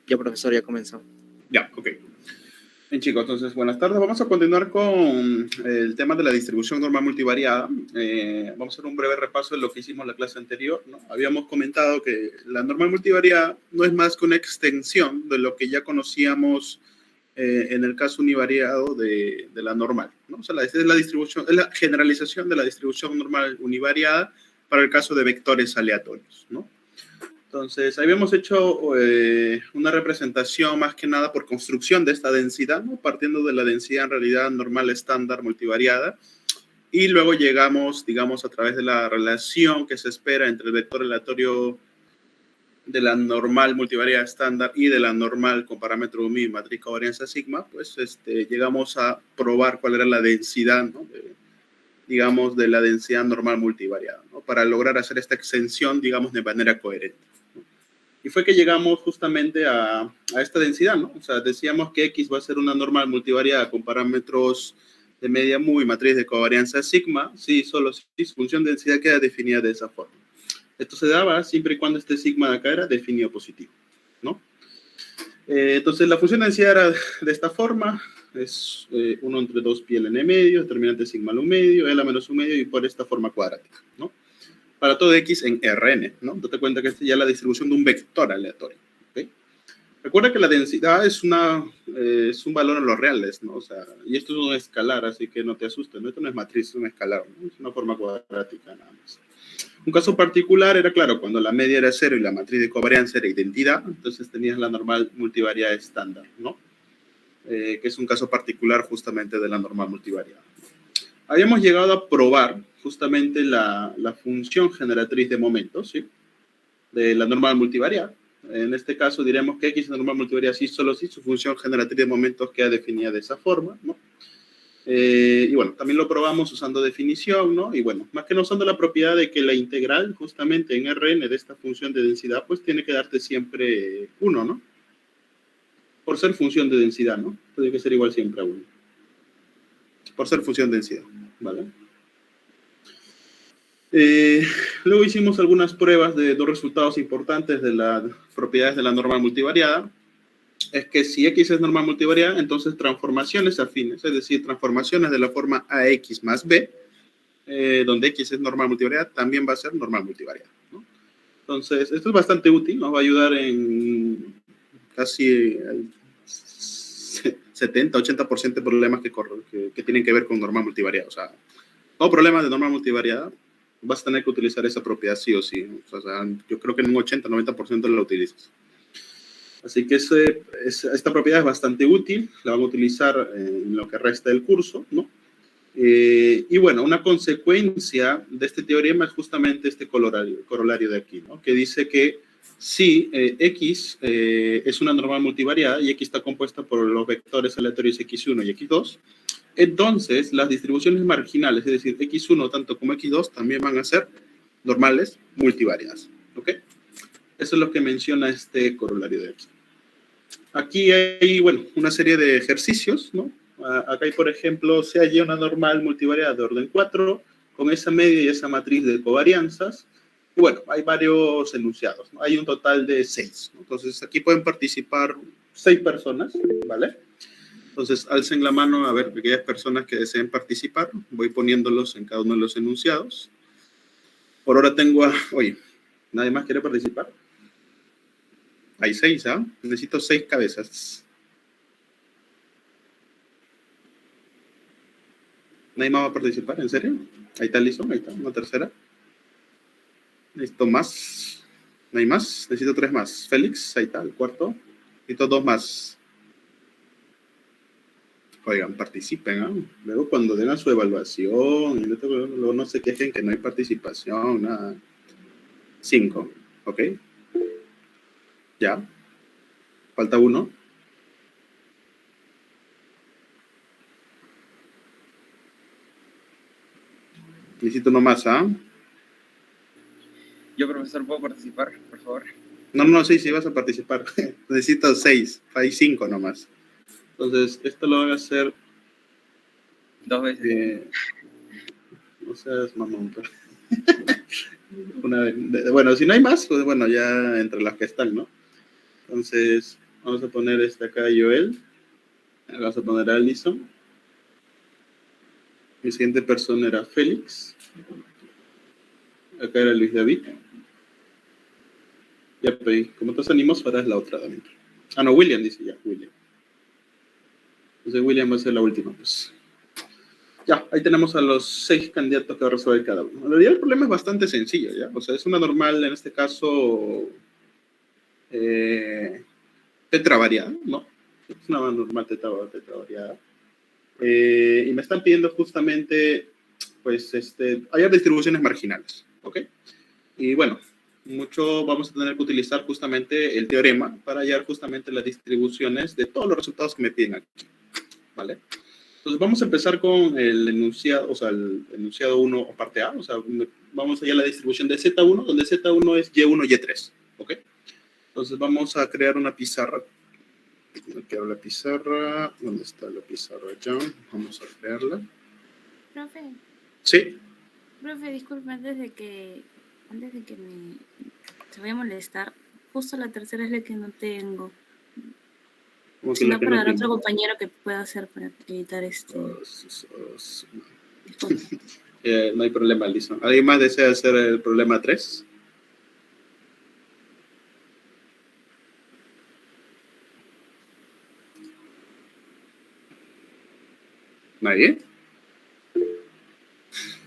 Ya, profesor, ya comenzó. Ya, ok. Bien, chicos, entonces, buenas tardes. Vamos a continuar con el tema de la distribución normal multivariada. Vamos a hacer un breve repaso de lo que hicimos en la clase anterior, ¿no? Habíamos comentado que la normal multivariada no es más que una extensión de lo que ya conocíamos en el caso univariado de la normal, ¿no? O sea, es la distribución, es la generalización de la distribución normal univariada para el caso de vectores aleatorios, ¿no? Entonces, habíamos hecho una representación más que nada por construcción de esta densidad, ¿no? Partiendo de la densidad en realidad normal estándar multivariada, y luego llegamos, digamos, a través de la relación que se espera entre el vector aleatorio de la normal multivariada estándar y de la normal con parámetro μ y matriz covarianza sigma, pues llegamos a probar cuál era la densidad, ¿no? Digamos, de la densidad normal multivariada, ¿no? Para lograr hacer esta extensión, digamos, de manera coherente. Y fue que llegamos justamente a esta densidad, ¿no? O sea, decíamos que X va a ser una normal multivariada con parámetros de media mu y matriz de covarianza sigma, sí, solo si su función de densidad queda definida de esa forma. Esto se daba siempre y cuando este sigma de acá era definido positivo, ¿no? Entonces, la función de densidad era de esta forma, es 1 entre 2 pi n medio, determinante sigma al 1 medio, L a menos 1 medio y por esta forma cuadrática, ¿no? Para todo X en Rn, ¿no? Date cuenta que esta ya es la distribución de un vector aleatorio, ¿ok? Recuerda que la densidad es un valor en los reales, ¿no? O sea, y esto es un escalar, así que no te asustes, ¿no? Esto no es matriz, es un escalar, ¿no? Es una forma cuadrática nada más. Un caso particular era, claro, cuando la media era 0 y la matriz de covarianza era identidad, entonces tenías la normal multivariada estándar, ¿no? Que es un caso particular justamente de la normal multivariada. Habíamos llegado a probar justamente la función generatriz de momentos, ¿sí? De la normal multivariada. En este caso diremos que X es normal multivariada sí, solo si su función generatriz de momentos queda definida de esa forma, ¿no? Y bueno, también lo probamos usando definición, ¿no? Y bueno, más que no usando la propiedad de que la integral justamente en Rn de esta función de densidad, pues tiene que darte siempre 1, ¿no? Por ser función de densidad, ¿no? Tiene que ser igual siempre a 1. Por ser función de densidad, ¿vale? Luego hicimos algunas pruebas de dos resultados importantes de las propiedades de la normal multivariada. Es que si X es normal multivariada, entonces transformaciones afines, es decir, transformaciones de la forma AX más B, donde X es normal multivariada, también va a ser normal multivariada, ¿no? Entonces, esto es bastante útil, nos va a ayudar en casi 70-80% de problemas que tienen que ver con normal multivariada. O sea, todo problema de normal multivariada vas a tener que utilizar esa propiedad sí o sí. O sea, yo creo que en un 80-90% la utilizas. Así que esta propiedad es bastante útil, la van a utilizar en lo que resta del curso, ¿no? Y bueno, una consecuencia de este teorema es justamente este corolario de aquí, ¿no? Que dice que si X es una normal multivariada y X está compuesta por los vectores aleatorios X1 y X2, entonces las distribuciones marginales, es decir, X1 tanto como X2, también van a ser normales multivariadas, ¿ok? Eso es lo que menciona este corolario de aquí. Aquí hay, bueno, una serie de ejercicios, ¿no? Acá hay, por ejemplo, se halla una normal multivariada de orden 4, con esa media y esa matriz de covarianzas. Y bueno, hay varios enunciados, ¿no? Hay un total de 6, ¿no? Entonces, aquí pueden participar 6 personas, ¿vale? Entonces, alcen la mano a ver aquellas personas que deseen participar. Voy poniéndolos en cada uno de los enunciados. Por ahora tengo a... Oye, ¿nadie más quiere participar? Hay 6, ¿ah? Necesito 6 cabezas. ¿Nadie más va a participar? ¿En serio? Ahí está, listo. Ahí está, una tercera. Necesito más. ¿No hay más? Necesito 3 más. Félix, ahí está, el cuarto. Necesito 2 más. Oigan, participen, ¿ah? Luego cuando den su evaluación, luego no se quejen que no hay participación, nada. 5, ¿ok? Ya. Falta 1. Necesito uno más, ¿ah? Yo, profesor, ¿puedo participar, por favor? No, sí vas a participar. Necesito 6, hay 5 nomás. Entonces, esto lo van a hacer... 2 veces. No seas mamón. Una vez. Bueno, si no hay más, pues bueno, ya entre las que están, ¿no? Entonces, Vamos a poner acá Joel. Vamos a poner a Alison. Mi siguiente persona era Félix. Acá era Luis David. Ya, pues, como todos animos, ahora es la otra también. Ah, no, William dice ya, William. Entonces William va a ser la última, pues. Ya, ahí tenemos a los 6 candidatos que va a resolver cada uno. En realidad el problema es bastante sencillo, ¿ya? O sea, es una normal, en este caso, tetravariada, ¿no? Es una normal tetravariada. Y me están pidiendo justamente, pues, hay distribuciones marginales, ¿ok? Y bueno, mucho vamos a tener que utilizar justamente el teorema para hallar justamente las distribuciones de todos los resultados que me piden aquí, ¿vale? Entonces vamos a empezar con el enunciado, o sea, el enunciado 1 o parte A, o sea, vamos a hallar la distribución de Z1, donde Z1 es Y1, Y3, ¿ok? Entonces vamos a crear una pizarra. Quiero la pizarra. ¿Dónde está la pizarra, John? Vamos a crearla. Profe. Sí. Profe, disculpe, antes de que se vaya a molestar, justo la tercera es la que no tengo. Si no, para dar otro compañero que pueda hacer para evitar no hay problema, Alison. ¿Alguien más desea hacer el problema 3? ¿Nadie?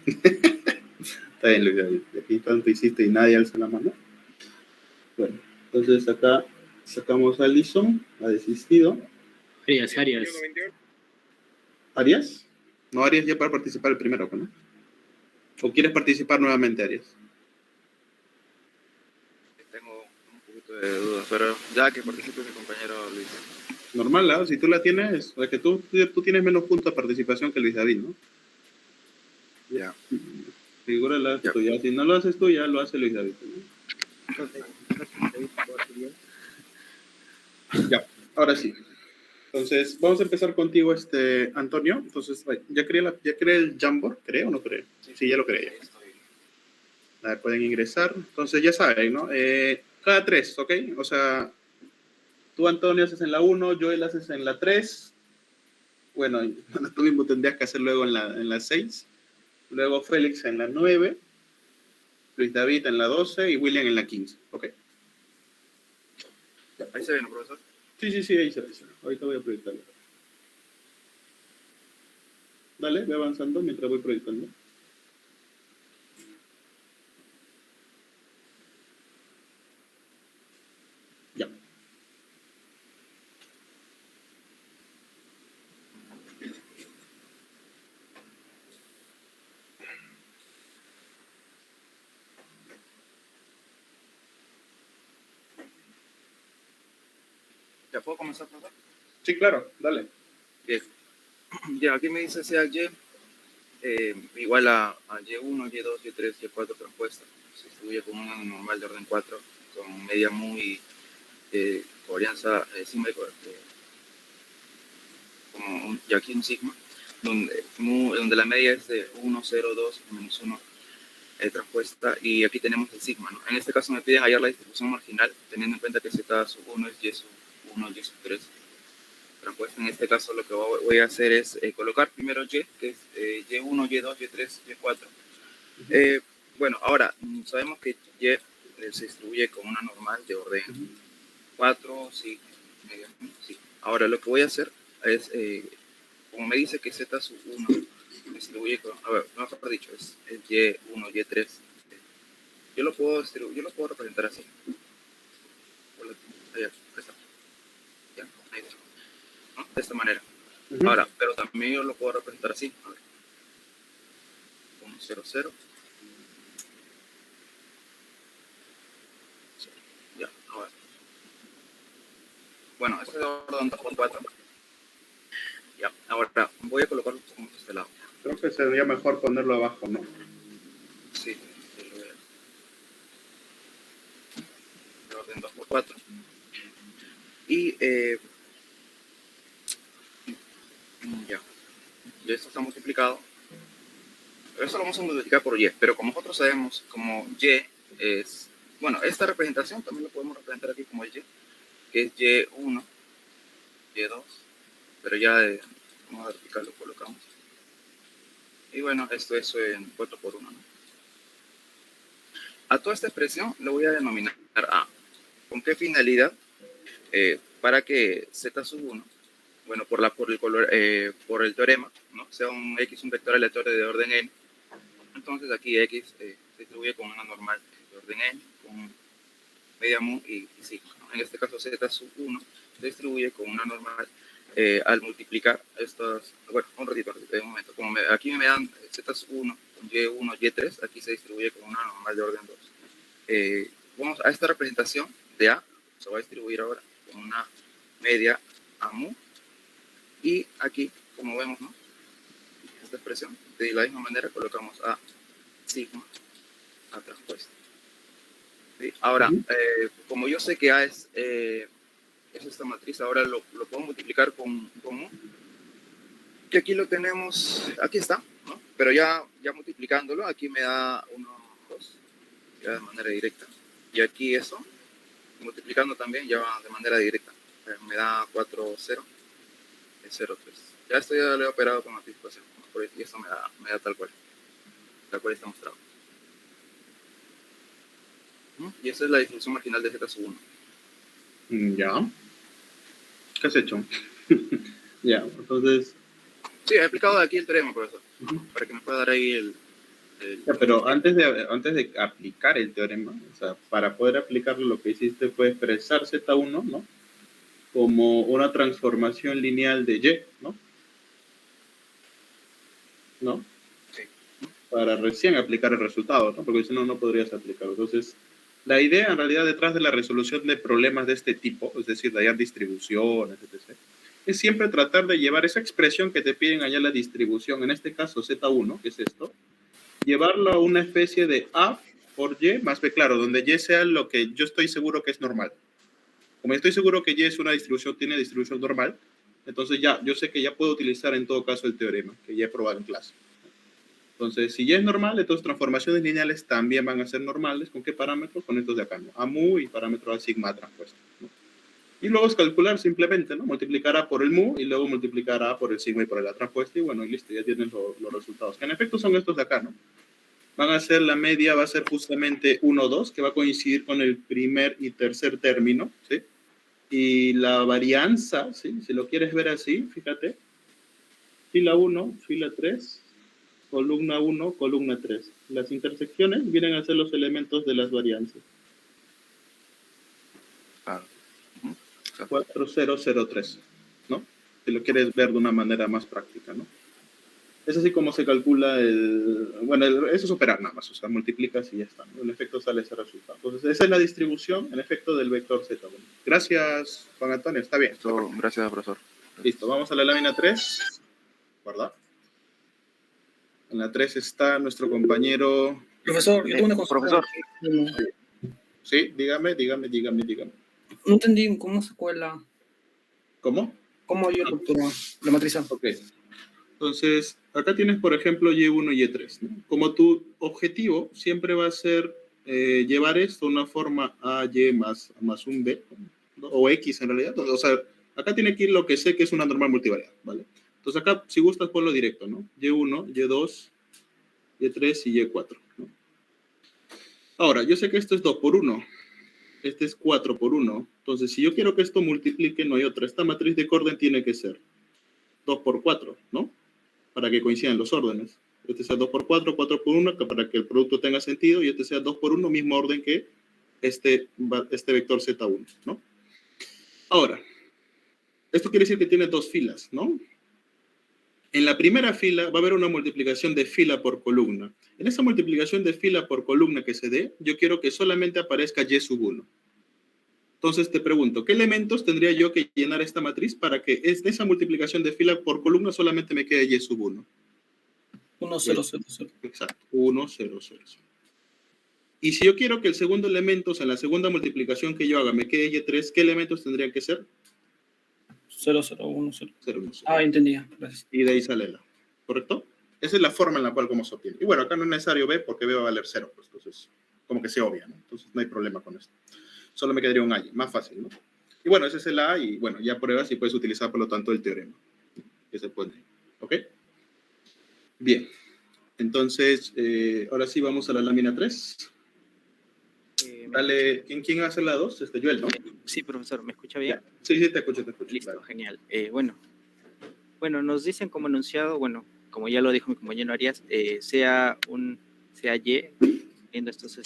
Está bien, Luis David. Aquí tanto hiciste y nadie alza la mano. Bueno, entonces acá sacamos a Alison, ha desistido. Arias. ¿Arias? No, Arias ya para participar el primero, ¿no? ¿O quieres participar nuevamente, Arias? Tengo un poquito de dudas, pero ya que participe mi compañero Luis. Normal, ¿no? Si tú la tienes, es que tú tienes menos puntos de participación que Luis David, ¿no? Ya. Figúrala tú ya. Si no lo haces tú, ya lo hace Luis David, ¿no? Ya, ahora sí. Entonces, vamos a empezar contigo, Antonio. Entonces, ¿ya creé el Jamboard? ¿Creo o no creo? Sí, ya lo creé. A ver, pueden ingresar. Entonces, ya saben, ¿no? Cada 3, ¿ok? O sea, tú, Antonio, haces en la 1, Joel haces en la 3. Bueno, tú mismo tendrías que hacer luego en la 6. Luego Félix en la 9. Luis David en la 12 y William en la 15, ¿ok? ¿Ahí se ve, ¿no, profesor? Sí, ahí se ve. Ahorita voy a proyectarlo. Dale, ve avanzando mientras voy proyectando. Ya. ¿Ya puedo comenzar, profesor? Sí, claro, dale. Bien. Ya, aquí me dice sea Y igual a Y1, Y2, Y3, Y4 transpuesta. Se distribuye con una normal de orden 4, con media muy covarianza símbolo, y aquí un sigma, donde la media es de 1, 0, 2, menos 1 transpuesta, y aquí tenemos el sigma, ¿no? En este caso me piden hallar la distribución marginal, teniendo en cuenta que Z1 es Y1, Y3 transpuesta. En este caso lo que voy a hacer es colocar primero Y, que es Y1, Y2, Y3, Y4. Bueno, ahora sabemos que Y se distribuye con una normal de orden 4, sí, sí. Ahora lo que voy a hacer es, como me dice que Z1 se distribuye con, a ver, mejor dicho, es Y1, Y3. Yo lo puedo representar así. Ya, ahí está. ¿No? De esta manera. Ahora, pero también yo lo puedo representar así. A ver. 1, 0, 0. Ya, ahora. Bueno, este es orden 4. Ya, ahora voy a colocarlo como de este lado. Creo que sería mejor ponerlo abajo, ¿no? Sí, lo voy a orden 2 por 4. Y ya esto está multiplicado. Eso lo vamos a multiplicar por Y, pero como nosotros sabemos, como Y es, bueno, esta representación también lo podemos representar aquí como Y. que es Y1, Y2, pero ya de modo vertical lo colocamos. Y bueno, esto es en 4 por 1, ¿no? A toda esta expresión lo voy a denominar A. ¿Con qué finalidad? Para que Z sub 1, bueno, por el teorema, ¿no? Sea un X un vector aleatorio de orden n. Entonces aquí X se distribuye con una normal de orden n, con media mu y sigma, ¿no? En este caso Z sub 1 se distribuye con una normal al multiplicar estas, bueno, un ratito, un momento, como aquí me dan Z sub 1 con Y1, Y3, aquí se distribuye con una normal de orden 2. Vamos a esta representación de A, se va a distribuir ahora con una media a mu, y aquí, como vemos, ¿no? Esta expresión, de la misma manera colocamos a sigma a transpuesta. ¿Sí? Ahora, como yo sé que A es esta matriz, ahora lo puedo multiplicar con mu, que aquí lo tenemos, aquí está, ¿no? Pero ya multiplicándolo, aquí me da 1, 2, ya de manera directa. Y aquí eso, multiplicando también ya de manera directa, me da 4, 0, 0, 3. Ya esto ya lo he operado con anticipación, ¿no? Y esto me da tal cual está mostrado. Y esa es la distribución marginal de Z sub 1. Ya. ¿Qué has hecho? Ya, entonces... Sí, he aplicado aquí el teorema, profesor, para que me pueda dar ahí Ya, pero antes de aplicar el teorema, o sea, para poder aplicarlo, lo que hiciste fue expresar Z1, ¿no? Como una transformación lineal de Y, ¿no? ¿No? Sí. Para recién aplicar el resultado, ¿no? Porque si no, no podrías aplicarlo. Entonces, la idea en realidad detrás de la resolución de problemas de este tipo, es decir, de hallar distribuciones, etc., es siempre tratar de llevar esa expresión que te piden allá la distribución, en este caso Z1, que es esto, llevarlo a una especie de A por Y más B, claro, donde Y sea lo que yo estoy seguro que es normal. Como estoy seguro que Y es una distribución, tiene distribución normal, entonces ya, yo sé que ya puedo utilizar en todo caso el teorema, que ya he probado en clase. Entonces, si Y es normal, entonces transformaciones lineales también van a ser normales. ¿Con qué parámetros? Con estos de acá, ¿no? A mu y parámetro a sigma transpuesto, ¿no? Y luego es calcular simplemente, ¿no? Multiplicar A por el mu y luego multiplicar A por el sigma y por el A transpuesto y bueno, y listo, ya tienes los resultados. Que en efecto son estos de acá, ¿no? Van a ser, la media va a ser justamente 1, 2, que va a coincidir con el primer y tercer término, ¿sí? Y la varianza, ¿sí? Si lo quieres ver así, fíjate, fila 1, fila 3, columna 1, columna 3. Las intersecciones vienen a ser los elementos de las varianzas. Claro. 4003, ¿no? Si lo quieres ver de una manera más práctica, ¿no? Es así como se calcula bueno, eso es operar nada más, o sea, multiplicas y ya está, ¿no? En efecto sale ese resultado. Entonces, esa es la distribución, en efecto, del vector Z1. Gracias, Juan Antonio, está bien. Gracias, profesor. Listo, vamos a la lámina 3, ¿verdad? En la 3 está nuestro compañero... Profesor, yo tengo una consulta. Profesor. Sí, dígame. No entendí cómo se cuela. ¿Cómo? ¿Cómo hay la matriz A? Ok. Entonces, acá tienes, por ejemplo, Y1 y Y3, ¿no? Como tu objetivo siempre va a ser llevar esto a una forma A, Y más un B, ¿no? O X en realidad. O sea, acá tiene que ir lo que sé que es una normal multivariada, ¿vale? Entonces acá, si gustas, ponlo directo, ¿no? Y1, Y2, Y3 y Y4, ¿no? Ahora, yo sé que esto es 2 por 1. Este es 4 por 1. Entonces, si yo quiero que esto multiplique, no hay otra. Esta matriz de Corden tiene que ser 2 por 4, ¿no? Para que coincidan los órdenes. Este sea 2 por 4, 4 por 1, para que el producto tenga sentido, y este sea 2 por 1, mismo orden que este vector Z1, ¿no? Ahora, esto quiere decir que tiene dos filas, ¿no? En la primera fila va a haber una multiplicación de fila por columna. En esa multiplicación de fila por columna que se dé, yo quiero que solamente aparezca Y sub 1. Entonces te pregunto, ¿qué elementos tendría yo que llenar esta matriz para que esa multiplicación de fila por columna solamente me quede Y sub 1? 1, 0, 0, 0. Exacto, 1, 0, 0, 0. Y si yo quiero que el segundo elemento, o sea, en la segunda multiplicación que yo haga, me quede Y3, ¿qué elementos tendrían que ser? 0, 0, 1, 0. 0, 1, 0. Ah, entendía. Gracias. Y de ahí sale la, ¿correcto? Esa es la forma en la cual como se obtiene. Y bueno, acá no es necesario B porque B va a valer 0, pues entonces como que se obvia, ¿no? Entonces no hay problema con esto. Solo me quedaría un A, más fácil, ¿no? Y bueno, ese es el A, y bueno, ya pruebas y puedes utilizar, por lo tanto, el teorema que se pone. ¿Ok? Bien. Entonces, ahora sí vamos a la lámina 3. Dale, ¿quién hace la 2? Joel, ¿no? Sí, profesor, ¿me escucha bien? Ya. Sí, te escucho. Listo, Vale. genial. Bueno, nos dicen como enunciado, bueno, como ya lo dijo mi compañero Arias, sea Y, viendo estos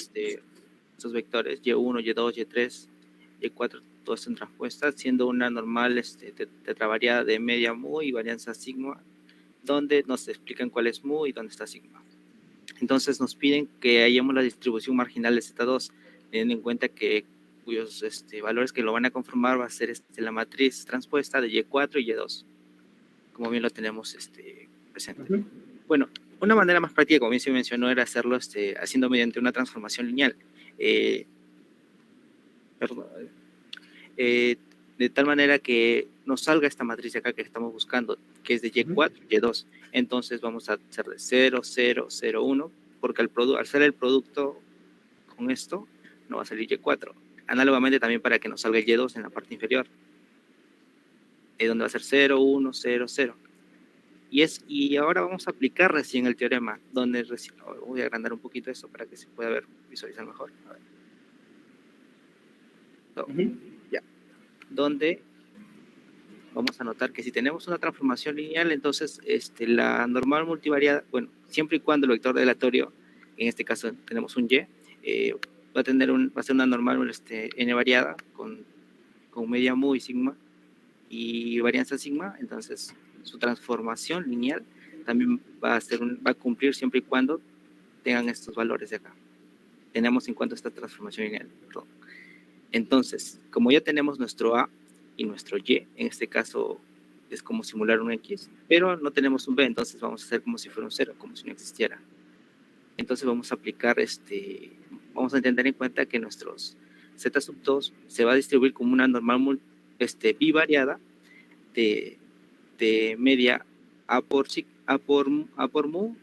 vectores, Y1, Y2, Y3, Y4, todas en transpuestas, siendo una normal tetravariada de media mu y varianza sigma, donde nos explican cuál es mu y dónde está sigma. Entonces nos piden que hallemos la distribución marginal de Z2, teniendo en cuenta que cuyos valores que lo van a conformar va a ser la matriz transpuesta de Y4 y Y2, como bien lo tenemos presente. Bueno, una manera más práctica, como bien se mencionó, era hacerlo haciendo mediante una transformación lineal. De tal manera que nos salga esta matriz de acá que estamos buscando, que es de Y4 y Y2. Entonces vamos a hacer de 0, 0, 0, 1, porque al hacer el producto con esto, no va a salir Y4. Análogamente también para que nos salga el Y2 en la parte inferior, donde va a ser 0, 1, 0, 0. Y ahora vamos a aplicar recién el teorema, donde recién, voy a agrandar un poquito esto para que se pueda visualizar mejor. A ver. Ya. Donde vamos a notar que si tenemos una transformación lineal, entonces la normal multivariada, bueno, siempre y cuando el vector aleatorio, en este caso tenemos un Y, va a ser una normal n variada con media mu y sigma y varianza sigma, entonces su transformación lineal también va a cumplir siempre y cuando tengan estos valores de acá. Tenemos en cuenta esta transformación lineal. Entonces, como ya tenemos nuestro A y nuestro Y, en este caso es como simular un X, pero no tenemos un B, entonces vamos a hacer como si fuera un 0, como si no existiera. Entonces vamos a aplicar, vamos a tener en cuenta que nuestros Z sub 2 se va a distribuir como una normal bivariada de media A por mu,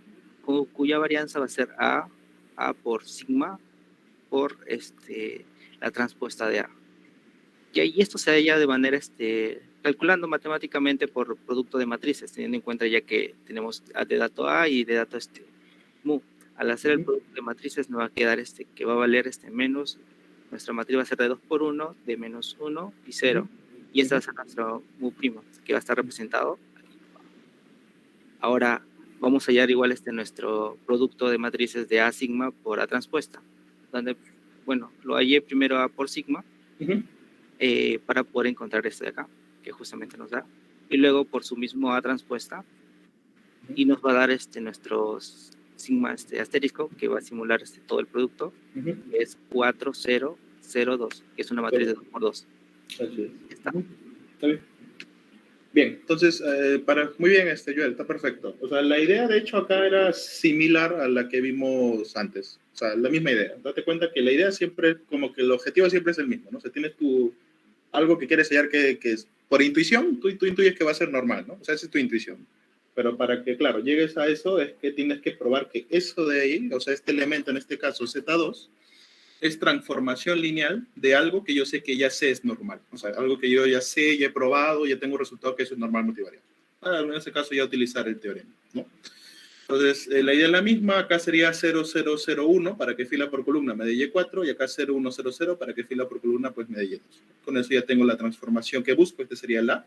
cuya varianza va a ser A por sigma por la transpuesta de A. Y esto se halla de manera, calculando matemáticamente por producto de matrices, teniendo en cuenta ya que tenemos de dato A y de dato mu. Al hacer el producto de matrices nos va a quedar que va a valer menos, nuestra matriz va a ser de 2 por 1, de menos 1 y 0. Y esta va a ser nuestro mu primo, que va a estar representado aquí. Ahora vamos a hallar igual nuestro producto de matrices de A sigma por A transpuesta, donde, bueno, lo hallé primero A por sigma, para poder encontrar de acá, que justamente nos da, y luego por su mismo A transpuesta, y nos va a dar nuestros sigma asterisco, que va a simular todo el producto, que es 4, 0, 0, 2, que es una matriz de 2 por 2. Así es. Está bien. Bien, entonces, muy bien, Joel, está perfecto. O sea, la idea, de hecho, acá era similar a la que vimos antes. O sea, la misma idea. Date cuenta que la idea siempre, como que el objetivo siempre es el mismo, ¿no? O sea, tienes algo que quieres hallar que es, por intuición, tú intuyes que va a ser normal, ¿no? O sea, esa es tu intuición. Pero para que, claro, llegues a eso, es que tienes que probar que eso de ahí, o sea, este elemento, en este caso Z2, es transformación lineal de algo que yo sé que ya sé es normal. O sea, algo que yo ya sé, ya he probado, ya tengo resultado que eso es normal multivariado. En ese caso ya utilizar el teorema, ¿no? Entonces, la idea es la misma. Acá sería 0001 para que fila por columna me dé Y4 y acá 0100 para que fila por columna pues me dé Y2. Con eso ya tengo la transformación que busco. Este sería el A,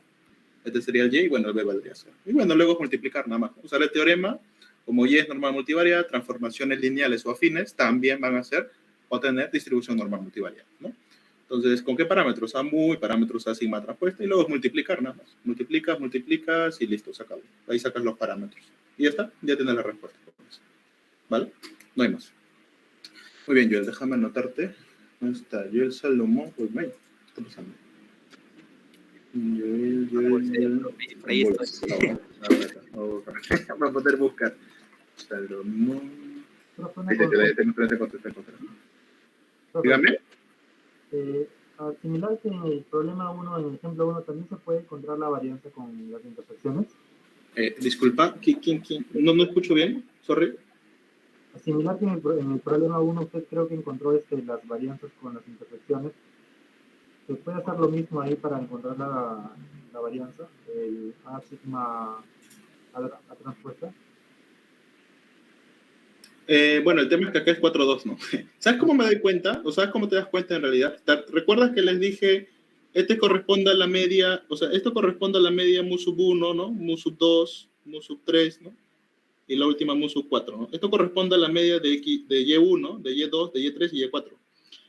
este sería el Y y bueno, el B valdría ser. Y bueno, luego multiplicar nada más. Usar el teorema, como Y es normal multivariada, transformaciones lineales o afines también van a ser o tener distribución normal multivariada, ¿no? Entonces, ¿con qué parámetros? A mu y parámetros A sigma transpuesta y luego es multiplicar nada más. Multiplicas y listo, se acabó. Ahí sacas los parámetros. Y ya está, ya tienes la respuesta. ¿Vale? No hay más. Muy bien, Joel, déjame anotarte. ¿Dónde está? Joel Salomón. Pues, ¿qué está pasando? Joel. Ahí estoy. Para poder buscar. Salomón. Dígame. Similar que en el problema 1, en el ejemplo 1, también se puede encontrar la varianza con las intersecciones. Disculpa, ¿quién? No escucho bien, sorry. Similar que en el problema 1, usted creo que encontró las varianzas con las intersecciones. Se puede hacer lo mismo ahí para encontrar la varianza, el A sigma a transpuesta. Bueno, el tema es que acá es 4-2, ¿no? ¿Sabes cómo me doy cuenta? ¿O sabes cómo te das cuenta en realidad? ¿Recuerdas que les dije, este corresponde a la media, o sea, esto corresponde a la media mu sub 1, ¿no? Mu sub 2, mu sub 3, ¿no? Y la última mu sub 4, ¿no? Esto corresponde a la media de Y1, de Y2, de Y3 y Y4.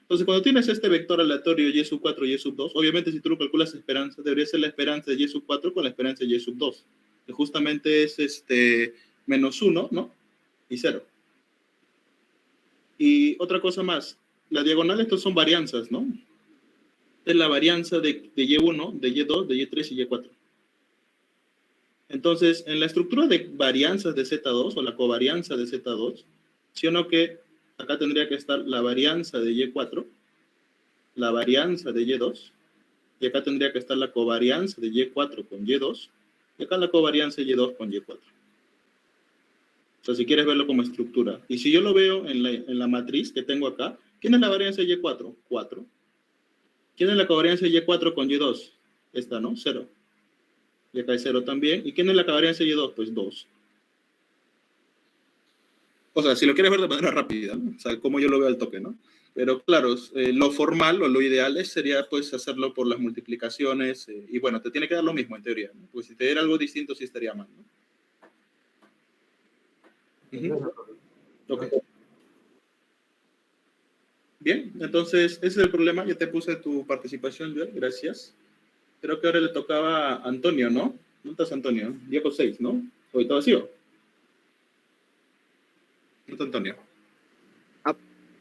Entonces, cuando tienes este vector aleatorio Y sub 4 y Y sub 2, obviamente si tú lo calculas esperanza, debería ser la esperanza de Y sub 4 con la esperanza de Y sub 2, que justamente es menos 1, ¿no? Y 0. Y otra cosa más, la diagonal, estos son varianzas, ¿no? Es la varianza de Y1, de Y2, de Y3 y Y4. Entonces, en la estructura de varianzas de Z2 o la covarianza de Z2, ¿sí o no que acá tendría que estar la varianza de Y4, la varianza de Y2, y acá tendría que estar la covarianza de Y4 con Y2, y acá la covarianza de Y2 con Y4. O sea, si quieres verlo como estructura. Y si yo lo veo en la matriz que tengo acá, ¿quién es la varianza de Y4? 4. ¿Quién es la covarianza de Y4 con Y2? Esta, ¿no? 0. Y acá hay 0 también. ¿Y quién es la covarianza de Y2? Pues 2. O sea, si lo quieres ver de manera rápida, ¿no? O sea, como yo lo veo al toque, ¿no? Pero claro, lo formal o lo ideal sería pues hacerlo por las multiplicaciones. Y bueno, te tiene que dar lo mismo en teoría, ¿no? Pues si te diera algo distinto sí estaría mal, ¿no? Ok. Bien, entonces ese es el problema. Ya te puse tu participación, Joel. Gracias. Creo que ahora le tocaba a Antonio, ¿no? ¿Dónde estás, Antonio? Diego 6, ¿no? ¿Hoy está vacío? ¿No está Antonio?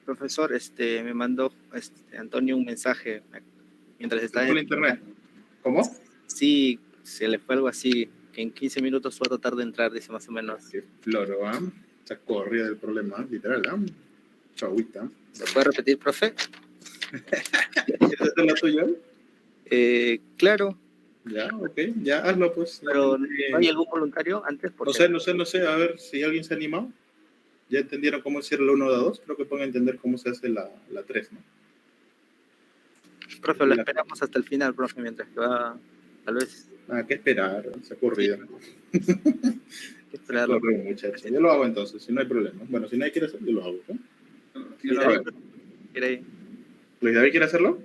Profesor, me mandó Antonio un mensaje mientras estaba ¿Por internet? ¿Cómo? Sí, se le fue algo así, que en 15 minutos va a tratar de entrar, dice más o menos. Qué floro, ¿ah? Se corría del problema, literal, ¿ah? Chauita. ¿Se puede repetir, profe? ¿Quieres hacer la tuya? Claro, Ya, ok, ya hazlo pues. pero ¿no hay algún voluntario antes? No sé, a ver si alguien se ha animado. Ya entendieron cómo hacer la 1 a 2, creo que pueden entender cómo se hace la 3, ¿no? Profe, lo esperamos hasta el final, profe, mientras que va, tal vez. ¿Qué esperar? Se ha corrido. Sí. Se ha corrido, muchacho. Yo lo hago entonces, si no hay problema. Bueno, si nadie quiere hacerlo, yo lo hago, ¿no? Yo lo hago. ¿Luis David quiere hacerlo?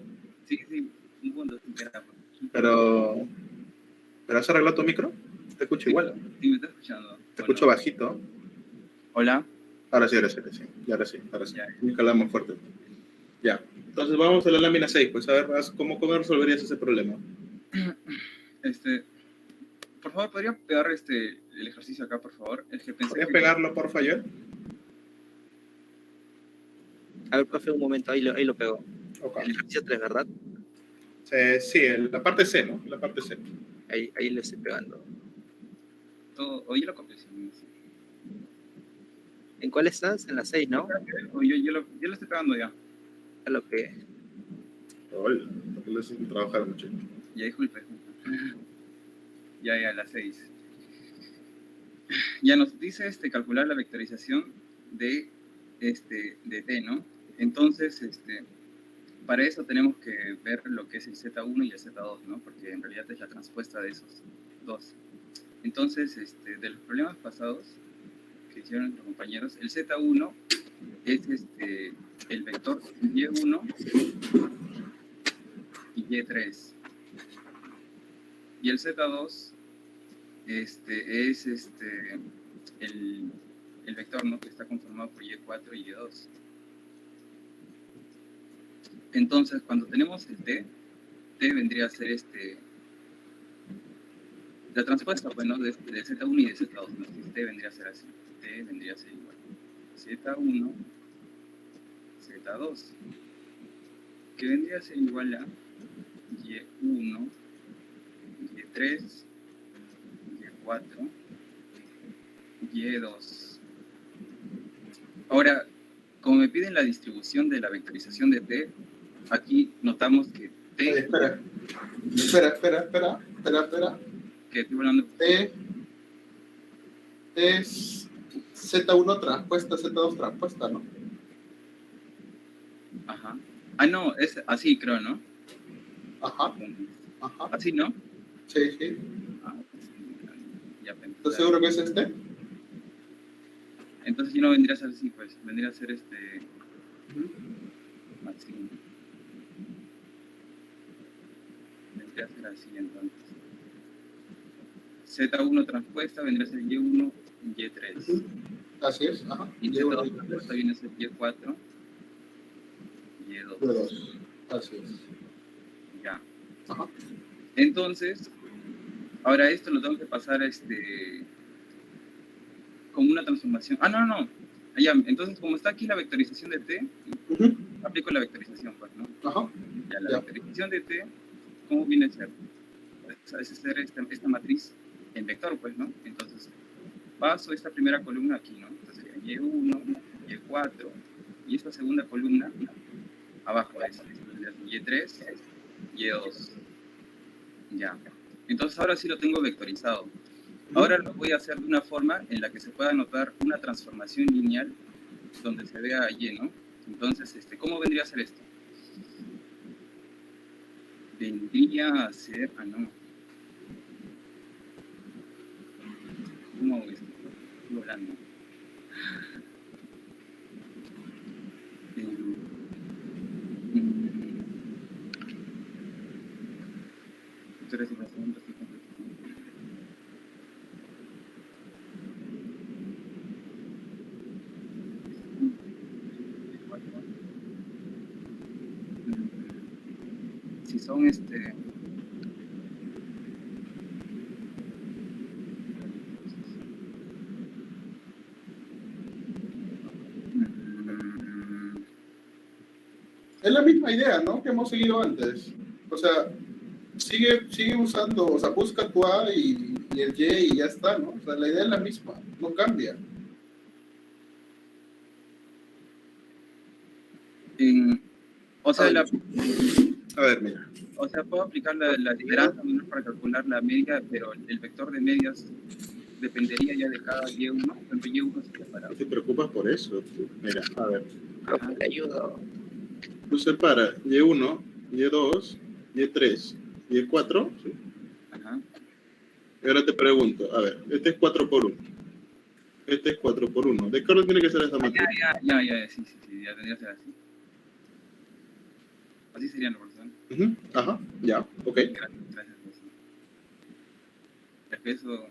Sí, un punto. Pero ¿has arreglado tu micro? Te escucho igual. Sí, me está escuchando. Te escucho bajito. Hola. Ahora sí. Ahora sí. Me calamos fuerte. Ya. Entonces vamos a la lámina 6. Pues a ver, ¿cómo resolverías ese problema? Por favor, ¿podría pegar el ejercicio acá, por favor? Es que pensé ¿Podrías pegarlo, por favor? A ver, profe, un momento, ahí lo pego. Okay. El ejercicio 3, ¿verdad? Sí, la parte C, ¿no? La parte C. Ahí lo estoy pegando. Oye, lo copié. ¿En cuál estás? En la 6, ¿no? Yo lo estoy pegando ya. A lo que... Hola, porque lo hacen trabajar mucho. Ya, disculpe. Ya, la 6. Ya nos dice calcular la vectorización de T, ¿no? Entonces, para eso tenemos que ver lo que es el Z1 y el Z2, ¿no? Porque en realidad es la transpuesta de esos dos. Entonces, de los problemas pasados que hicieron nuestros compañeros, el Z1 es el vector Y1 y Y3. Y el Z2 es el vector, ¿no? Que está conformado por Y4 y Y2. Entonces, cuando tenemos el T vendría a ser la transpuesta, pues, ¿no? De Z1 y de Z2, ¿no? T vendría a ser así. T vendría a ser igual. Z1, Z2. Que vendría a ser igual a Y1, Y3, Y4, Y2. Ahora, como me piden la distribución de la vectorización de T, aquí notamos que T... Espera. ¿Qué estoy hablando? T es Z1 transpuesta, Z2 transpuesta, ¿no? Ajá. No, es así, creo, ¿no? Ajá, ajá. Así, ¿no? Sí, sí. Ah, ya, pues, ¿Estás seguro que es este? entonces yo no vendría a ser así, pues. Vendría a ser así. Vendría a ser así, entonces. Z1 transpuesta vendría a ser Y1, Y3. Así es, ajá. Y Z2 transpuesta viene a ser Y4, Y2. Y2. Así es. Ya. Ajá. Entonces, ahora esto lo tengo que pasar como una transformación. Ah, no. Ya, entonces, como está aquí la vectorización de T, aplico la vectorización, pues, ¿no? Ajá. Ya, la vectorización de T, ¿cómo viene a ser? Es ser esta matriz en vector, pues, ¿no? Entonces, paso esta primera columna aquí, ¿no? Entonces sería Y1, Y4, y esta segunda columna abajo de esa, Y3, Y2. Ya. Entonces ahora sí lo tengo vectorizado. Ahora lo voy a hacer de una forma en la que se pueda notar una transformación lineal donde se vea Y, ¿no? Entonces, ¿cómo vendría a ser esto? Vendría a ser... Ah, no. ¿Cómo hago esto? Estoy volando. Si son Es la misma idea, ¿no? Que hemos seguido antes. O sea, sigue usando, o sea, busca tu A y el Y y ya está, ¿no? O sea, la idea es la misma, no cambia. o sea, a ver, mira. O sea, puedo aplicar la esperanza para calcular la media, pero el vector de medias dependería ya de cada Y1. Por ejemplo, Y1 se separa. No te preocupas por eso. Mira, a ver. Profe, le ayudo. Tú separa Y1, Y2, Y3, Y4. ¿Sí? Ajá. Y ahora te pregunto, a ver, este es 4 por 1. Este es 4 por 1. ¿De qué orden tiene que ser esta matriz? Ya, sí, ya tendría que ser así. Así sería la persona. Ajá, ya, ok. Gracias, profesor. El peso...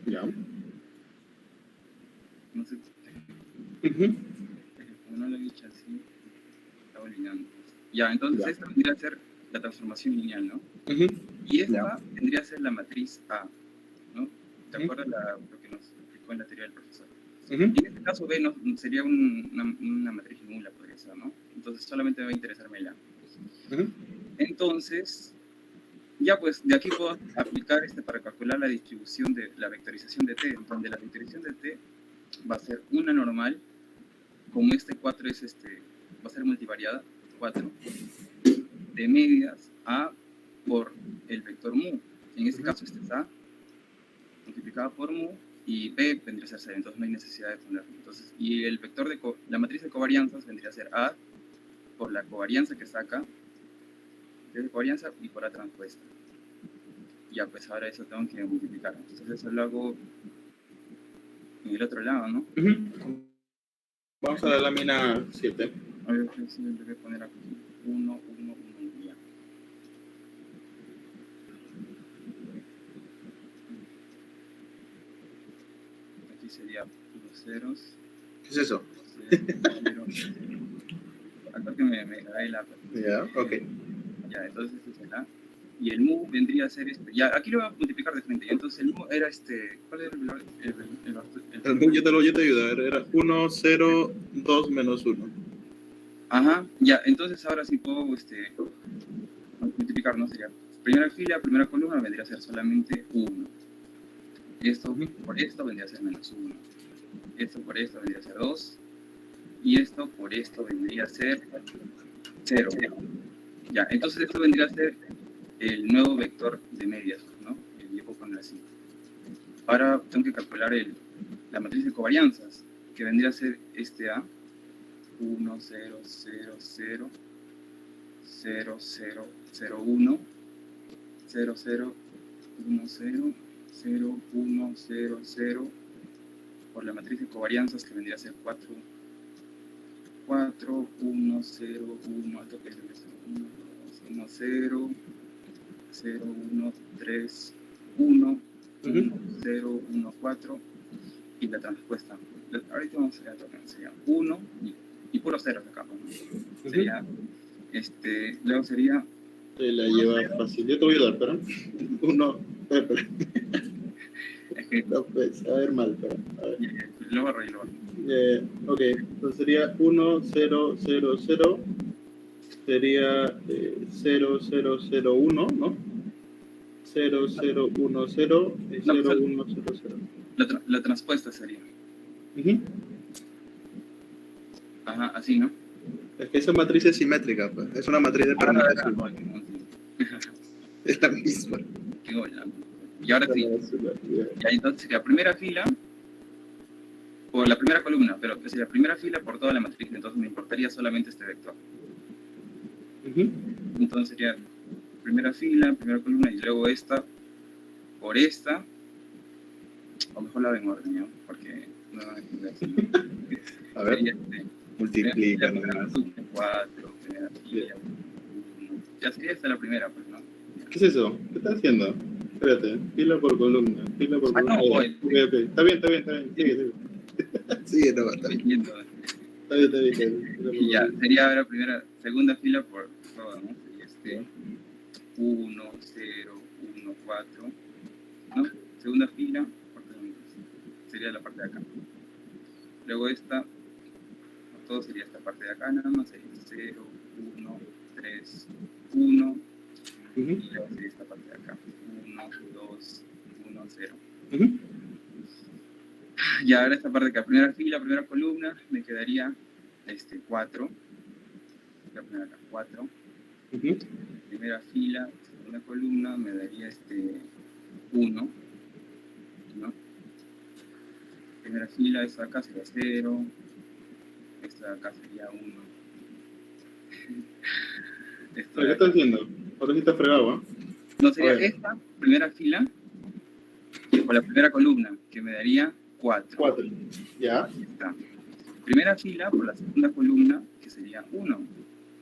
Ya. No sé, como no lo he dicho así, estaba alineando. Ya, entonces esta vendría a ser la transformación lineal, ¿no? Y esta vendría a ser la matriz A, ¿no? ¿Te acuerdas lo que nos explicó en la teoría del profesor? Y en este caso B no, sería una matriz nula, podría ser, ¿no? Entonces solamente me va a interesarme la. Entonces, ya pues de aquí puedo aplicar para calcular la distribución de la vectorización de T, donde la vectorización de T va a ser una normal, como 4 es va a ser multivariada, 4, de medias A por el vector mu. En este caso este es A, multiplicada por mu, y B vendría a ser 0, entonces no hay necesidad de ponerlo. Entonces, y el vector de la matriz de covarianzas vendría a ser A por la covarianza que saca, de covarianza, y por A transpuesta. Ya, pues ahora eso tengo que multiplicar. Entonces eso lo hago en el otro lado, ¿no? Vamos a la lámina 7. A ver, si me voy a poner aquí 1, ya. Aquí sería los ceros. ¿Qué es eso? 0, acá que me grabé la... Ya, ok. Ya, entonces este es el A. Y el mu vendría a ser ya, aquí lo voy a multiplicar de frente. Entonces el mu era ¿cuál era el valor? El mu, yo te ayudo. A ver, era 1, 0, 2, menos 1. Ajá, ya, entonces ahora sí puedo multiplicar, ¿no? Sería primera fila, primera columna vendría a ser solamente 1. Esto por esto vendría a ser menos 1. Esto por esto vendría a ser 2. Y esto por esto vendría a ser 0. Ya, entonces esto vendría a ser el nuevo vector de medias, ¿no? El viejo con así. Ahora tengo que calcular la matriz de covarianzas, que vendría a ser A. 1, 0, 0, 0, 0, 0, 0, 1, 0, 0, 1, 0, 0, 1, 0, 0, por la matriz de covarianzas que vendría a ser 4, 4, 1, 0, 1, alto que es 1, 2, 1, 0, 0, 1, 3, 1, 1, 0, 1, 4, y la transpuesta. Ahorita vamos a ver, sería 1 y puros ceros acá, ¿no? Sería, luego sería... Te la lleva fácil. Yo te voy a ayudar, pero... Uno... Espera. Es que... No puedes saber mal, pero... A ver. Lo barro y lo barro. Ok, entonces sería 1, 0, 0, 0. Sería 0, 0, 0, 1, ¿no? 0, 0, 1, 0 y 0, 1, 0, 0. La transpuesta sería. Uh-huh. Ajá, así, ¿no? Es que esa matriz es simétrica, pues. Es una matriz de permutación. Es la misma. Qué bola. Y ahora sí. Ya, entonces, la primera fila por la primera columna, pero que sería la primera fila por toda la matriz, entonces me importaría solamente este vector. Uh-huh. Entonces sería primera fila, primera columna, y luego esta por esta, o mejor la ven en orden, ¿no? Porque no a ver, sería multiplica nomás. 4, primera fila, 1. Ya sería esta la primera, pues, ¿no? ¿Qué es eso? ¿Qué estás haciendo? Espérate, fila por columna, fila por columna. No, okay. Está bien. Sí, no, está bien. Está bien. Y ya, sería ahora segunda fila por todo, ¿no? Sería 1, 0, 1, 4, ¿no? Segunda fila, sería la parte de acá. Luego esta, todo sería esta parte de acá, nada más sería 0, 1, 3, 1, y luego sería esta parte de acá, 1, 2, 1, 0. Y ahora esta parte de acá, primera fila, primera columna, me quedaría 4, voy a poner acá 4, primera fila, segunda columna, me daría 1, ¿no? Primera fila, esta de acá sería 0, esta de acá sería 1. ¿Qué estás haciendo? Ahora sí está fregado, ¿eh? No, sería esta primera fila por la primera columna, que me daría 4. 4, ya. Ahí está. Primera fila por la segunda columna, que sería 1.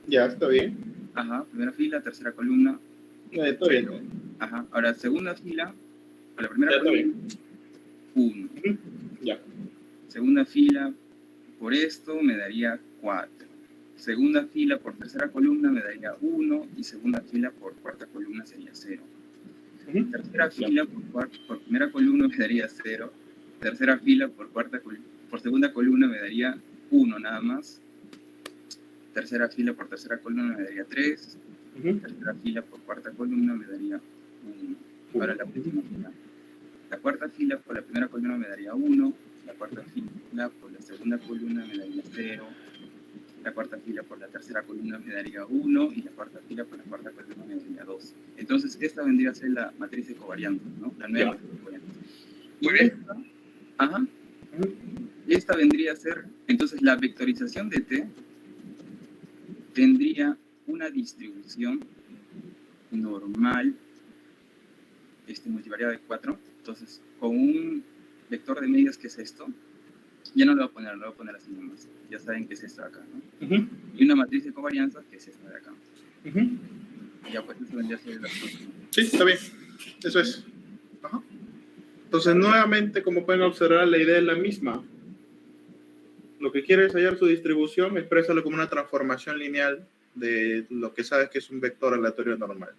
Ya, está bien. Ajá, primera fila, tercera columna. Está bien. Ajá, ahora segunda fila por la primera columna, 1. Ya. Segunda fila por esto me daría 4. Segunda fila por tercera columna me daría 1 y segunda fila por cuarta columna sería 0. Tercera fila por primera columna me daría 0. Tercera fila por segunda columna me daría 1 nada más. Tercera fila por tercera columna me daría 3. Tercera fila por cuarta columna me daría 1. Ahora la última fila. La cuarta fila por la primera columna me daría 1. La cuarta fila por la segunda columna me daría 0. La cuarta fila por la tercera columna me daría 1 y la cuarta fila por la cuarta columna me daría 2. Entonces, esta vendría a ser la matriz de covarianza, ¿no? La nueva matriz de covarianza. Y esta vendría a ser, entonces, la vectorización de T tendría una distribución normal multivariada de 4. Entonces, con un vector de medidas que es esto, ya no lo voy a poner así nomás. Ya saben que es esta de acá, ¿no? Y una matriz de covarianza que es esta de acá. Ya pues eso vendría a ser la próxima. Sí, está bien. Eso es. Ajá. Entonces, nuevamente, como pueden observar, la idea es la misma. Lo que quieres es hallar su distribución, exprésalo como una transformación lineal de lo que sabes que es un vector aleatorio normal.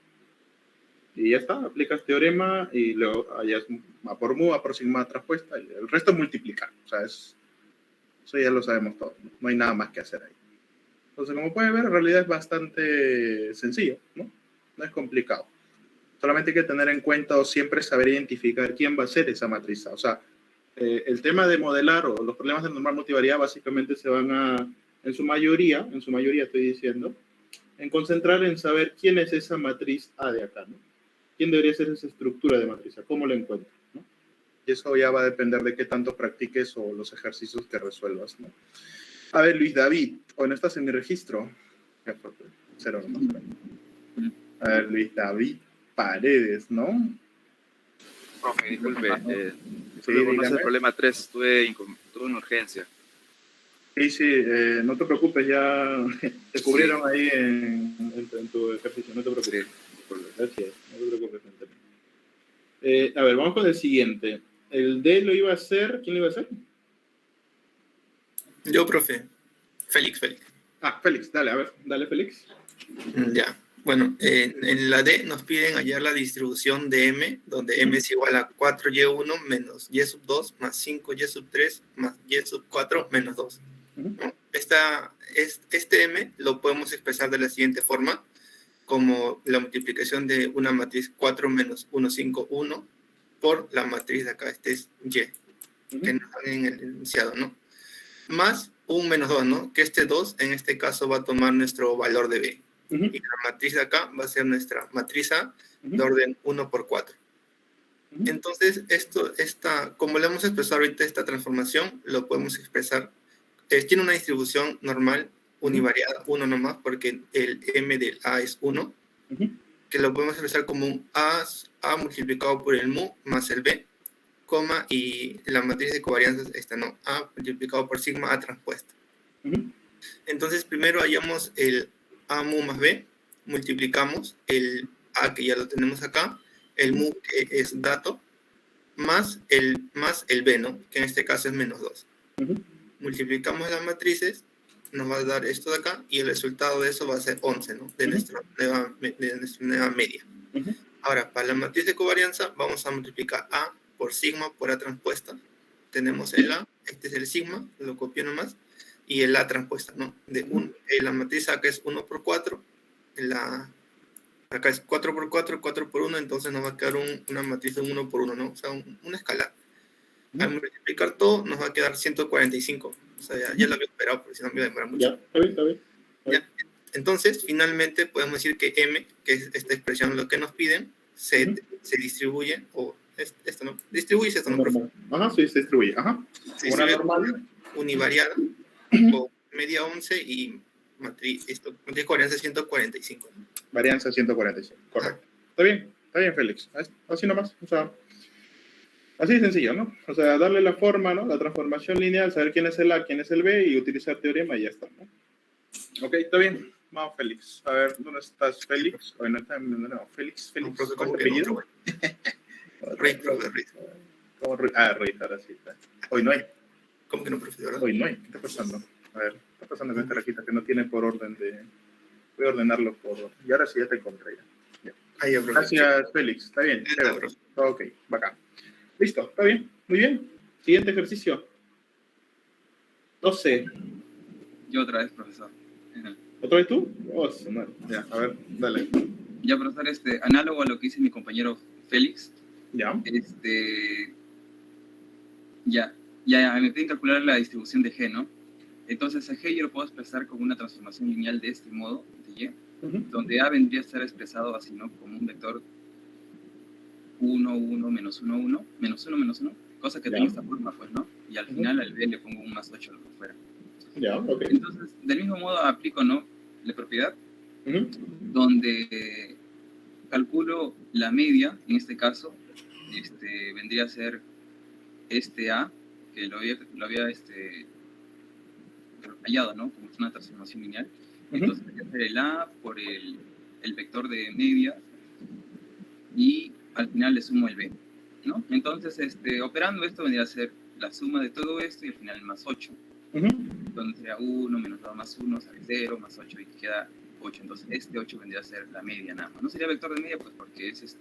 Y ya está, aplicas teorema y luego hallas A por mu, A por sigma transpuesta, y el resto es multiplicar. O sea, eso ya lo sabemos todos. No hay nada más que hacer ahí. Entonces, como pueden ver, en realidad es bastante sencillo, ¿no? No es complicado. Solamente hay que tener en cuenta o siempre saber identificar quién va a ser esa matriz. O sea, el tema de modelar o los problemas de normal multivariada básicamente se van a, en su mayoría estoy diciendo, en concentrar en saber quién es esa matriz A de acá, ¿no? ¿Quién debería ser esa estructura de matriz A? ¿Cómo la encuentro? ¿No? Y eso ya va a depender de qué tanto practiques o los ejercicios que resuelvas, ¿no? A ver, Luis David, ¿o no estás en mi registro? 0, ¿no? A ver, Luis David Paredes, ¿no? Profe, disculpe, Sí, no es dígame. el problema 3, tuve una urgencia. Sí, no te preocupes, ya te cubrieron ahí en tu ejercicio, no te preocupes. Gracias, no te preocupes. A ver, vamos con el siguiente. El D lo iba a hacer, ¿quién lo iba a hacer? Yo, profe. Félix. Félix, dale, a ver, dale, Félix. Ya. Bueno, en la D nos piden hallar la distribución de M, donde M es igual a 4y1 menos y sub 2 más 5y sub 3 más y sub 4 menos 2. Este M lo podemos expresar de la siguiente forma, como la multiplicación de una matriz 4 menos 1, 5, 1 por la matriz de acá, este es Y, que nos dan en el enunciado, ¿no? Más un menos 2, ¿no? Que este 2 en este caso va a tomar nuestro valor de B. Y la matriz de acá va a ser nuestra matriz A de orden 1 por 4. Entonces, como le hemos expresado ahorita esta transformación, lo podemos expresar. Tiene una distribución normal, univariada, 1 nomás, porque el M del A es 1, que lo podemos expresar como un A multiplicado por el mu más el B, coma, y la matriz de covarianzas esta, ¿no? A multiplicado por sigma A transpuesta. Entonces, primero hallamos el A mu más B, multiplicamos el A que ya lo tenemos acá, el mu que es dato, más el B, ¿no? Que en este caso es menos 2. Multiplicamos las matrices, nos va a dar esto de acá, y el resultado de eso va a ser 11, ¿no? De nuestra nueva media. Ahora, para la matriz de covarianza, vamos a multiplicar A por sigma por A transpuesta. Tenemos el A, este es el sigma, lo copio nomás, y el A transpuesta, ¿no? La matriz acá es 1 por 4, acá es 4 por 4, 4 por 1, entonces nos va a quedar una matriz de 1 por 1, ¿no? O sea, una escala. Al multiplicar todo, nos va a quedar 145. O sea, ya lo había esperado, porque si no me iba a demorar mucho. Ya, está bien. Ya. Entonces, finalmente, podemos decir que M, que es esta expresión lo que nos piden, se distribuye, o esto, ¿no? Distribuye esto, ¿no? Ajá, sí, se distribuye. Ajá. Se distribuye normal, univariada, o media 11 y matriz de covarianza 145. ¿No? Varianza 145, correcto. Está bien, Félix. Así nomás, o sea, así de sencillo, ¿no? O sea, darle la forma, ¿no? La transformación lineal, saber quién es el A, quién es el B y utilizar teorema y ya está, ¿no? Ok, está bien. Vamos, Félix. A ver, ¿dónde estás, Félix? Hoy no está, no, Félix. ¿Cómo ¿Cuál es tu que apellido? Ruiz. Ruiz, ahora sí está. Hoy no hay. ¿Cómo que no, profe? ¿Verdad? Hoy no hay. ¿Qué está pasando? A ver, ¿qué está pasando con esta rajita que no tiene por orden de... Voy a ordenarlo por... Y ahora sí ya te encontré ya. Ahí, profe. Gracias, Félix. Está bien. Ok, bacán. Listo, está bien. Muy bien. Siguiente ejercicio. 12. Yo otra vez, profesor. ¿Otra vez tú? Oh, ya, a ver, dale. Ya, profesor, análogo a lo que dice mi compañero Félix. Ya. Ya, me piden calcular la distribución de G, ¿no? Entonces, a G yo lo puedo expresar como una transformación lineal de este modo, de Y, donde A vendría a ser expresado así, ¿no? Como un vector 1, 1, menos 1, 1, menos 1, menos 1, cosa que tenga esta forma, pues, ¿no? Y al final al B le pongo un más 8 lo que fuera. Ya, ok. Entonces, del mismo modo aplico, ¿no? La propiedad, donde calculo la media, en este caso, vendría a ser este A, que lo había hallado, ¿no? Como una transformación lineal. Entonces, voy a hacer el A por el vector de media y al final le sumo el B, ¿no? Entonces, operando esto vendría a ser la suma de todo esto y al final más 8. Entonces sería 1 menos 2 más 1, sale 0, más 8 y queda 8. Entonces este 8 vendría a ser la media nada más. No sería vector de media pues porque es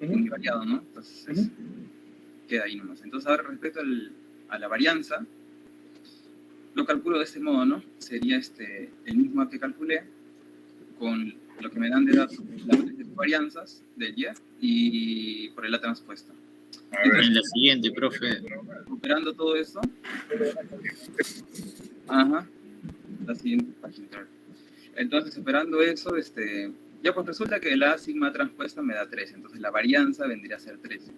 univariado, ¿no? Entonces queda ahí nomás. Entonces ahora respecto a la varianza, lo calculo de este modo, ¿no? Sería el mismo A que calculé con lo que me dan de datos, la matriz de varianzas del Y y por el A transpuesta. En la siguiente, profe. Operando todo esto. Ajá. La siguiente página. Entonces, operando eso, ya pues resulta que la sigma transpuesta me da 13. Entonces, la varianza vendría a ser 13.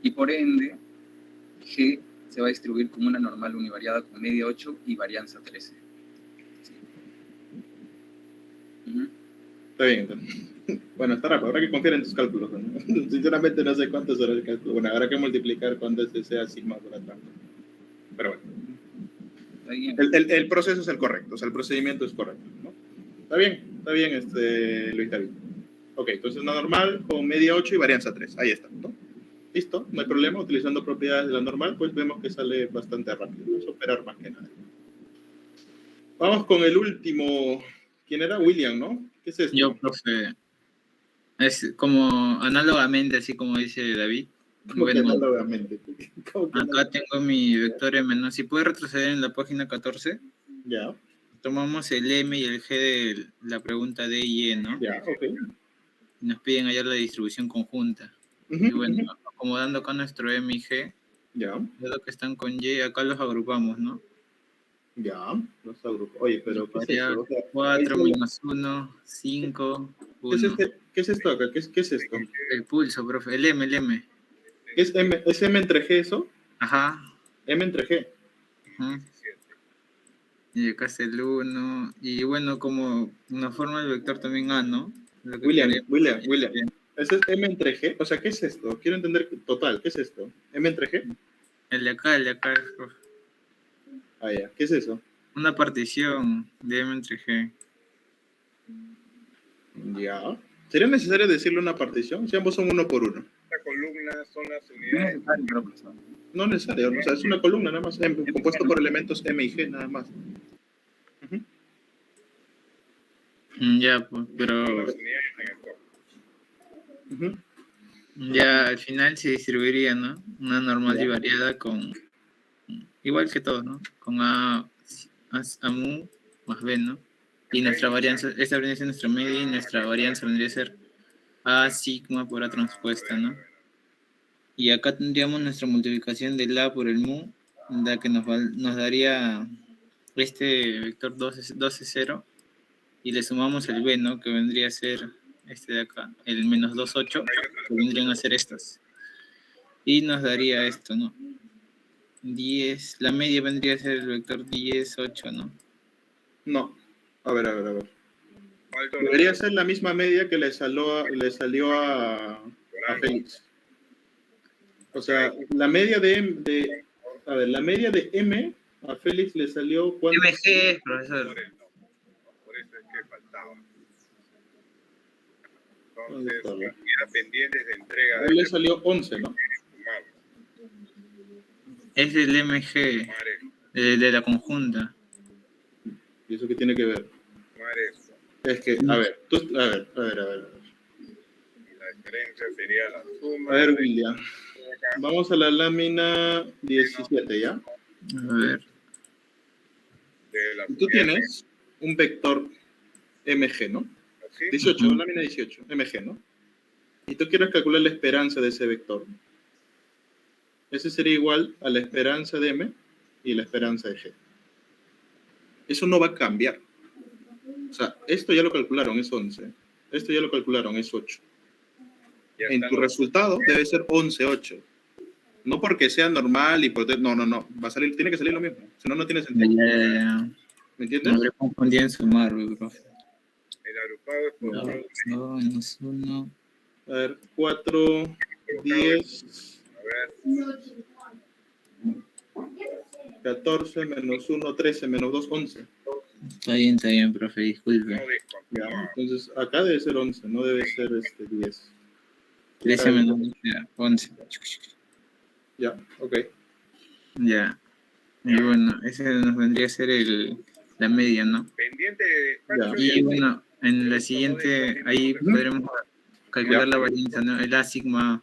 Y por ende, G se va a distribuir como una normal univariada con media 8 y varianza 13. ¿Sí? Está bien, entonces. Bueno, está rápido, habrá que confiar en tus cálculos, ¿no? Sinceramente no sé cuánto será el cálculo. Bueno, habrá que multiplicar cuando este sea sigma por atrás. Pero bueno. Está bien. El proceso es el correcto, o sea, el procedimiento es correcto, ¿no? Está bien, Luis David. Ok, entonces la normal con media 8 y varianza 3. Ahí está, ¿no? Listo, no hay problema. Utilizando propiedades de la normal, pues vemos que sale bastante rápido. Vamos a operar más que nada. Vamos con el último. ¿Quién era? William, ¿no? ¿Qué es esto? Yo, profe. Es como análogamente, así como dice David. ¿Cómo que análogamente? Acá tengo mi vector M, ¿no? Si puede retroceder en la página 14. Ya. Tomamos el M y el G de la pregunta D y E, ¿no? Ya, ok. Nos piden hallar la distribución conjunta. Y bueno, acomodando acá nuestro M y G, ya. lo que están con Y, acá los agrupamos, ¿no? Ya, los agrupo. Oye, pero ¿qué es esto? O sea, 4 menos 1, 5, 1. ¿Qué es esto acá? ¿Qué es esto? El pulso, profe. El M. ¿Es M entre G eso? Ajá. M entre G. Ajá. Y acá es el 1. Y bueno, como nos forma el vector también A, ¿no? William. ¿Ese es M entre G? O sea, ¿qué es esto? Quiero entender total. ¿Qué es esto? ¿M entre G? El de acá, profe. Ah, ya. ¿Qué es eso? Una partición de M entre G. Ya. ¿Sería necesario decirle una partición? Si ambos son 1 por 1. Esta columna son las unidades. No necesario, o sea, es una columna nada más, compuesto por elementos M y G nada más. Ya, pues, pero ya al final se distribuiría, ¿no? Una normal y variada con, igual que todo, ¿no? Con A mu más B, ¿no? Y nuestra varianza, esta vendría a ser nuestra media y nuestra varianza vendría a ser A sigma por A transpuesta, ¿no? Y acá tendríamos nuestra multiplicación del A por el mu, la que nos daría este vector 12, 0, y le sumamos el B, ¿no? Que vendría a ser este de acá, el menos 2, 8, que vendrían a ser estas. Y nos daría esto, ¿no? 10, la media vendría a ser el vector 10, 8, ¿no? No. A ver. Debería ser la misma media que le salió a Félix. O sea, la media la media de M a Félix le salió... MG, profesor. Por eso es que faltaba. Entonces, era pendientes de entrega. A él le salió 11, ¿no? Es el MG, de la conjunta. ¿Y eso qué tiene que ver? Es que, a ver. La diferencia sería la suma. A ver, William. Vamos a la lámina 17, ¿ya? A ver. Tú tienes un vector MG, ¿no? 18, lámina 18, MG, ¿no? Y tú quieres calcular la esperanza de ese vector. Ese sería igual a la esperanza de M y la esperanza de G. Eso no va a cambiar. O sea, esto ya lo calcularon, es 11. Esto ya lo calcularon, es 8. En tu resultado debe ser 11, 8. No porque sea normal y por... No. Va a salir, tiene que salir lo mismo. Si no, no tiene sentido. ¿Me entiendes? Me confundí en sumar, profe. El agrupado es por... Menos 1. A ver, 4, 10... A ver. 14, menos 1, 13, menos 2, 11. Está bien, profe, disculpe. Ya, entonces, acá debe ser 11, no debe ser 10. 13 menos 11. Ya, ok. Ya. Y bueno, ese nos vendría a ser la media, ¿no? Pendiente de despacho. Y bueno, en la siguiente, ahí podremos calcular la varianza, ¿no? El A sigma.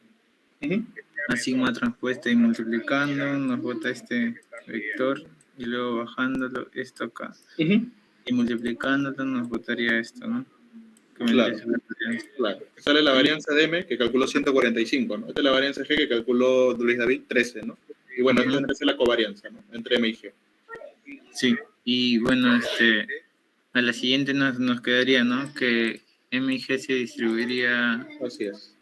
A sigma transpuesta y multiplicando, nos bota este vector y luego bajándolo, esto acá. Y multiplicándolo nos botaría esto, ¿no? Claro. Sale la varianza de M que calculó 145, ¿no? Esta es la varianza G que calculó Luis David 13, ¿no? Y bueno, esta es la covarianza, ¿no? Entre M y G. Sí, y bueno, a la siguiente nos quedaría, ¿no? Que M y G se distribuiría... Así es.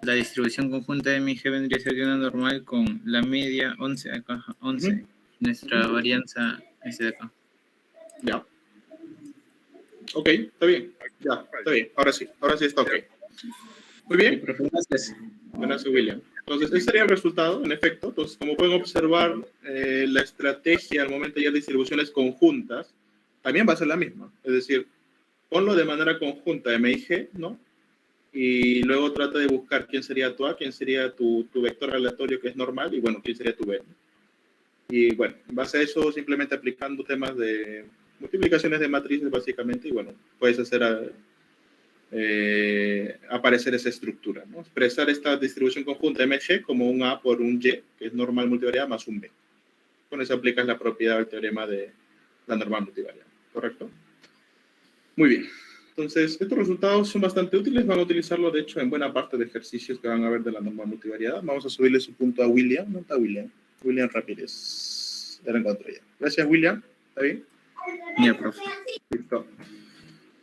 La distribución conjunta de M y G vendría a ser de una normal con la media 11 acá, 11. Nuestra varianza es de acá. Ya. Ok, está bien. Ya, está bien. Ahora sí está ok. Muy bien. Gracias. Gracias, William. Entonces, ese sería el resultado, en efecto. Entonces, como pueden observar, la estrategia al momento de hallar distribuciones conjuntas también va a ser la misma. Es decir, ponlo de manera conjunta, M y G, ¿no? Y luego trata de buscar quién sería tu A, quién sería tu vector aleatorio que es normal, y bueno, quién sería tu B. Y bueno, en base a eso, simplemente aplicando temas de multiplicaciones de matrices, básicamente, y bueno, puedes hacer aparecer esa estructura, ¿no? Expresar esta distribución conjunta MG como un A por un Y, que es normal multivariada, más un B. Con eso aplicas la propiedad del teorema de la normal multivariada, ¿correcto? Muy bien. Entonces, estos resultados son bastante útiles, van a utilizarlo, de hecho, en buena parte de ejercicios que van a ver de la normal multivariada. Vamos a subirle su punto a William, ¿no está William? William Ramírez. Ya lo encontré ya. Gracias, William. ¿Está bien? Ya, profe. Listo.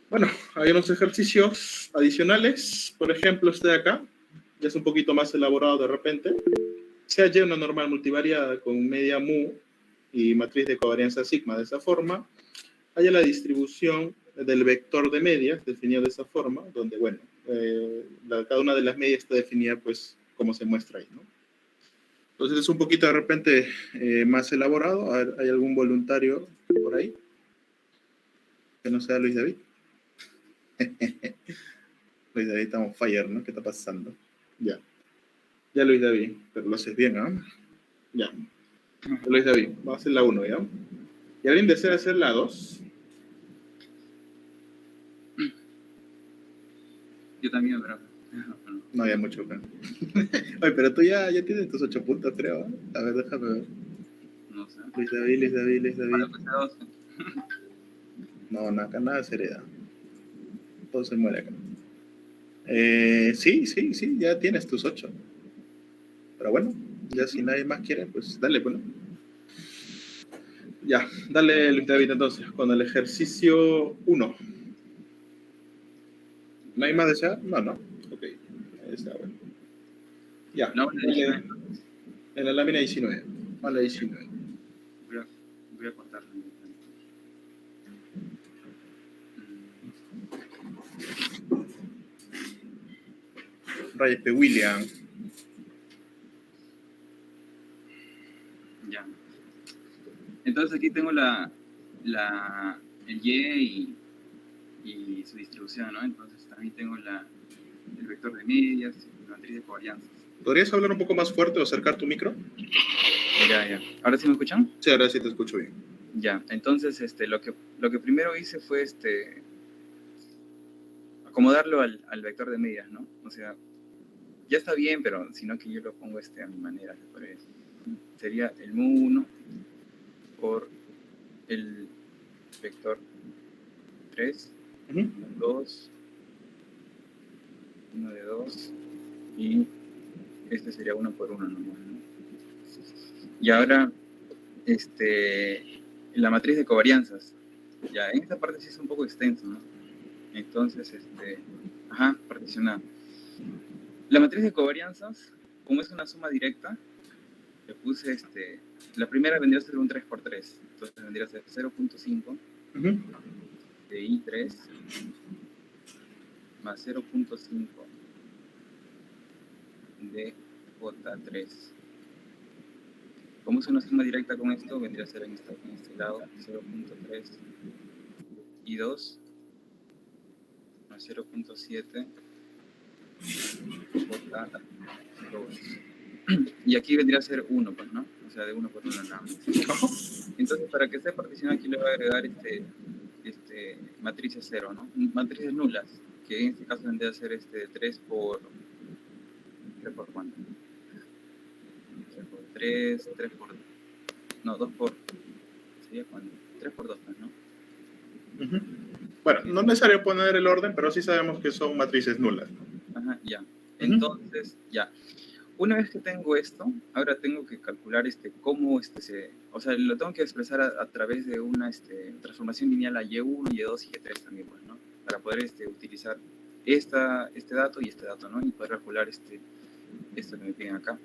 Bueno, hay unos ejercicios adicionales. Por ejemplo, este de acá, ya es un poquito más elaborado de repente. Se halla una normal multivariada con media mu y matriz de covarianza sigma de esa forma. Haya la distribución del vector de medias definido de esa forma, donde, bueno, cada una de las medias está definida, pues, como se muestra ahí, ¿no? Entonces es un poquito de repente más elaborado. A ver, ¿hay algún voluntario por ahí? Que no sea Luis David. Luis David está on fire, ¿no? ¿Qué está pasando? Ya. Ya, Luis David, pero lo haces bien, ¿ah? Ya. Luis David, vamos a hacer la 1, ¿ya? ¿Y alguien desea hacer la 2? Yo también, pero... No había mucho acá. Oye, pero tú ya tienes tus 8 puntos, creo, ¿eh? A ver, déjame ver. No sé. Luis David. Bueno, pues, 12. No, acá nada se hereda. Todo se muere acá. Sí, ya tienes tus 8. Pero bueno, ya si nadie más quiere, pues dale, bueno. Ya, dale, Luis David, entonces, con el ejercicio 1. ¿No hay más deseado? No. Ok, ahí está, bueno. Ya, No, dale, en la lámina 19. Vale, 19. Voy a cortarlo. Rayes P. William. Ya. Entonces aquí tengo el Y y su distribución, ¿no? Entonces también tengo el vector de medias, la matriz de covarianzas. ¿Podrías hablar un poco más fuerte o acercar tu micro? Ya. ¿Ahora sí me escuchan? Sí, ahora sí te escucho bien. Ya, entonces lo que primero hice fue acomodarlo al vector de medias, ¿no? O sea, ya está bien, pero sino que yo lo pongo a mi manera, se podría decir. Sería el mu1 por el vector 3, 2, 1 de 2, y este sería 1 por 1 nomás, ¿no? Y ahora, la matriz de covarianzas. Ya, en esta parte sí es un poco extenso, ¿no? Entonces, particionado. La matriz de covarianzas, como es una suma directa, le puse la primera vendría a ser un 3×3, entonces vendría a ser 0.5 de I3 más 0.5 de J3. Como es una suma directa con esto, vendría a ser en este lado 0.3 y 2 más 0.7 J2. Y aquí vendría a ser 1, pues, ¿no? O sea, de 1 por 1 nada más. Entonces, para que esté particionado, aquí le voy a agregar matrices 0, ¿no? Matrices nulas, que en este caso vendría a ser 3 por... ¿3 por cuánto? 3 por 3, 3 por... No, 2 por... ¿Sería cuánto? 3 por 2, ¿no? Bueno, no es necesario poner el orden, pero sí sabemos que son matrices nulas, ¿no? Ajá, ya. Entonces, ya. Una vez que tengo esto, ahora tengo que calcular cómo o sea, lo tengo que expresar a través de una transformación lineal a Y1, Y2 y Y3 también, pues, ¿no? Para poder utilizar este dato y este dato, ¿no? Y poder calcular esto que me piden acá.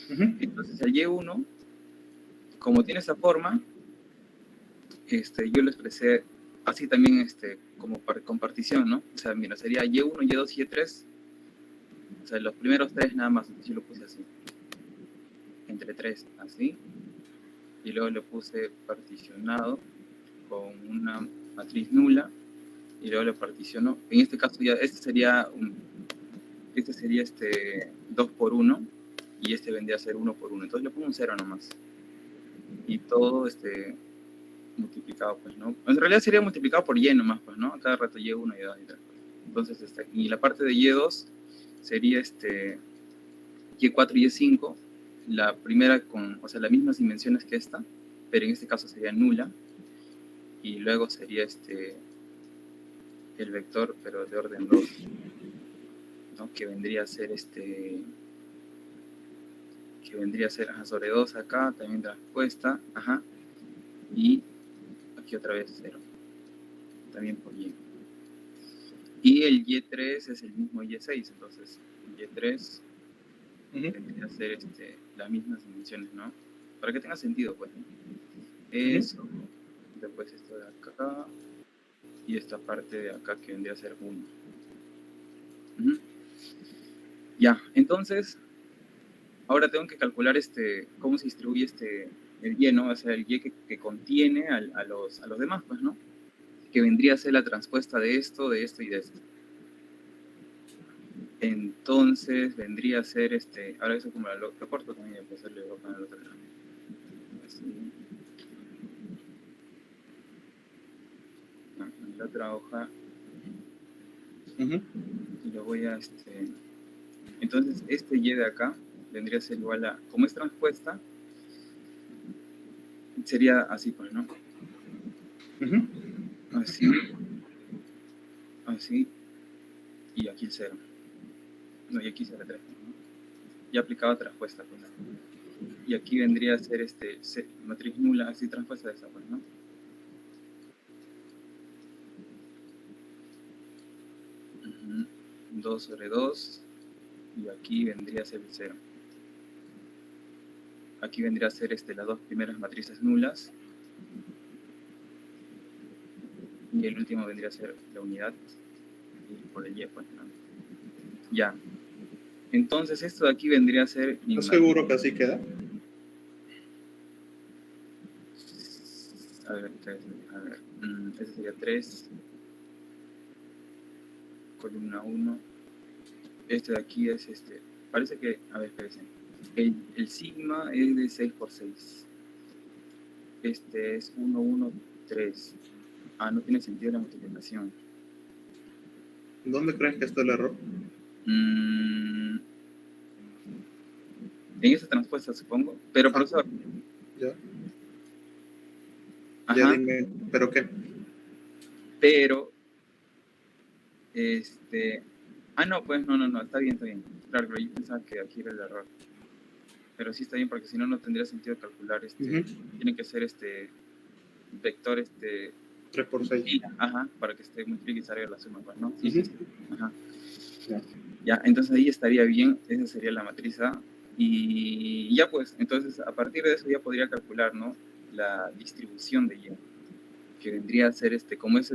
Entonces, el Y1, como tiene esa forma, yo lo expresé así también como con partición, ¿no? O sea, mira, sería Y1, Y2, Y3. O sea, los primeros tres nada más, yo lo puse así. Entre tres, así. Y luego lo puse particionado con una matriz nula. Y luego lo particiono. En este caso ya, este sería 2 por 1. Y este vendría a ser 1 por 1. Entonces le pongo un 0 nomás. Y todo multiplicado, pues, ¿no? En realidad sería multiplicado por Y nomás, pues, ¿no? A cada rato Y1, Y2, Y3. Entonces, y la parte de Y2 sería Y4 y Y5, la primera con, o sea, las mismas dimensiones que esta, pero en este caso sería nula, y luego sería el vector, pero de orden 2, ¿no? Que vendría a ser sobre 2 acá, también transpuesta, ajá, y aquí otra vez 0, también por Y. Y el Y3 es el mismo Y6, entonces Y3 vendría a ser las mismas dimensiones, ¿no? Para que tenga sentido, pues, ¿no? Eso, después esto de acá, y esta parte de acá que vendría a ser 1. Ya, entonces, ahora tengo que calcular cómo se distribuye el Y, ¿no? O sea, el Y que contiene a los demás, pues, ¿no? Que vendría a ser la transpuesta de esto y de esto. Entonces, vendría a ser ahora eso como lo corto también, pues hacerle el otro lado. Así. En la otra hoja. Y lo voy a entonces Y de acá vendría a ser igual a, como es transpuesta, sería así, pues, ¿no? Así, y aquí el 0. No, y aquí 0,3, ¿no? Y aplicado transpuesta, pues. Y aquí vendría a ser matriz nula, así transpuesta de esa, pues, ¿no? Uh-huh. 2 sobre 2, y aquí vendría a ser el 0. Aquí vendría a ser las dos primeras matrices nulas, y el último vendría a ser la unidad, y por el Y, pues, ¿no? Ya. Entonces esto de aquí vendría a ser... ¿Estás seguro que así queda? A ver, este sería 3, columna 1. Este de aquí es parece que, a ver, espérense. El sigma es de 6 por 6. Este es 1, 1, 3. Ah, no tiene sentido la multiplicación. ¿Dónde crees que está el error? En esa transpuesta, supongo. Pero, profesor. Ya. Ajá. Ya dime, ¿pero qué? Pero, no, pues, no, está bien. Claro, pero yo pensaba que aquí era el error. Pero sí está bien, porque si no, no tendría sentido calcular tiene que ser vector 3 por 6. Ajá, para que multiplique y salga la suma, pues, ¿no? Sí. Ajá. Ya, entonces ahí estaría bien, esa sería la matriz A. Y ya pues, entonces a partir de eso ya podría calcular, ¿no? La distribución de Y, que vendría a ser como es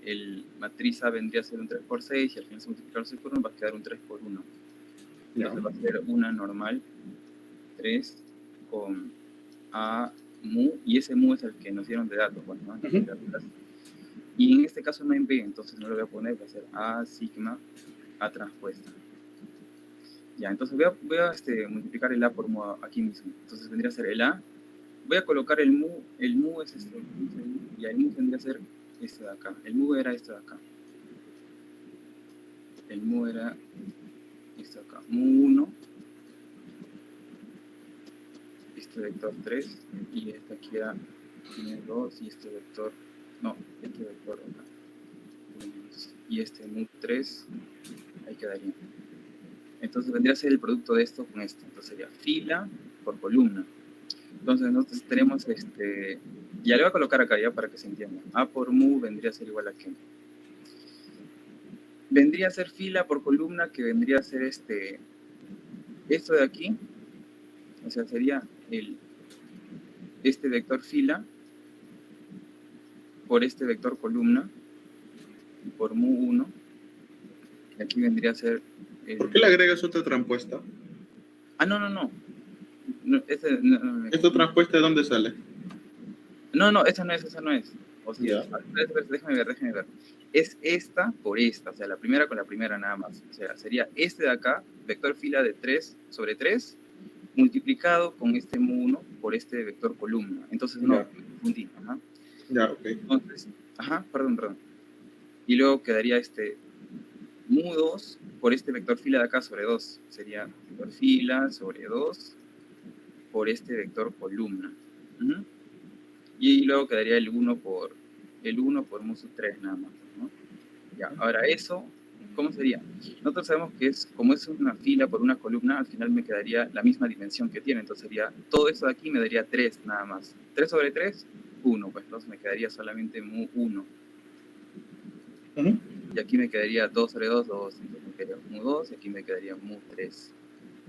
el matriz A vendría a ser un 3 por 6, y al final se multiplica los 6 por 1, va a quedar un 3 por 1. Entonces va a ser una normal, 3 con A mu, y ese mu es el que nos dieron de datos, pues, ¿no? Y en este caso no hay B, entonces no lo voy a poner, va a ser A sigma A transpuesta. Ya, entonces voy a multiplicar el A por mu aquí mismo. Entonces vendría a ser el A. Voy a colocar el mu es y el mu tendría a ser este de acá. El mu era este de acá. El mu era este de acá. Mu 1. Este vector 3. Y este aquí era 2. Y este vector... No, este vector acá. Y este mu 3. Ahí quedaría. Entonces vendría a ser el producto de esto con esto. Entonces sería fila por columna. Entonces nosotros tenemos ya le voy a colocar acá ya para que se entienda. A por mu vendría a ser igual a qué. Vendría a ser fila por columna, que vendría a ser esto de aquí. O sea, sería este vector fila por este vector columna, por mu1, y aquí vendría a ser... ¿Por qué le agregas otra transpuesta? Ah, no. No, ¿Esta transpuesta de dónde sale? No, esa no es. O sea, Ya. déjame ver. Es esta por esta, o sea, la primera con la primera nada más. O sea, sería este de acá, vector fila de 3 sobre 3, multiplicado con este mu1 por este vector columna. Entonces, no, Ya. me confundí. Ajá. Ya, ok. Entonces, perdón. Y luego quedaría este mu2 por este vector fila de acá sobre 2. Sería vector fila sobre 2 por este vector columna. Ujú. Y luego quedaría el 1 por mu sub 3 nada más, ¿no? Ya, ahora eso, ¿cómo sería? Nosotros sabemos que como es una fila por una columna, al final me quedaría la misma dimensión que tiene, entonces sería, todo eso de aquí me daría 3 nada más. 3 sobre 3, 1, pues entonces me quedaría solamente mu 1. Y aquí me quedaría 2 sobre 2, 2, entonces me quedaría mu 2, y aquí me quedaría mu 3.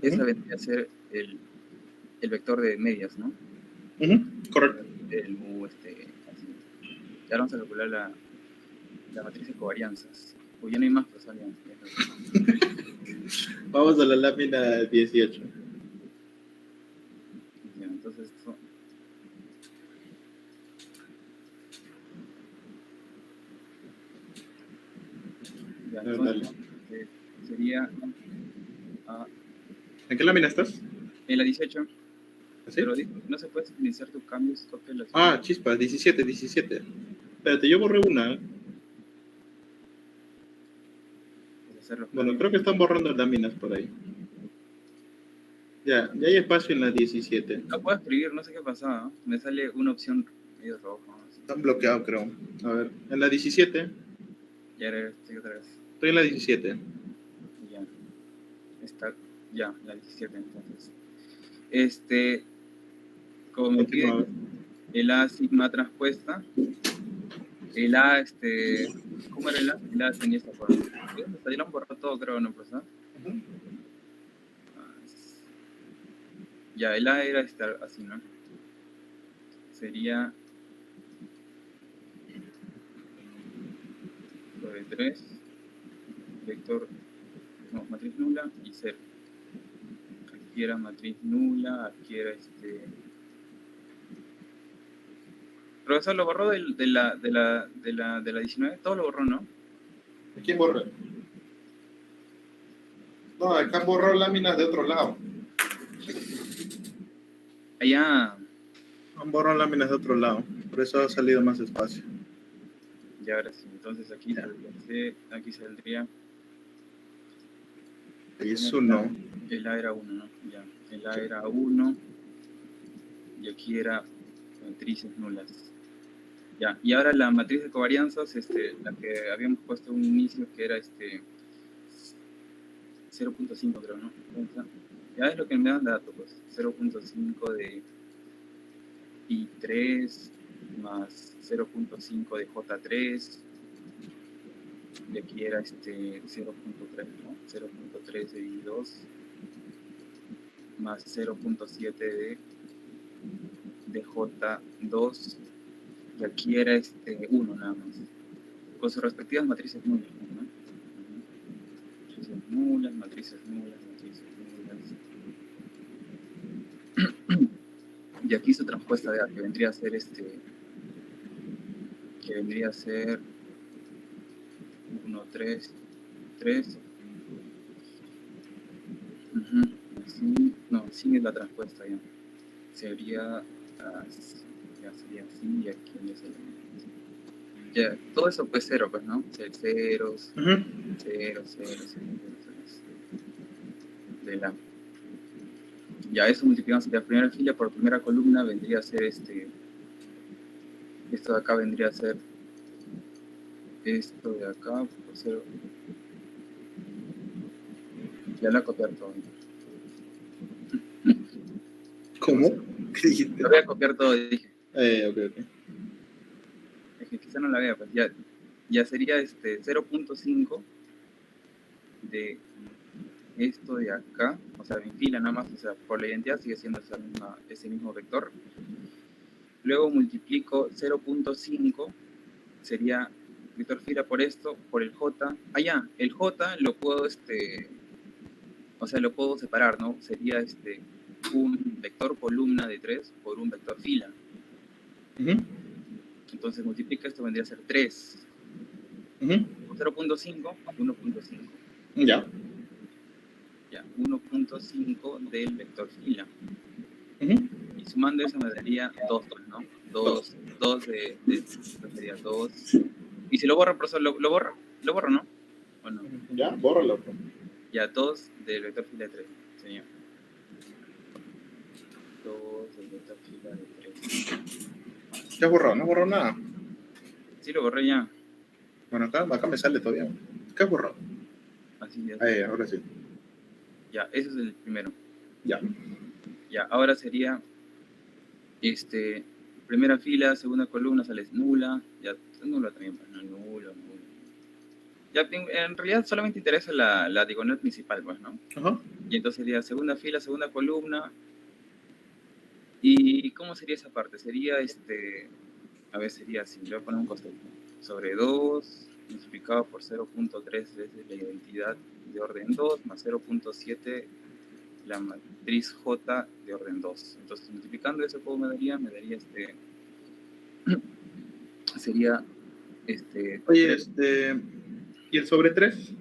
Esa vendría a ser el vector de medias, ¿no? Correcto. El mu, así. Y ahora vamos a calcular la matriz de covarianzas. Uy, ya no hay más, pues salían. Vamos a la lámina 18. Ya, entonces esto... Ya, entonces, sería... ¿En qué lámina estás? En la 18. ¿Sí? Pero no se puede iniciar tus cambios, copia las... Chispas, 17. Espérate, yo borré una. Bueno, creo que están borrando láminas por ahí. Ya hay espacio en la 17. No puedo escribir, no sé qué pasaba, ¿no? Me sale una opción medio roja. Están bloqueados, creo. A ver, en la 17. Ya estoy otra vez. Estoy en la 17. Ya. Está, ya, la 17 entonces. Como me pide el A sigma transpuesta, el A, ¿cómo era el A? El A tenía esta forma. Ya lo han borrado todo, creo, ¿no, profesor? Ya, el A era así, ¿no? Sería sobre 3, vector, no, matriz nula y 0. Aquí era matriz nula, aquí era Profesor, ¿lo borró de la 19? Todo lo borró, ¿no? ¿Quién borró? No, acá han borrado láminas de otro lado. Allá. Han borrado láminas de otro lado. Por eso ha salido más espacio. Ya, ahora sí. Entonces aquí saldría... Ahí es 1. El A era 1, ¿no? Ya. El A era 1. Y aquí era matrices nulas. Ya. Y ahora la matriz de covarianzas, la que habíamos puesto en un inicio, que era 0.5, creo, ¿no? Ya es lo que me dan datos, pues. 0.5 de I3 más 0.5 de J3. Y aquí era 0.3, ¿no? 0.3 de I2 más 0.7 de J2. Y aquí era 1 nada más. Con sus respectivas matrices nulas, ¿no? Matrices nulas. Y aquí su transpuesta de A, que vendría a ser que vendría a ser 1, 3, 3. Así, no, sin es la transpuesta ya. Sería así, y aquí ya sería. Ya, todo eso pues 0, pues, ¿no? 0, 0, 0, 0, de la... Ya, eso multiplicamos la primera fila por primera columna, vendría a ser esto de acá vendría a ser esto de acá por 0. Ya la copiar todo. ¿Cómo? ¿Qué dijiste? Lo voy a copiar todo, dije. Ok. Es que quizá no la vea, pues ya sería 0.5 de esto de acá, o sea, en fila nada más, o sea, por la identidad sigue siendo ese mismo vector. Luego multiplico 0.5 sería vector fila por esto, por el J. El J lo puedo, o sea, lo puedo separar, ¿no? Sería un vector columna de 3 por un vector fila. Entonces multiplica esto, vendría a ser 3. 0.5, 1.5. Ya. Ya, 1.5 del vector fila. Y sumando eso me daría 2, ¿no? 2 sería 2. Y si lo borro, profesor, ¿lo borro? ¿Lo borro, no? ¿O no? Ya, bórralo. Ya, 2 del vector fila de 3, señor. 2 del vector fila de 3. ¿Ya has borrado? ¿No has borrado nada? Sí, lo borré ya. Bueno, acá me sale todavía. ¿Qué has borrado? Así ya. Ahí, ahora sí. Ya, ese es el primero. Ya. Ya, ahora sería primera fila, segunda columna, sale nula. Ya, nula también, pues, no, nula. Ya, en realidad solamente interesa la diagonal principal, pues, ¿no? Ajá. Y entonces sería segunda fila, segunda columna. ¿Y cómo sería esa parte? Sería, a ver, sería así, le voy a poner un costado. Sobre 2, multiplicado por 0.3 veces la identidad de orden 2, más 0.7 la matriz J de orden 2. Entonces, multiplicando eso, ¿cómo me daría? Me daría sería Oye, ¿y el sobre 3?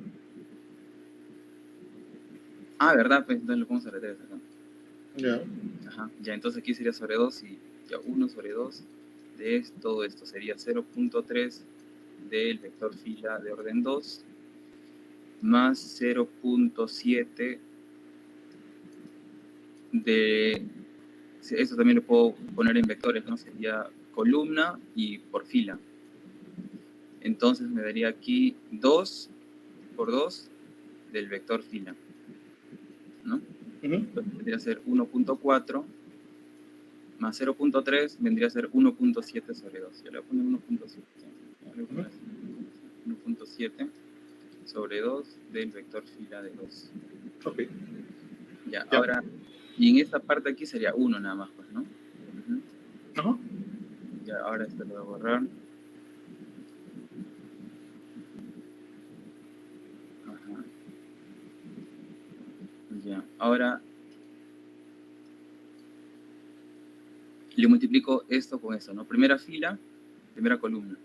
Ah, ¿verdad? Pues entonces lo pongo sobre 3 acá. Ya. Ajá. Ya, entonces aquí sería sobre 2 y ya 1 sobre 2 de todo esto sería 0.3 del vector fila de orden 2 más 0.7 de... Eso también lo puedo poner en vectores, ¿no? Sería columna y por fila. Entonces me daría aquí 2 por 2 del vector fila, ¿no? Entonces vendría a ser 1.4 más 0.3 vendría a ser 1.7 sobre 2. Yo le voy a poner 1.7 sobre 2 del vector fila de 2. Ok. Ya, ahora, y en esta parte aquí sería 1 nada más, pues, ¿no? Ajá. Ya, ahora esto lo voy a borrar. Ajá. Ya, ahora le multiplico esto con esto, ¿no? Primera fila, primera columna.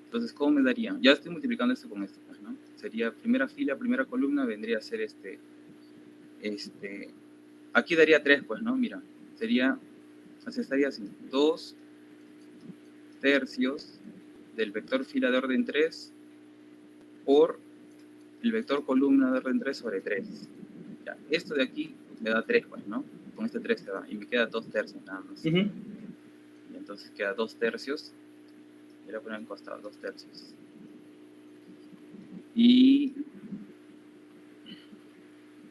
Entonces, ¿cómo me daría? Ya estoy multiplicando esto con esto, pues, ¿no? Sería primera fila, primera columna, vendría a ser aquí daría 3, pues, ¿no? Mira, sería, así estaría así, 2 tercios del vector fila de orden 3 por el vector columna de orden 3 sobre 3. Ya, esto de aquí me da 3, pues, ¿no? Con este 3 se va, y me queda 2 tercios nada más. Y entonces queda 2 tercios. Voy a poner en costado 2 tercios. Y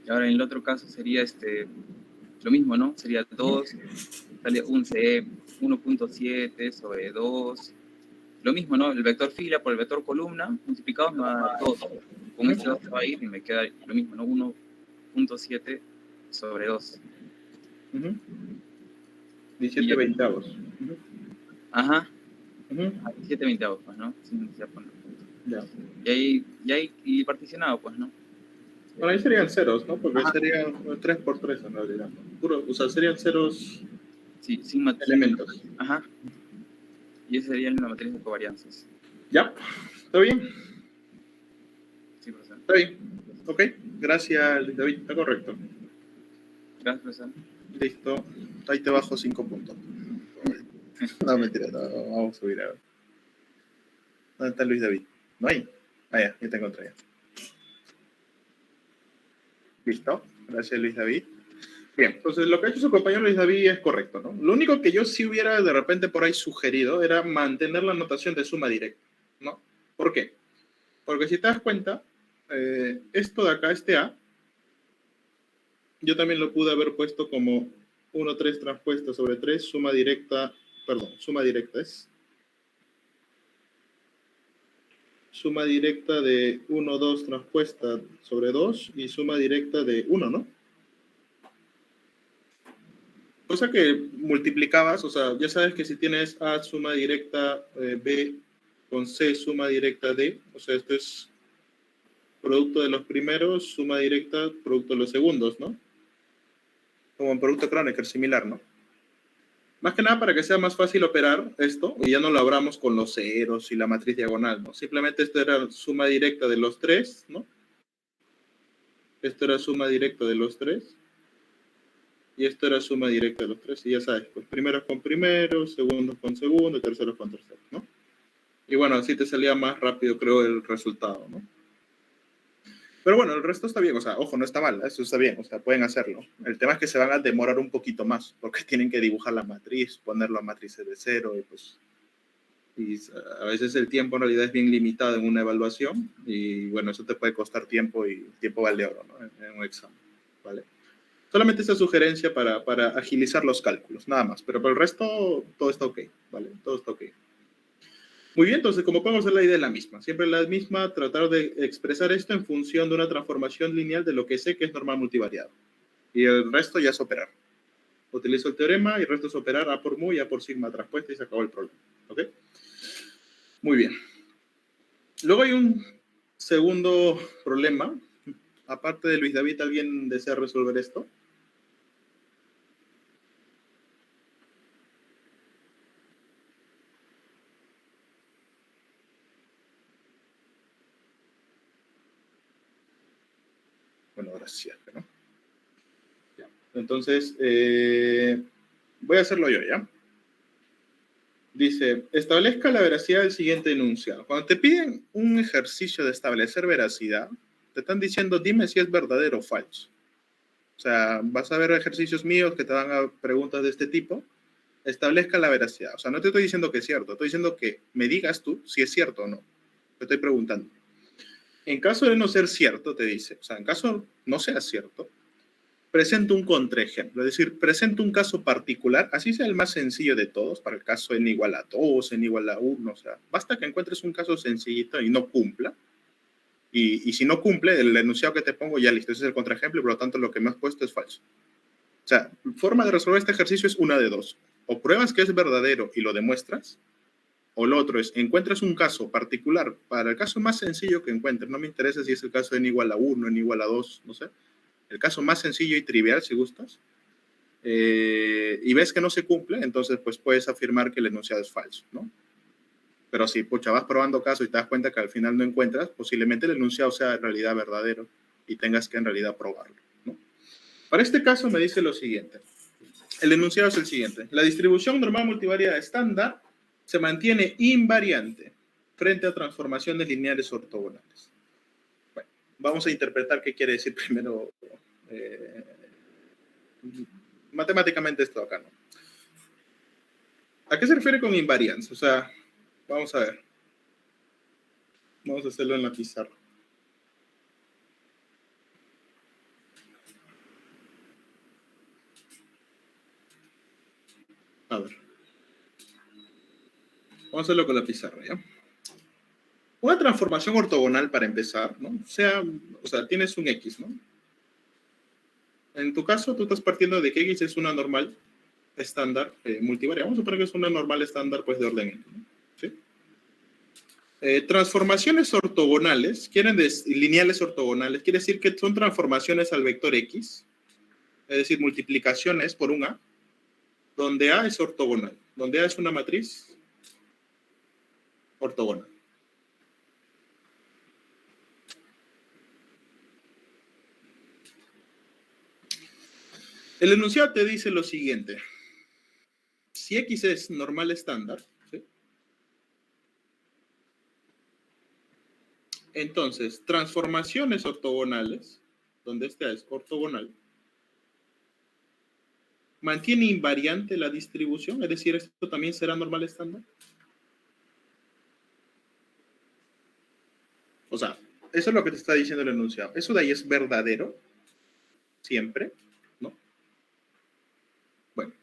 ahora en el otro caso sería lo mismo, ¿no? Sería 2, sale un C, 1.7 sobre 2. Lo mismo, ¿no? El vector fila por el vector columna multiplicado me va a dar 2. Con este 2 se va a ir y me queda lo mismo, ¿no? 1.7 sobre 2. 17 veintavos. Ajá. 17 veintavos, pues, ¿no? Sin necesidad de poner. Y ahí particionado, pues, ¿no? Bueno, ahí serían ceros, ¿no? Porque serían 3 por 3 en realidad. Puro, o sea, serían ceros. Sí, sin elementos. Ajá. Y esa sería la matriz de covarianzas. Ya, ¿está bien? Sí, profesor. Está bien. Ok, gracias, David. Está correcto. Gracias, profesor. Listo. Ahí te bajo 5 puntos. No, mentira, no, vamos a subir a ver. ¿Dónde está Luis David? ¿No hay? Ah, ya te encontré ya. Listo. Gracias, Luis David. Bien, entonces lo que ha hecho su compañero Luis David es correcto, ¿no? Lo único que yo sí hubiera de repente por ahí sugerido era mantener la notación de suma directa, ¿no? ¿Por qué? Porque si te das cuenta, esto de acá, este A, yo también lo pude haber puesto como 1, 3 transpuesta sobre 3, suma directa es suma directa de 1, 2 transpuesta sobre 2 y suma directa de 1, ¿no? Cosa que multiplicabas, o sea, ya sabes que si tienes A suma directa, B con C suma directa de, o sea, esto es producto de los primeros, suma directa, producto de los segundos, ¿no? Como en producto Kronecker, similar, ¿no? Más que nada para que sea más fácil operar esto, y ya no lo abramos con los ceros y la matriz diagonal, ¿no? Simplemente esto era suma directa de los tres, ¿no? Esto era suma directa de los tres. Y esto era suma directa de los tres. Y ya sabes, pues primeros con primeros, segundos con segundos, terceros con terceros, ¿no? Y bueno, así te salía más rápido, creo, el resultado, ¿no? Pero bueno, el resto está bien, o sea, ojo, no está mal, eso está bien, o sea, pueden hacerlo. El tema es que se van a demorar un poquito más, porque tienen que dibujar la matriz, ponerlo a matrices de cero, y pues... Y a veces el tiempo en realidad es bien limitado en una evaluación, y bueno, eso te puede costar tiempo, y tiempo vale oro, ¿no? En un examen, ¿vale? Solamente esta sugerencia para agilizar los cálculos, nada más. Pero por el resto, todo está ok, ¿vale? Todo está ok. Muy bien, entonces, como podemos ver, la idea es la misma. Siempre la misma, tratar de expresar esto en función de una transformación lineal de lo que sé que es normal multivariado. Y el resto ya es operar. Utilizo el teorema y el resto es operar A por mu y A por sigma traspuesta y se acabó el problema. ¿Ok? Muy bien. Luego hay un segundo problema. Aparte de Luis David, ¿alguien desea resolver esto? Bueno, ahora sí, ¿no? Ya. Entonces, voy a hacerlo yo, ¿ya? Dice, establezca la veracidad del siguiente enunciado. Cuando te piden un ejercicio de establecer veracidad, te están diciendo, dime si es verdadero o falso. O sea, vas a ver ejercicios míos que te dan a preguntas de este tipo. Establezca la veracidad. O sea, no te estoy diciendo que es cierto, estoy diciendo que me digas tú si es cierto o no. Te estoy preguntando. En caso de no ser cierto, te dice, o sea, en caso no sea cierto, presenta un contraejemplo, es decir, presenta un caso particular, así sea el más sencillo de todos, para el caso n igual a 2, n igual a 1, o sea, basta que encuentres un caso sencillito y no cumpla, y si no cumple, el enunciado que te pongo ya listo, ese es el contraejemplo, y por lo tanto lo que me has puesto es falso. O sea, forma de resolver este ejercicio es una de dos, o pruebas que es verdadero y lo demuestras, o lo otro es, encuentras un caso particular, para el caso más sencillo que encuentres, no me interesa si es el caso de n igual a 1, n igual a 2, no sé, el caso más sencillo y trivial, si gustas, y ves que no se cumple, entonces pues puedes afirmar que el enunciado es falso, ¿no? Pero si, pucha, vas probando casos y te das cuenta que al final no encuentras, posiblemente el enunciado sea en realidad verdadero y tengas que en realidad probarlo, ¿no? Para este caso me dice lo siguiente. El enunciado es el siguiente. La distribución normal multivariada estándar se mantiene invariante frente a transformaciones lineares ortogonales. Bueno, vamos a interpretar qué quiere decir primero matemáticamente esto acá, ¿no? ¿A qué se refiere con invarianza? O sea, vamos a ver. Vamos a hacerlo en la pizarra. A ver. Vamos a hacerlo con la pizarra, ¿ya? Una transformación ortogonal para empezar, ¿no? O sea, tienes un X, ¿no? En tu caso, tú estás partiendo de que X es una normal estándar multivariada. Vamos a suponer que es una normal estándar, pues, de orden N, ¿no? ¿Sí? Transformaciones ortogonales, lineales ortogonales, quiere decir que son transformaciones al vector X, es decir, multiplicaciones por un A, donde A es ortogonal, donde A es una matriz ortogonal. El enunciado te dice lo siguiente. Si X es normal estándar, ¿sí? Entonces, transformaciones ortogonales, donde esta es ortogonal, mantiene invariante la distribución, es decir, esto también será normal estándar. O sea, eso es lo que te está diciendo el enunciado. Eso de ahí es verdadero, siempre, ¿no? Bueno,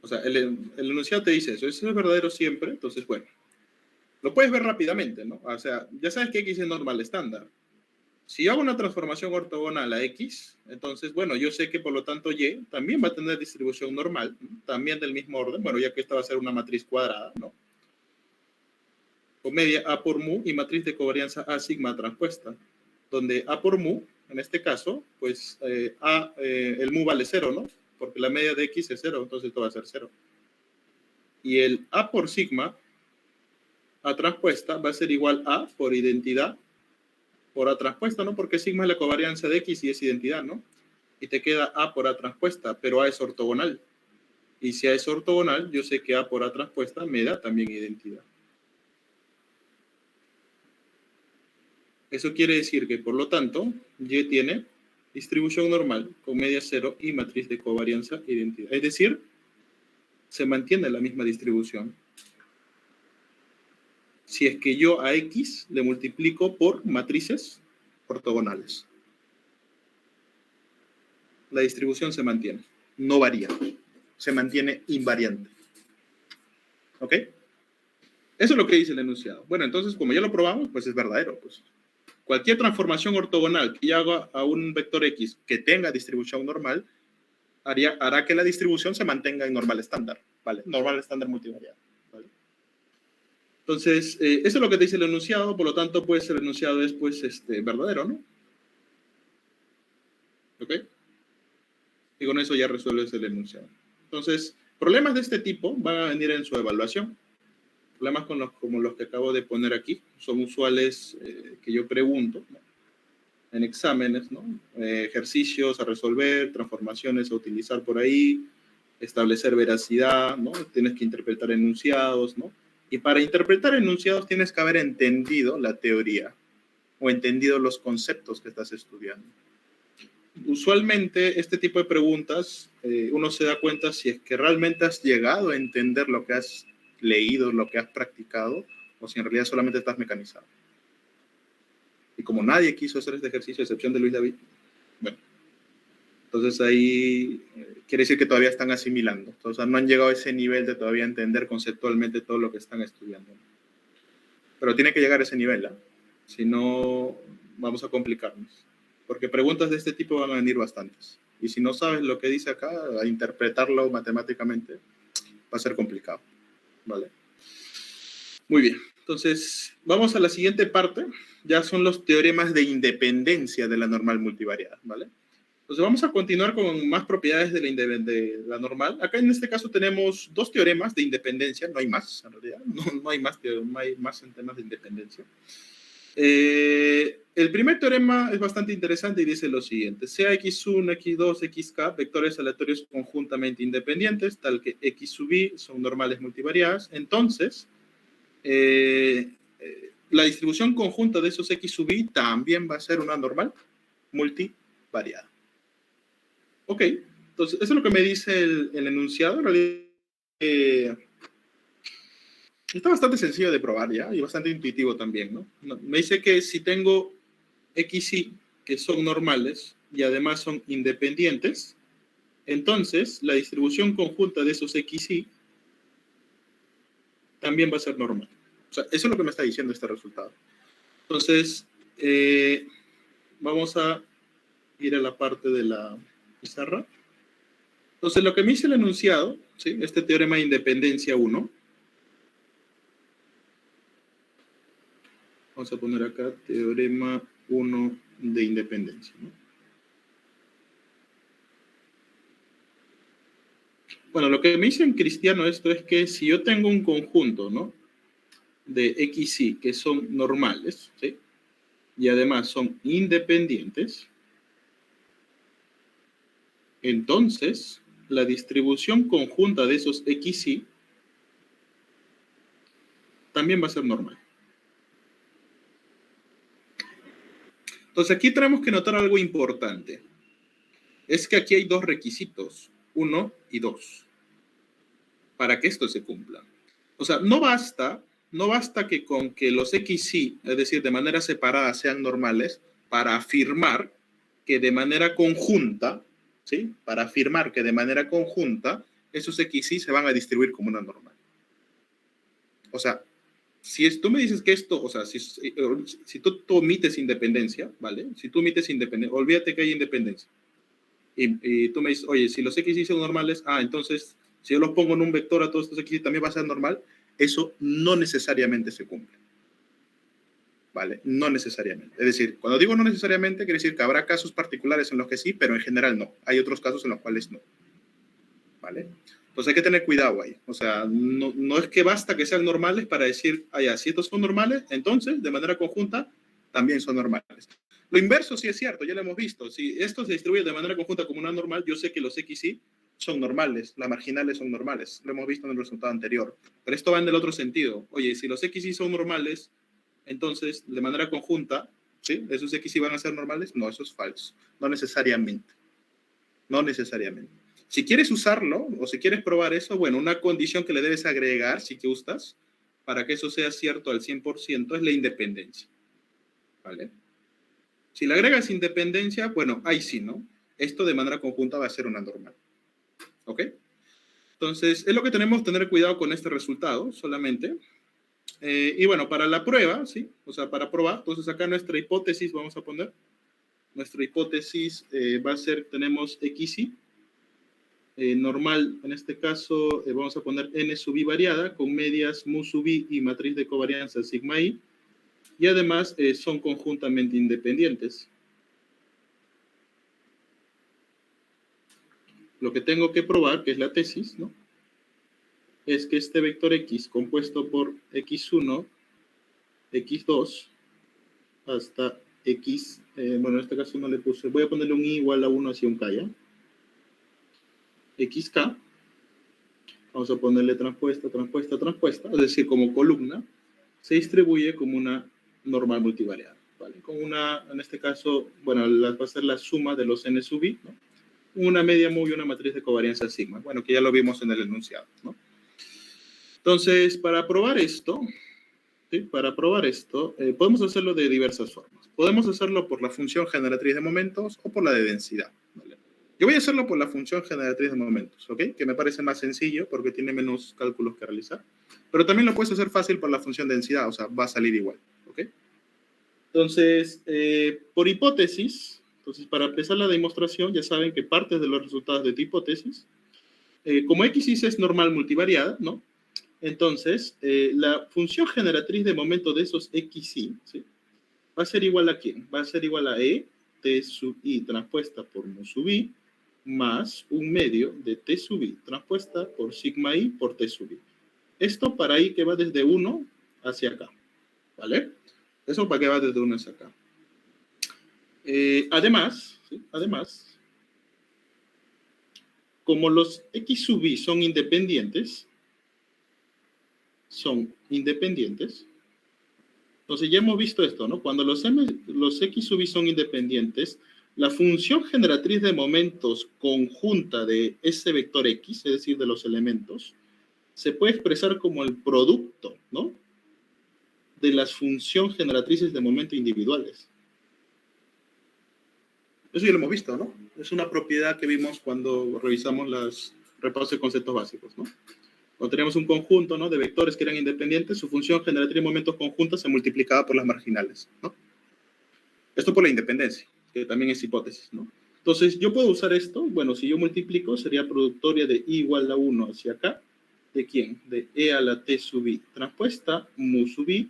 o sea, el enunciado te dice eso es verdadero siempre, entonces, bueno, lo puedes ver rápidamente, ¿no? O sea, ya sabes que X es normal estándar. Si yo hago una transformación ortogonal a X, entonces, bueno, yo sé que por lo tanto Y también va a tener distribución normal, ¿no? También del mismo orden, bueno, ya que esta va a ser una matriz cuadrada, ¿no? con media A por mu y matriz de covarianza A sigma transpuesta, donde A por mu, en este caso, pues el mu vale 0, ¿no? Porque la media de X es 0, entonces esto va a ser 0. Y el A por sigma, A transpuesta, va a ser igual a por identidad por A transpuesta, ¿no? Porque sigma es la covarianza de X y es identidad, ¿no? Y te queda A por A transpuesta, pero A es ortogonal. Y si A es ortogonal, yo sé que A por A transpuesta me da también identidad. Eso quiere decir que, por lo tanto, Y tiene distribución normal con media 0 y matriz de covarianza identidad. Es decir, se mantiene la misma distribución. Si es que yo a X le multiplico por matrices ortogonales. La distribución se mantiene, no varía. Se mantiene invariante. ¿Ok? Eso es lo que dice el enunciado. Bueno, entonces, como ya lo probamos, pues es verdadero. Pues. Cualquier transformación ortogonal que yo haga a un vector X que tenga distribución normal, hará que la distribución se mantenga en normal estándar, ¿vale? Normal estándar multivariado, ¿vale? Entonces, eso es lo que te dice el enunciado, por lo tanto, pues el enunciado es, pues, verdadero, ¿no? ¿Ok? Y con eso ya resuelves el enunciado. Entonces, problemas de este tipo van a venir en su evaluación. Problemas como los que acabo de poner aquí son usuales que yo pregunto, ¿no? En exámenes, ¿no? Ejercicios a resolver, transformaciones a utilizar por ahí, establecer veracidad, ¿no? Tienes que interpretar enunciados, ¿no? Y para interpretar enunciados tienes que haber entendido la teoría o entendido los conceptos que estás estudiando. Usualmente este tipo de preguntas uno se da cuenta si es que realmente has llegado a entender lo que has leído, lo que has practicado, o si en realidad solamente estás mecanizado. Y como nadie quiso hacer este ejercicio, a excepción de Luis David, bueno, entonces ahí quiere decir que todavía están asimilando. Entonces no han llegado a ese nivel de todavía entender conceptualmente todo lo que están estudiando. Pero tiene que llegar a ese nivel, ¿eh? Si no, vamos a complicarnos. Porque preguntas de este tipo van a venir bastantes. Y si no sabes lo que dice acá, a interpretarlo matemáticamente va a ser complicado. ¿Vale? Muy bien. Entonces, vamos a la siguiente parte. Ya son los teoremas de independencia de la normal multivariada. ¿Vale? Entonces, vamos a continuar con más propiedades de la normal. Acá en este caso tenemos dos teoremas de independencia. No hay más, en realidad. No hay más en temas de independencia. El primer teorema es bastante interesante y dice lo siguiente: sea x1, x2, xk vectores aleatorios conjuntamente independientes, tal que x sub i son normales multivariadas, entonces la distribución conjunta de esos x sub i también va a ser una normal multivariada. Ok, entonces eso es lo que me dice el enunciado. En realidad, está bastante sencillo de probar ya y bastante intuitivo también, ¿no? Me dice que si tengo xy que son normales y además son independientes, entonces la distribución conjunta de esos xy también va a ser normal. O sea, eso es lo que me está diciendo este resultado. Entonces, vamos a ir a la parte de la pizarra. Entonces, lo que me dice el enunciado, ¿sí? Este teorema de independencia 1, vamos a poner acá teorema 1 de independencia, ¿no? Bueno, lo que me dice en cristiano esto es que si yo tengo un conjunto, ¿no? De xy que son normales, ¿sí? Y además son independientes, entonces la distribución conjunta de esos xy también va a ser normal. Entonces aquí tenemos que notar algo importante. Es que aquí hay dos requisitos, 1 y 2, para que esto se cumpla. O sea, no basta que con que los xy, es decir, de manera separada, sean normales, para afirmar que de manera conjunta, ¿sí? Para afirmar que de manera conjunta, esos xy se van a distribuir como una normal. O sea, si tú me dices que esto, o sea, si tú omites independencia, ¿vale? Si tú omites independencia, olvídate que hay independencia. Y tú me dices, oye, si los xy son normales, entonces, si yo los pongo en un vector a todos estos xy, ¿también va a ser normal? Eso no necesariamente se cumple. ¿vale? No necesariamente. Es decir, cuando digo no necesariamente, quiere decir que habrá casos particulares en los que sí, pero en general no. Hay otros casos en los cuales no, ¿vale? Entonces hay que tener cuidado ahí. O sea, no es que basta que sean normales para decir, ah, ya, si estos son normales, entonces, de manera conjunta, también son normales. Lo inverso sí es cierto, ya lo hemos visto. Si esto se distribuye de manera conjunta como una normal, yo sé que los XY son normales, las marginales son normales. Lo hemos visto en el resultado anterior. Pero esto va en el otro sentido. Oye, si los XY son normales, entonces, de manera conjunta, ¿sí? ¿Esos XY van a ser normales? No, eso es falso. No necesariamente. No necesariamente. Si quieres usarlo, o si quieres probar eso, bueno, una condición que le debes agregar, si que gustas, para que eso sea cierto al 100%, es la independencia. ¿Vale? Si le agregas independencia, bueno, ahí sí, ¿no? Esto de manera conjunta va a ser una normal. ¿Ok? Entonces, es lo que tenemos que tener cuidado con este resultado, solamente. Y bueno, para la prueba, ¿sí? O sea, para probar, entonces acá nuestra hipótesis, vamos a poner, nuestra hipótesis va a ser, tenemos XY, normal, en este caso, vamos a poner N sub I variada, con medias mu sub I y matriz de covarianza sigma I, y además son conjuntamente independientes. Lo que tengo que probar, que es la tesis, ¿no? Es que este vector X compuesto por X1, X2, hasta X, bueno, en este caso no le puse, voy a ponerle un I igual a 1 hacia un K, ¿ya? XK, vamos a ponerle transpuesta, transpuesta, transpuesta, es decir, como columna, se distribuye como una normal multivariada, ¿vale? Con una, en este caso, bueno, va a ser la suma de los N sub I, ¿no? Una media mu y una matriz de covarianza sigma, bueno, que ya lo vimos en el enunciado, ¿no? Entonces, para probar esto, ¿sí? Para probar esto, podemos hacerlo de diversas formas. Podemos hacerlo por la función generatriz de momentos o por la de densidad, ¿vale? Yo voy a hacerlo por la función generatriz de momentos, ¿ok? Que me parece más sencillo porque tiene menos cálculos que realizar. Pero también lo puedes hacer fácil por la función densidad, o sea, va a salir igual, ¿ok? Entonces, por hipótesis, entonces para empezar la demostración, ya saben que partes de los resultados de tu hipótesis, como X es normal multivariada, ¿no? Entonces, la función generatriz de momento de esos XY, ¿sí? Va a ser igual a ¿quién? Va a ser igual a E, T sub I transpuesta por mu sub I, más un medio de T sub I transpuesta por sigma I por T sub I. Esto para I que va desde 1 hacia acá, ¿vale? Eso para que va desde 1 hacia acá. Además, ¿sí? Además, como los X sub I son independientes, entonces ya hemos visto esto, ¿no? Cuando los X sub I son independientes, la función generatriz de momentos conjunta de ese vector X, es decir, de los elementos, se puede expresar como el producto, ¿no? De las funciones generatrices de momento individuales. Eso ya lo hemos visto, ¿no? Es una propiedad que vimos cuando revisamos los repasos de conceptos básicos, ¿no? Cuando teníamos un conjunto, ¿no?, de vectores que eran independientes, su función generatriz de momentos conjuntas se multiplicaba por las marginales, ¿no? Esto por la independencia, que también es hipótesis, ¿no? Entonces, yo puedo usar esto, bueno, si yo multiplico, sería productoria de I igual a 1 hacia acá, ¿de quién? De E a la T sub I transpuesta, mu sub I,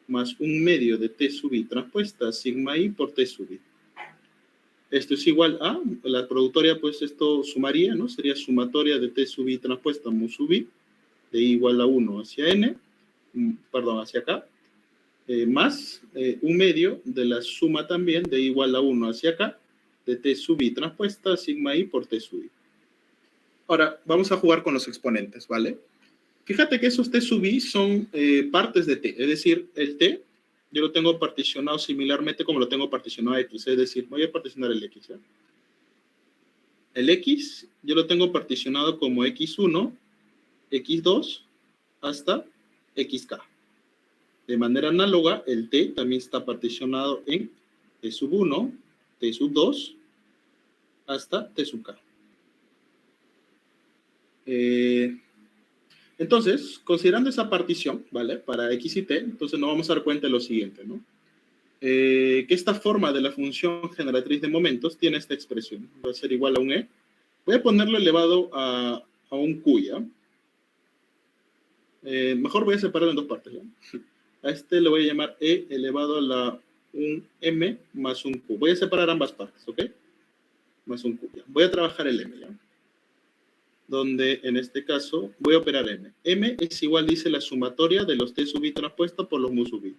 más un medio de T sub I transpuesta, sigma I por T sub I. Esto es igual a, la productoria, pues esto sumaría, ¿no? Sería sumatoria de T sub I transpuesta, mu sub I, de I igual a 1 hacia N, perdón, hacia acá, más un medio de la suma también de I igual a 1 hacia acá, de T sub I transpuesta, sigma I por T sub I. Ahora, vamos a jugar con los exponentes, ¿vale? Fíjate que esos T sub I son partes de T, es decir, el T, yo lo tengo particionado similarmente como lo tengo particionado a X, es decir, voy a particionar el X, ¿ya? El X, yo lo tengo particionado como X1, X2, hasta XK. De manera análoga, el T también está particionado en T sub 1, T sub 2, hasta T sub K. Entonces, considerando esa partición, ¿vale? Para X y T, entonces nos vamos a dar cuenta de lo siguiente, ¿no? Que esta forma de la función generatriz de momentos tiene esta expresión. Va a ser igual a un E. Voy a ponerlo elevado a un Q, ¿ya? Mejor voy a separarlo en dos partes, ¿ya? A este le voy a llamar E elevado a la un M más un Q. Voy a separar ambas partes, ¿ok? Más un Q. Ya. Voy a trabajar el M, ¿ya? Donde en este caso voy a operar M. M es igual, dice, la sumatoria de los T sub I transpuesta por los mu sub I.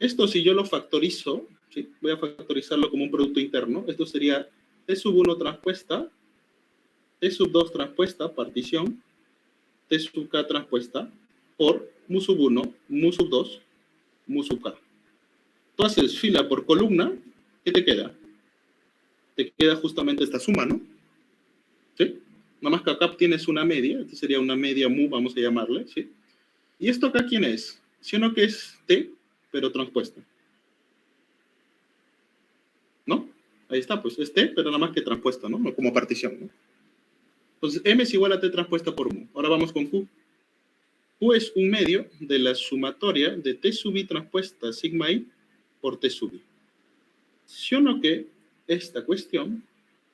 Esto si yo lo factorizo, ¿sí? Voy a factorizarlo como un producto interno. Esto sería T sub 1 transpuesta, T sub 2 transpuesta, partición, T sub K transpuesta, por mu sub 1, mu sub 2, mu sub K. Tú haces fila por columna, ¿qué te queda? Te queda justamente esta suma, ¿no? ¿Sí? Nada más que acá tienes una media, esta sería una media mu, vamos a llamarle, ¿sí? ¿Y esto acá quién es? ¿Sí o no que es T, pero transpuesta? ¿No? Ahí está, pues es T, pero nada más que transpuesta, ¿no? Como partición, ¿no? Entonces, M es igual a T transpuesta por mu. Ahora vamos con Q. Q es un medio de la sumatoria de T sub I transpuesta sigma I por T sub I. ¿Sí o no que esta cuestión,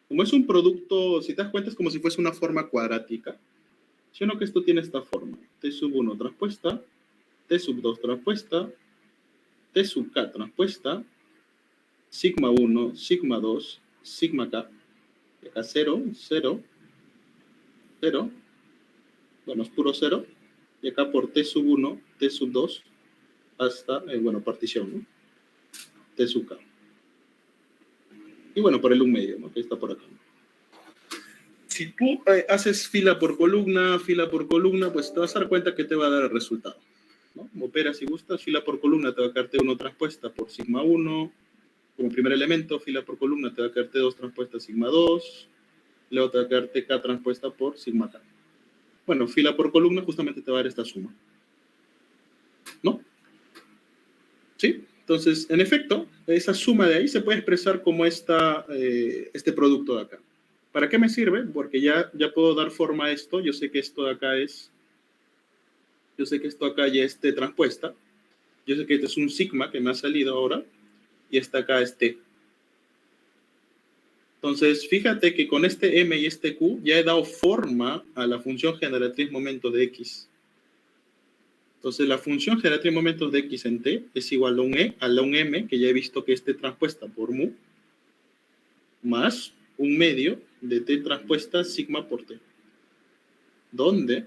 como es un producto, si te das cuenta, es como si fuese una forma cuadrática? ¿Sí o no que esto tiene esta forma? T sub 1 transpuesta, T sub 2 transpuesta, T sub K transpuesta, sigma 1, sigma 2, sigma K, y acá 0, 0, 0, bueno, es puro 0, y acá por T sub 1, T sub 2, hasta, bueno, partición, ¿no? T sub K. Y bueno, por el 1 medio, ¿no? Que está por acá. Si tú haces fila por columna, pues te vas a dar cuenta que te va a dar el resultado, ¿no? Como operas si gustas, fila por columna te va a quedar T1 transpuesta por sigma 1, como primer elemento, fila por columna te va a quedar T2 transpuesta sigma 2, luego te va a quedar TK transpuesta por sigma K. Bueno, fila por columna justamente te va a dar esta suma, ¿no? ¿Sí? Entonces, en efecto, esa suma de ahí se puede expresar como este producto de acá. ¿Para qué me sirve? Porque ya puedo dar forma a esto. Yo sé que esto de acá es... Yo sé que esto acá ya es T transpuesta. Yo sé que este es un sigma que me ha salido ahora. Y esta acá es T. Entonces, fíjate que con este M y este Q ya he dado forma a la función generatriz momento de X. Entonces, la función generatriz momentos de X en T es igual a un E, a un M, que ya he visto que es T transpuesta por mu, más un medio de T transpuesta sigma por T. Donde,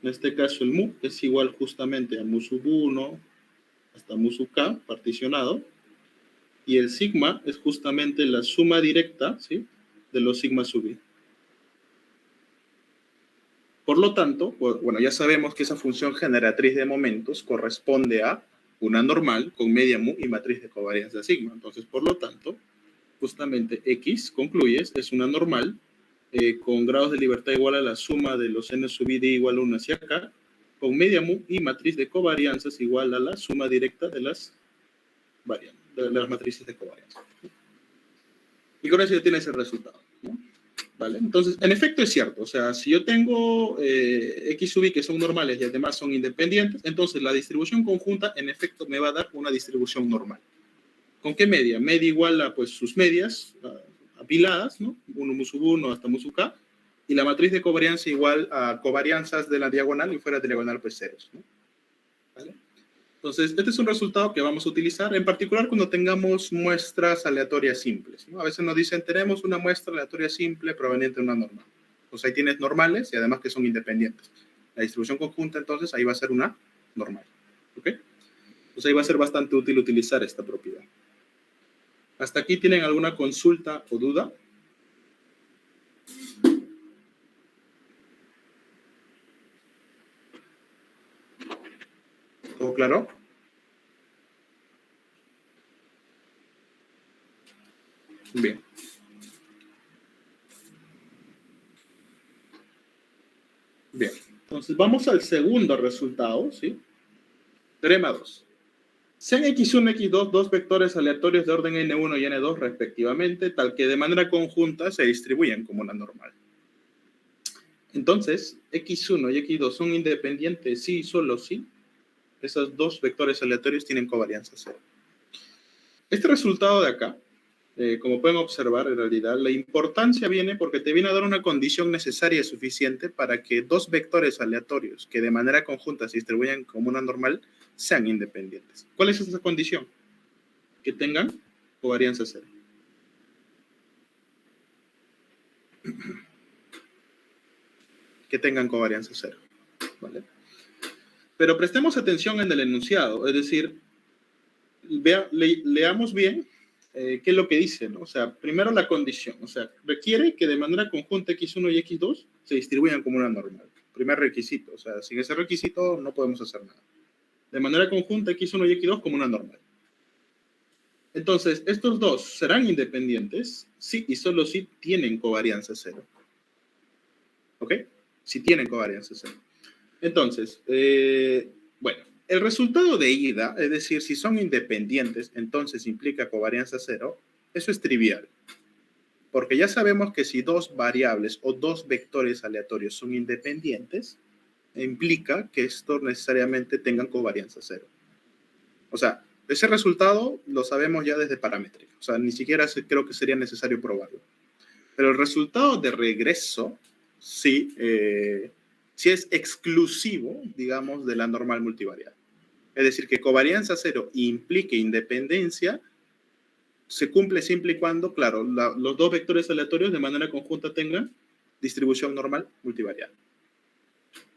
en este caso, el mu es igual justamente a mu sub 1 hasta mu sub K, particionado, y el sigma es justamente la suma directa, ¿sí?, de los sigma sub I. Por lo tanto, bueno, ya sabemos que esa función generatriz de momentos corresponde a una normal con media mu y matriz de covarianza sigma. Entonces, por lo tanto, justamente X, concluyes, es una normal con grados de libertad igual a la suma de los n sub I de igual a 1 hacia acá, con media mu y matriz de covarianzas igual a la suma directa de las matrices de covarianza. Y con eso ya tienes el resultado, ¿no? ¿Vale? Entonces, en efecto es cierto. O sea, si yo tengo X sub I que son normales y además son independientes, entonces la distribución conjunta, en efecto, me va a dar una distribución normal. ¿Con qué media? Media igual a, pues, sus medias apiladas, ¿no? 1 mu sub 1 hasta mu sub K, y la matriz de covarianza igual a covarianzas de la diagonal y fuera de diagonal, pues ceros, ¿no? ¿Vale? Entonces, este es un resultado que vamos a utilizar, en particular cuando tengamos muestras aleatorias simples, ¿no? A veces nos dicen, tenemos una muestra aleatoria simple proveniente de una normal. Pues ahí tienes normales y además que son independientes. La distribución conjunta, entonces, ahí va a ser una normal. ¿Ok? Pues ahí va a ser bastante útil utilizar esta propiedad. ¿Hasta aquí tienen alguna consulta o duda? ¿Todo claro? Bien. Bien. Entonces, vamos al segundo resultado, ¿sí? Teorema 2. Sean X1 y X2 dos vectores aleatorios de orden N1 y N2 respectivamente, tal que de manera conjunta se distribuyen como una normal. Entonces, X1 y X2 son independientes, sí y solo sí. Esos dos vectores aleatorios tienen covarianza cero. Este resultado de acá como pueden observar, en realidad, la importancia viene porque te viene a dar una condición necesaria y suficiente para que dos vectores aleatorios que de manera conjunta se distribuyan como una normal sean independientes. ¿Cuál es esa condición? Que tengan covarianza cero. Que tengan covarianza cero. ¿Vale? Pero prestemos atención en el enunciado, es decir, leamos bien qué es lo que dice, ¿no? O sea, primero la condición, o sea, requiere que de manera conjunta x1 y x2 se distribuyan como una normal. Primer requisito, o sea, sin ese requisito no podemos hacer nada. De manera conjunta x1 y x2 como una normal. Entonces, ¿estos dos serán independientes? Sí, y solo si tienen covarianza cero. ¿Ok? Si tienen covarianza cero. Entonces, bueno, el resultado de ida, es decir, si son independientes, entonces implica covarianza cero, eso es trivial. Porque ya sabemos que si dos variables o dos vectores aleatorios son independientes, implica que estos necesariamente tengan covarianza cero. O sea, ese resultado lo sabemos ya desde paramétrica. O sea, ni siquiera creo que sería necesario probarlo. Pero el resultado de regreso, sí, sí es exclusivo, digamos, de la normal multivariada. Es decir, que covarianza cero implique independencia, se cumple siempre y cuando, claro, los dos vectores aleatorios de manera conjunta tengan distribución normal multivariada.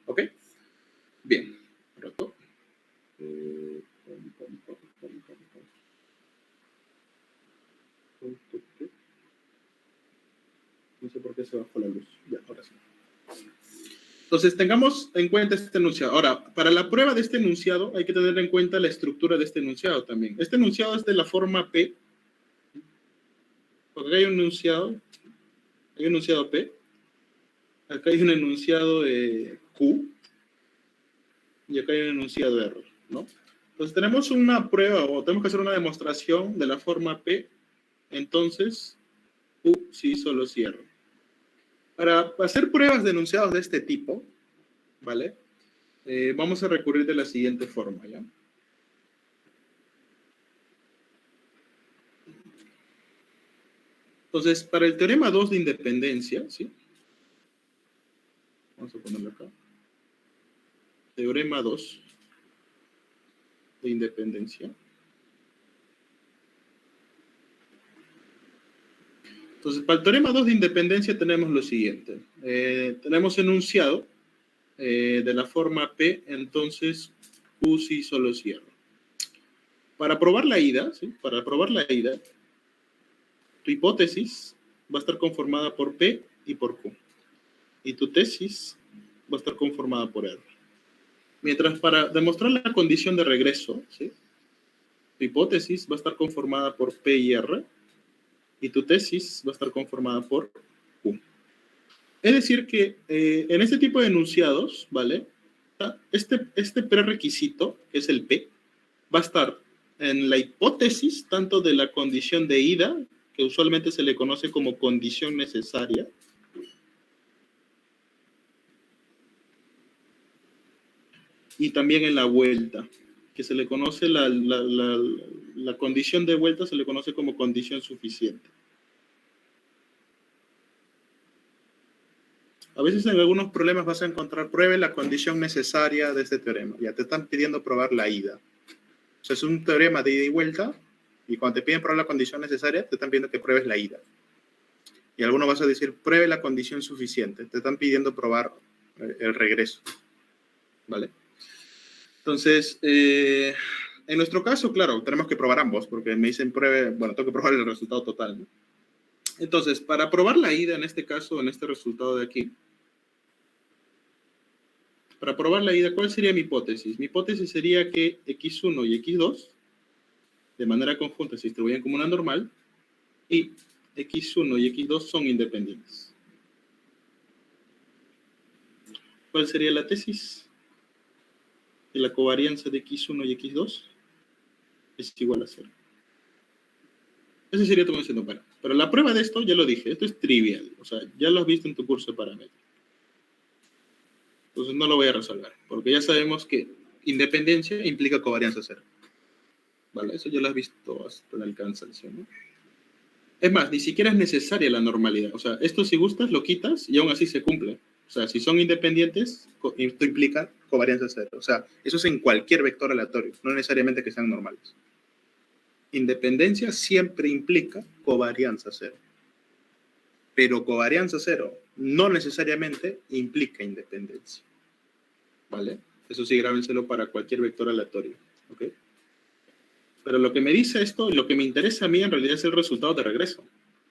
¿Ok? Bien. No sé por qué se bajó la luz. Ya, ahora sí. Entonces, tengamos en cuenta este enunciado. Ahora, para la prueba de este enunciado, hay que tener en cuenta la estructura de este enunciado también. Este enunciado es de la forma P. Porque hay un enunciado P. Acá hay un enunciado Q. Y acá hay un enunciado R, ¿no? Entonces, tenemos una prueba o tenemos que hacer una demostración de la forma P. Entonces, Q sí solo sí R. Para hacer pruebas de enunciados de este tipo, ¿vale? Vamos a recurrir de la siguiente forma, ¿ya? Entonces, para el teorema 2 de independencia, ¿sí? Vamos a ponerlo acá. Teorema 2 de independencia. Entonces, para el teorema 2 de independencia tenemos lo siguiente. Tenemos enunciado de la forma P, entonces Q sí solo cierra. Para probar la ida, ¿sí? Para probar la ida, tu hipótesis va a estar conformada por P y por Q. Y tu tesis va a estar conformada por R. Mientras para demostrar la condición de regreso, ¿sí? Tu hipótesis va a estar conformada por P y R. Y tu tesis va a estar conformada por Q. Es decir que en este tipo de enunciados, ¿vale? Este prerequisito, que es el P, va a estar en la hipótesis tanto de la condición de ida, que usualmente se le conoce como condición necesaria, y también en la vuelta, que se le conoce la condición de vuelta, se le conoce como condición suficiente. A veces en algunos problemas vas a encontrar, pruebe la condición necesaria de este teorema. Ya te están pidiendo probar la ida. O sea, es un teorema de ida y vuelta, y cuando te piden probar la condición necesaria, te están pidiendo que pruebes la ida. Y algunos vas a decir, pruebe la condición suficiente. Te están pidiendo probar el regreso. ¿Vale? Entonces, en nuestro caso, claro, tenemos que probar ambos, porque me dicen pruebe, bueno, tengo que probar el resultado total, ¿no? Entonces, para probar la ida, en este caso, en este resultado de aquí, para probar la ida, ¿cuál sería mi hipótesis? Mi hipótesis sería que x1 y x2, de manera conjunta, se distribuyen como una normal, y x1 y x2 son independientes. ¿Cuál sería la tesis? Que la covarianza de x1 y x2 es igual a 0. Ese sería tu condición. Bueno, pero la prueba de esto, ya lo dije, esto es trivial. O sea, ya lo has visto en tu curso de parámetros. Entonces no lo voy a resolver, porque ya sabemos que independencia implica covarianza 0. ¿Vale? Eso ya lo has visto hasta la cansancio, ¿no? Es más, ni siquiera es necesaria la normalidad. O sea, esto si gustas lo quitas y aún así se cumple. O sea, si son independientes, esto implica covarianza cero. O sea, eso es en cualquier vector aleatorio, no necesariamente que sean normales. Independencia siempre implica covarianza cero. Pero covarianza cero no necesariamente implica independencia. ¿Vale? Eso sí, grábenselo para cualquier vector aleatorio. ¿Ok? Pero lo que me dice esto, y lo que me interesa a mí en realidad es el resultado de regreso.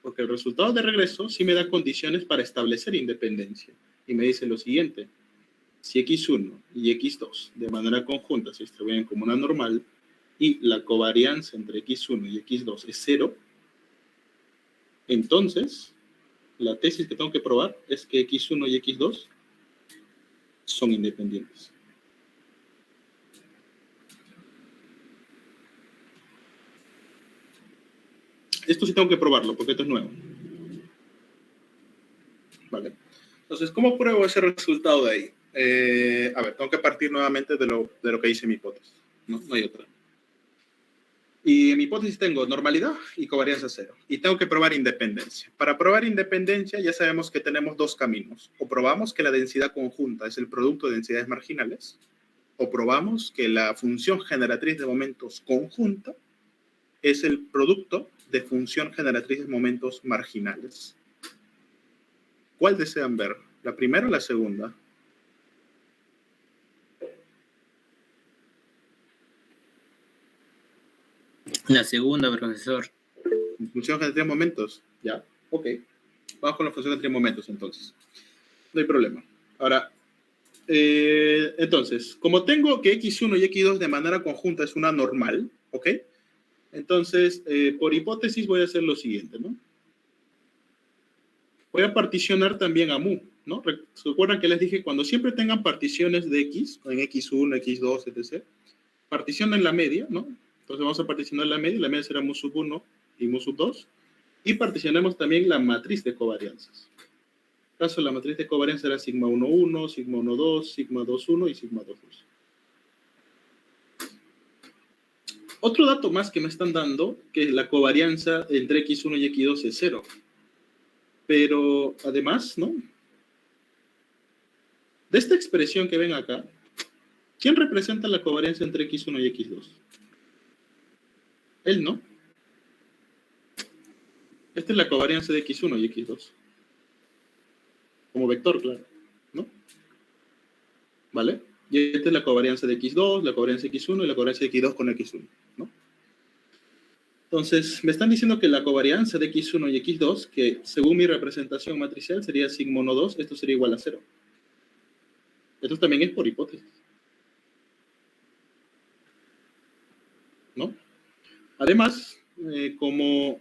Porque el resultado de regreso sí me da condiciones para establecer independencia. Y me dice lo siguiente. Si x1 y x2 de manera conjunta se distribuyen como una normal y la covarianza entre x1 y x2 es 0, entonces la tesis que tengo que probar es que x1 y x2 son independientes. Esto sí tengo que probarlo porque esto es nuevo. Vale. Entonces, ¿cómo pruebo ese resultado de ahí? A ver, tengo que partir nuevamente de lo que hice mi hipótesis. No hay otra. Y en mi hipótesis tengo normalidad y covarianza cero. Y tengo que probar independencia. Para probar independencia ya sabemos que tenemos dos caminos. O probamos que la densidad conjunta es el producto de densidades marginales, o probamos que la función generatriz de momentos conjunta es el producto de función generatriz de momentos marginales. ¿Cuál desean ver? ¿La primera o la segunda? La segunda, profesor. Función generatriz de momentos. Ya, ok. Vamos con la función generatriz de momentos entonces. No hay problema. Ahora, entonces, como tengo que x1 y x2 de manera conjunta es una normal, ¿ok? Entonces, por hipótesis voy a hacer lo siguiente, ¿no? Voy a particionar también a mu, ¿no? ¿Se acuerdan que les dije cuando siempre tengan particiones de x, en x1, x2, etc., particionen la media, ¿no? Entonces vamos a particionar la media será mu sub 1 y mu sub 2, y particionemos también la matriz de covarianzas. En caso, la matriz de covarianza será sigma 1, 1, sigma 1, 2, sigma 2, 1 y sigma 2, 2. Otro dato más que me están dando, que la covarianza entre x1 y x2 es 0. Pero además, ¿no? De esta expresión que ven acá, ¿quién representa la covarianza entre x1 y x2? Él, ¿no? Esta es la covarianza de x1 y x2. Como vector, claro, ¿no? ¿Vale? Y esta es la covarianza de x2, la covarianza de x1 y la covarianza de x2 con x1, ¿no? Entonces, me están diciendo que la covarianza de x1 y x2, que según mi representación matricial sería sigma 1, 2, esto sería igual a 0. Esto también es por hipótesis, ¿no? Además, como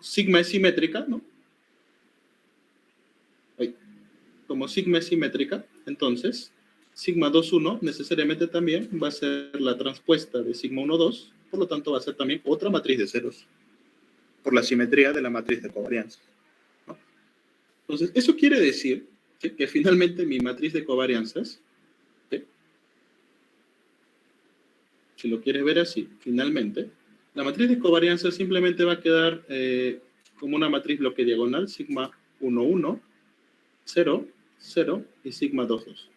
sigma es simétrica, ¿no? Como sigma es simétrica, entonces sigma 2, 1 necesariamente también va a ser la transpuesta de sigma 1, 2, por lo tanto va a ser también otra matriz de ceros, por la simetría de la matriz de covarianza, ¿no? Entonces, eso quiere decir que finalmente mi matriz de covarianzas, ¿sí? Si lo quieres ver así, finalmente, la matriz de covarianza simplemente va a quedar como una matriz bloque diagonal, sigma 1, 1, 0, 0 y sigma 2, 2.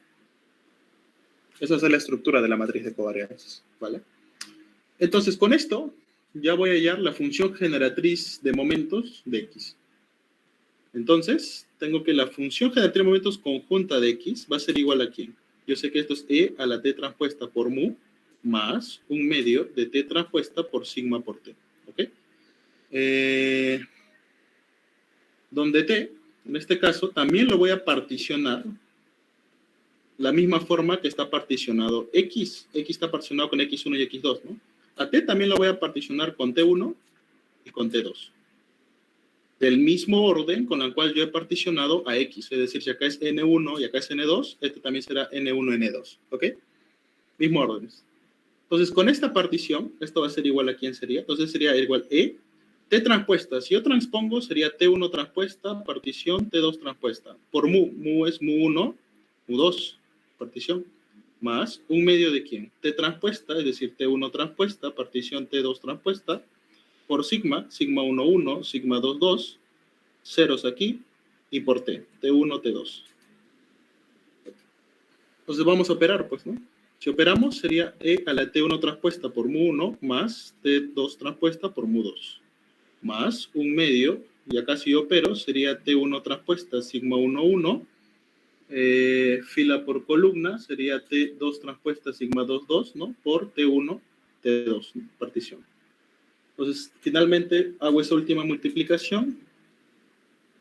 Esa es la estructura de la matriz de covarianzas, ¿vale? Entonces, con esto ya voy a hallar la función generatriz de momentos de x. Entonces, tengo que la función generatriz de momentos conjunta de x va a ser igual a ¿quién? Yo sé que esto es e a la t transpuesta por mu más un medio de t transpuesta por sigma por t, ¿ok? Donde t, en este caso, también lo voy a particionar la misma forma que está particionado x. X está particionado con x1 y x2, ¿no? A t también lo voy a particionar con t1 y con t2. Del mismo orden con el cual yo he particionado a x. Es decir, si acá es n1 y acá es n2, este también será n1, n2, ¿ok? Mismo órdenes. Entonces, con esta partición, esto va a ser igual a ¿quién sería? Entonces sería igual e, t transpuesta. Si yo transpongo, sería t1 transpuesta, partición, t2 transpuesta. Por mu es mu1, mu2, partición. más 1/2 de quién? T transpuesta, es decir, T1 transpuesta, partición T2 transpuesta, por sigma, sigma 1, 1, sigma 2, 2, ceros aquí, y por T, T1, T2. Entonces vamos a operar, pues, ¿no? Si operamos, sería E a la T1 transpuesta por mu1 más T2 transpuesta por mu2. Más 1/2, y acá si yo opero, sería T1 transpuesta sigma 1, 1, fila por columna, sería T2 transpuesta sigma 2, 2, ¿no? Por T1, T2, ¿no? Partición. Entonces, finalmente hago esa última multiplicación.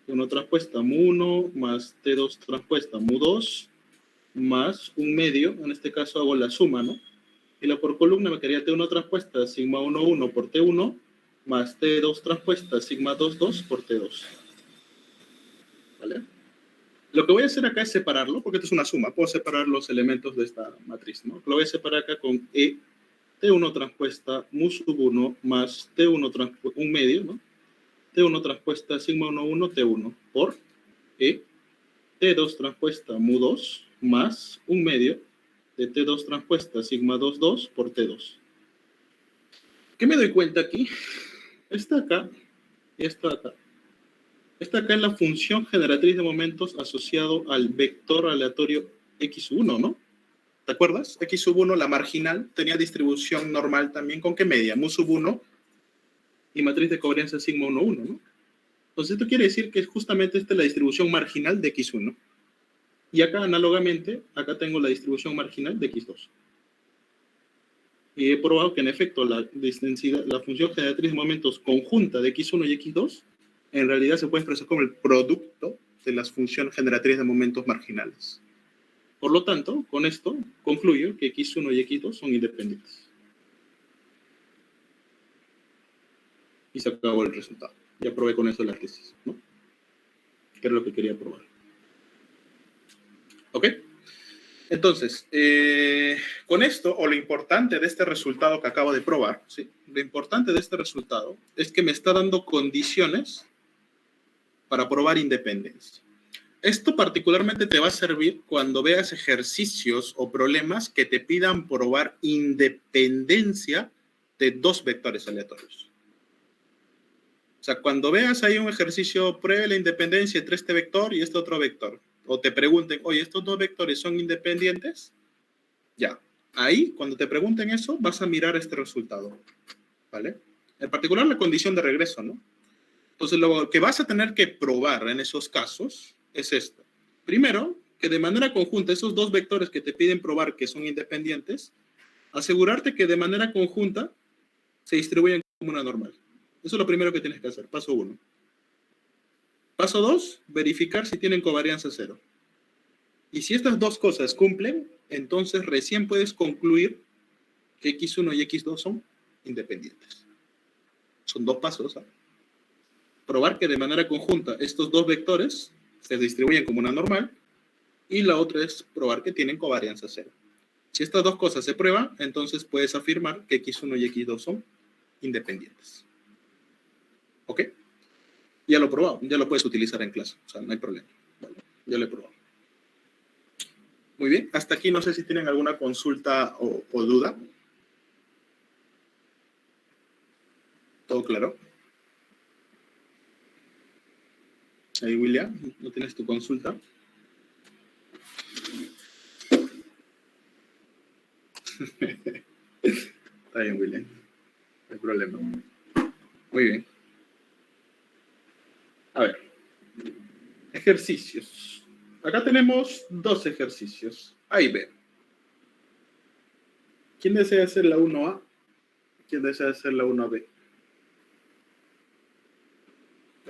T1 transpuesta mu1 más T2 transpuesta mu2 más 1/2, en este caso hago la suma, ¿no? Y la por columna me quedaría T1 transpuesta sigma 1, 1 por T1 más T2 transpuesta sigma 2, 2 por T2. ¿Vale? Lo que voy a hacer acá es separarlo, porque esto es una suma. Puedo separar los elementos de esta matriz, ¿no? Lo voy a separar acá con E, T1 transpuesta mu sub 1 más T1 transpuesta, 1/2, ¿no? T1 transpuesta sigma 1, 1, T1 por E, T2 transpuesta mu 2 más 1/2 de T2 transpuesta sigma 2, 2 por T2. ¿Qué me doy cuenta aquí? Esta acá y esta acá. Esta acá es la función generatriz de momentos asociado al vector aleatorio x1, ¿no? ¿Te acuerdas? X sub 1, la marginal, tenía distribución normal también. ¿Con qué media? Mu sub 1 y matriz de covarianza sigma 1, 1, ¿no? Entonces esto quiere decir que justamente esta es la distribución marginal de x1. Y acá, análogamente, acá tengo la distribución marginal de x2. Y he probado que, en efecto, la función generatriz de momentos conjunta de x1 y x2, en realidad se puede expresar como el producto de las funciones generatrices de momentos marginales. Por lo tanto, con esto concluyo que x1 y x2 son independientes. Y se acabó el resultado. Ya probé con eso la tesis, ¿no? Que era lo que quería probar. ¿Ok? Entonces, con esto, o lo importante de este resultado que acabo de probar, ¿sí? Lo importante de este resultado es que me está dando condiciones para probar independencia. Esto particularmente te va a servir cuando veas ejercicios o problemas que te pidan probar independencia de dos vectores aleatorios. O sea, cuando veas ahí un ejercicio, pruebe la independencia entre este vector y este otro vector, o te pregunten, oye, ¿estos dos vectores son independientes? Ya. Ahí, cuando te pregunten eso, vas a mirar este resultado. ¿Vale? En particular, la condición de regreso, ¿no? Entonces, lo que vas a tener que probar en esos casos es esto. Primero, que de manera conjunta, esos dos vectores que te piden probar que son independientes, asegurarte que de manera conjunta se distribuyen como una normal. Eso es lo primero que tienes que hacer, paso 1. Paso 2, verificar si tienen covarianza 0. Y si estas dos cosas cumplen, entonces recién puedes concluir que x1 y x2 son independientes. Son dos pasos, ¿sabes? Probar que de manera conjunta estos dos vectores se distribuyen como una normal, y la otra es probar que tienen covarianza 0. Si estas dos cosas se prueban, entonces puedes afirmar que x1 y x2 son independientes. ¿Ok? Ya lo he probado, ya lo puedes utilizar en clase, o sea, no hay problema. Vale, ya lo he probado. Muy bien, hasta aquí no sé si tienen alguna consulta o duda. ¿Todo claro? Ahí, William, ¿no tienes tu consulta? Está bien, William. No hay problema. Muy bien. A ver. Ejercicios. Acá tenemos dos ejercicios. A y B. ¿Quién desea hacer la 1A? ¿Quién desea hacer la 1B?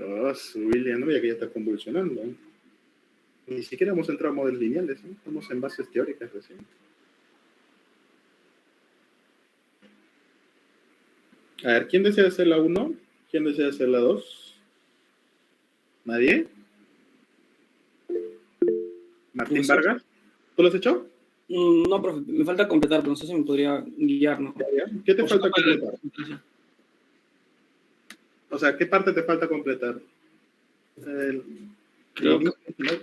Oh, William, no veía que ya está convulsionando. Ni siquiera hemos entrado a modelos lineales, ¿no? Estamos en bases teóricas recién. A ver, ¿quién desea hacer la 1? ¿Quién desea hacer la 2? ¿Nadie? Martín No sé. Vargas, ¿tú lo has hecho? No, profe, me falta completar, pero no sé si me podría guiar, ¿no? ¿Qué te O sea, falta para- completar? O sea, ¿qué parte te falta completar? Creo que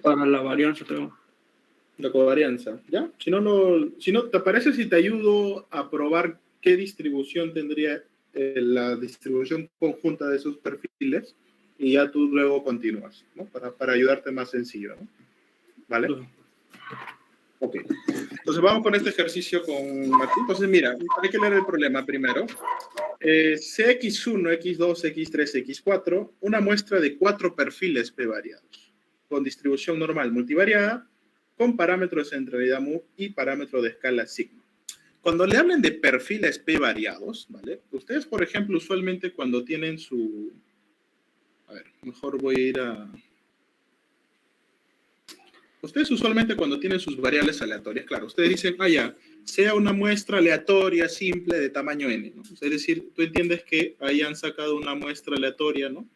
para la varianza, creo. La covarianza, ¿ya? Si no, ¿te parece si te ayudo a probar qué distribución tendría la distribución conjunta de esos perfiles? Y ya tú luego continúas, ¿no? Para ayudarte más sencillo, ¿no? ¿Vale? Ok. Entonces vamos con este ejercicio con Martín. Entonces mira, hay que leer el problema primero. CX1, X2, X3, X4, una muestra de 4 perfiles P variados, con distribución normal multivariada, con parámetro de centralidad mu y parámetro de escala sigma. Cuando le hablen de perfiles P variados, ¿vale? Ustedes, por ejemplo, usualmente cuando tienen su... A ver, mejor voy a ir a... Ustedes usualmente cuando tienen sus variables aleatorias, claro, ustedes dicen, ya, sea una muestra aleatoria simple de tamaño n, ¿no? Es decir, tú entiendes que ahí han sacado una muestra aleatoria, ¿no?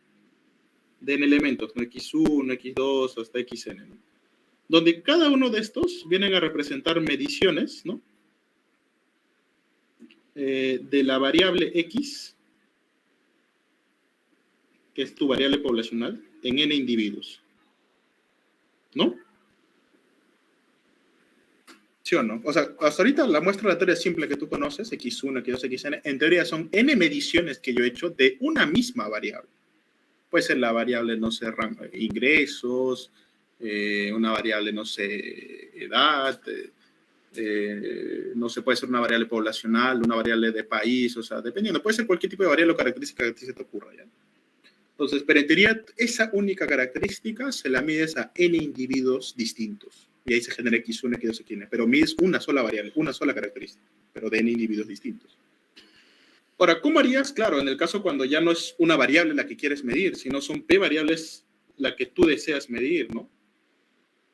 De n elementos, ¿no? X1, X2, hasta Xn, ¿no? Donde cada uno de estos vienen a representar mediciones, ¿no? De la variable X, que es tu variable poblacional, en n individuos, ¿no? ¿Sí o no? O sea, hasta ahorita la muestra aleatoria simple que tú conoces, X1, X2, Xn, en teoría son n mediciones que yo he hecho de una misma variable. Puede ser la variable, no sé, ingresos, una variable, no sé, edad, no sé, puede ser una variable poblacional, una variable de país, o sea, dependiendo, puede ser cualquier tipo de variable o característica que a ti se te ocurra, ¿ya? Entonces, pero en teoría, esa única característica se la mides a n individuos distintos. Y ahí se genera X1, X2, Xn. Pero mides una sola variable, una sola característica, pero de n individuos distintos. Ahora, ¿cómo harías? Claro, en el caso cuando ya no es una variable la que quieres medir, sino son P variables la que tú deseas medir, ¿no?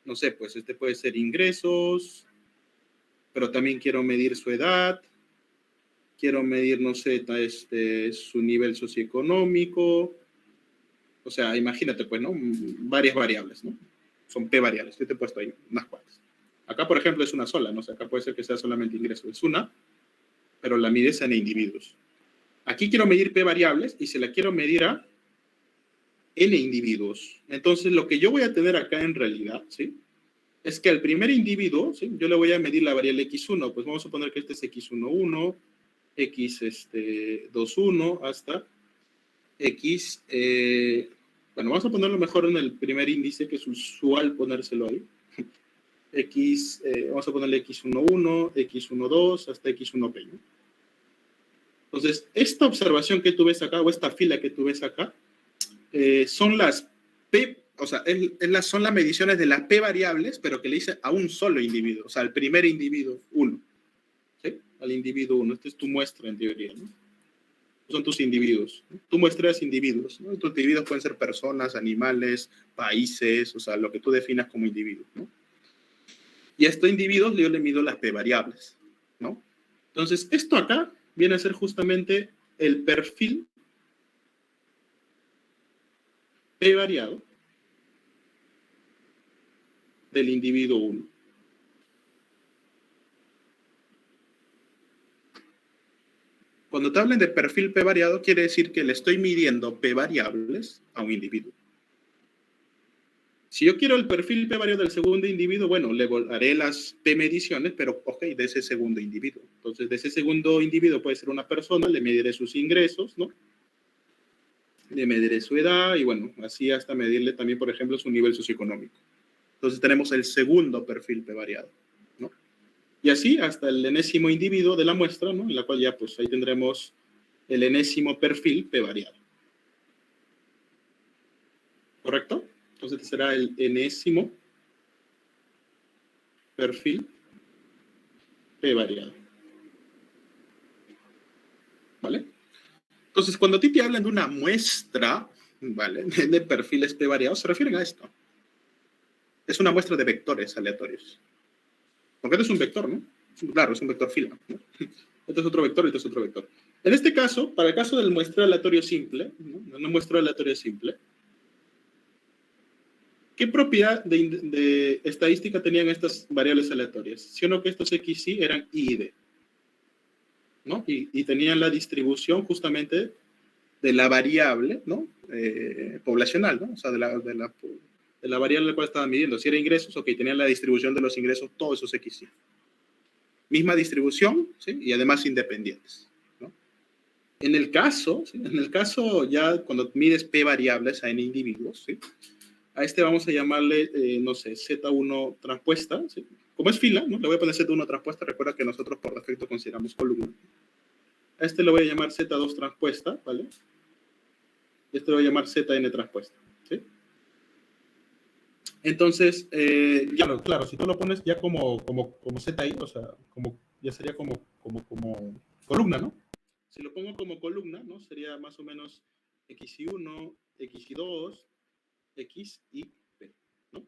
No sé, pues este puede ser ingresos, pero también quiero medir su edad, quiero medir, no sé, su nivel socioeconómico. O sea, imagínate, pues, ¿no? Varias variables, ¿no? Son P variables. Yo te he puesto ahí unas cuantas. Acá, por ejemplo, es una sola, ¿no? O sea, acá puede ser que sea solamente ingreso. Es una, pero la mides en individuos. Aquí quiero medir P variables y se la quiero medir a N individuos. Entonces, lo que yo voy a tener acá en realidad, ¿sí? Es que al primer individuo, ¿sí? Yo le voy a medir la variable X1. Pues vamos a suponer que este es X11, X21, hasta X... bueno, vamos a ponerlo mejor en el primer índice, que es usual ponérselo ahí. Vamos a ponerle X11, X12, hasta X1P, ¿no? Entonces, esta observación que tú ves acá, o esta fila que tú ves acá, son las P, o sea, son las mediciones de las P variables, pero que le hice a un solo individuo, o sea, al primer individuo, 1. ¿Sí? Al individuo 1. Esta es tu muestra, en teoría, ¿no? Son tus individuos, ¿no? Tú muestras individuos, ¿no? Tus individuos pueden ser personas, animales, países, o sea, lo que tú definas como individuo, ¿no? Y a estos individuos yo le mido las P variables, ¿no? Entonces, esto acá viene a ser justamente el perfil P variado del individuo 1. Cuando te hablen de perfil P variado, quiere decir que le estoy midiendo P variables a un individuo. Si yo quiero el perfil P variado del segundo individuo, bueno, le haré las P mediciones, pero, ok, de ese segundo individuo. Entonces, de ese segundo individuo puede ser una persona, le mediré sus ingresos, ¿no? Le mediré su edad y, bueno, así hasta medirle también, por ejemplo, su nivel socioeconómico. Entonces, tenemos el segundo perfil P variado, ¿no? Y así hasta el enésimo individuo de la muestra, ¿no? En la cual ya, pues, ahí tendremos el enésimo perfil P variado. ¿Correcto? Entonces, este será el enésimo perfil P variado. ¿Vale? Entonces, cuando a ti te hablan de una muestra, ¿vale? De perfiles P variados, se refieren a esto. Es una muestra de vectores aleatorios. Porque esto es un vector, ¿no? Claro, es un vector fila, ¿no? Este es otro vector y este es otro vector. En este caso, para el caso del muestreo aleatorio simple, ¿no? Una muestra aleatoria simple, ¿qué propiedad de estadística tenían estas variables aleatorias? Si o no que estos X y eran I y D, ¿no? Y tenían la distribución justamente de la variable, ¿no? Poblacional, ¿no? O sea, de la de la variable la cual estaba midiendo. Si era ingresos, ok, tenía la distribución de los ingresos, todos esos XY. Misma distribución, ¿sí? Y además independientes, ¿no? En el caso, ¿sí? En el caso ya cuando mides P variables a N individuos, ¿sí? A este vamos a llamarle, no sé, Z1 transpuesta, ¿sí? Como es fila, ¿no? Le voy a poner Z1 transpuesta, recuerda que nosotros por defecto consideramos columna. A este le voy a llamar Z2 transpuesta, ¿vale? Y este lo voy a llamar Zn transpuesta, ¿sí? Entonces, claro, si tú lo pones ya como ZI, o sea, ya sería como columna, ¿no? Si lo pongo como columna, ¿no? Sería más o menos XI1, XI2, X y P, ¿no?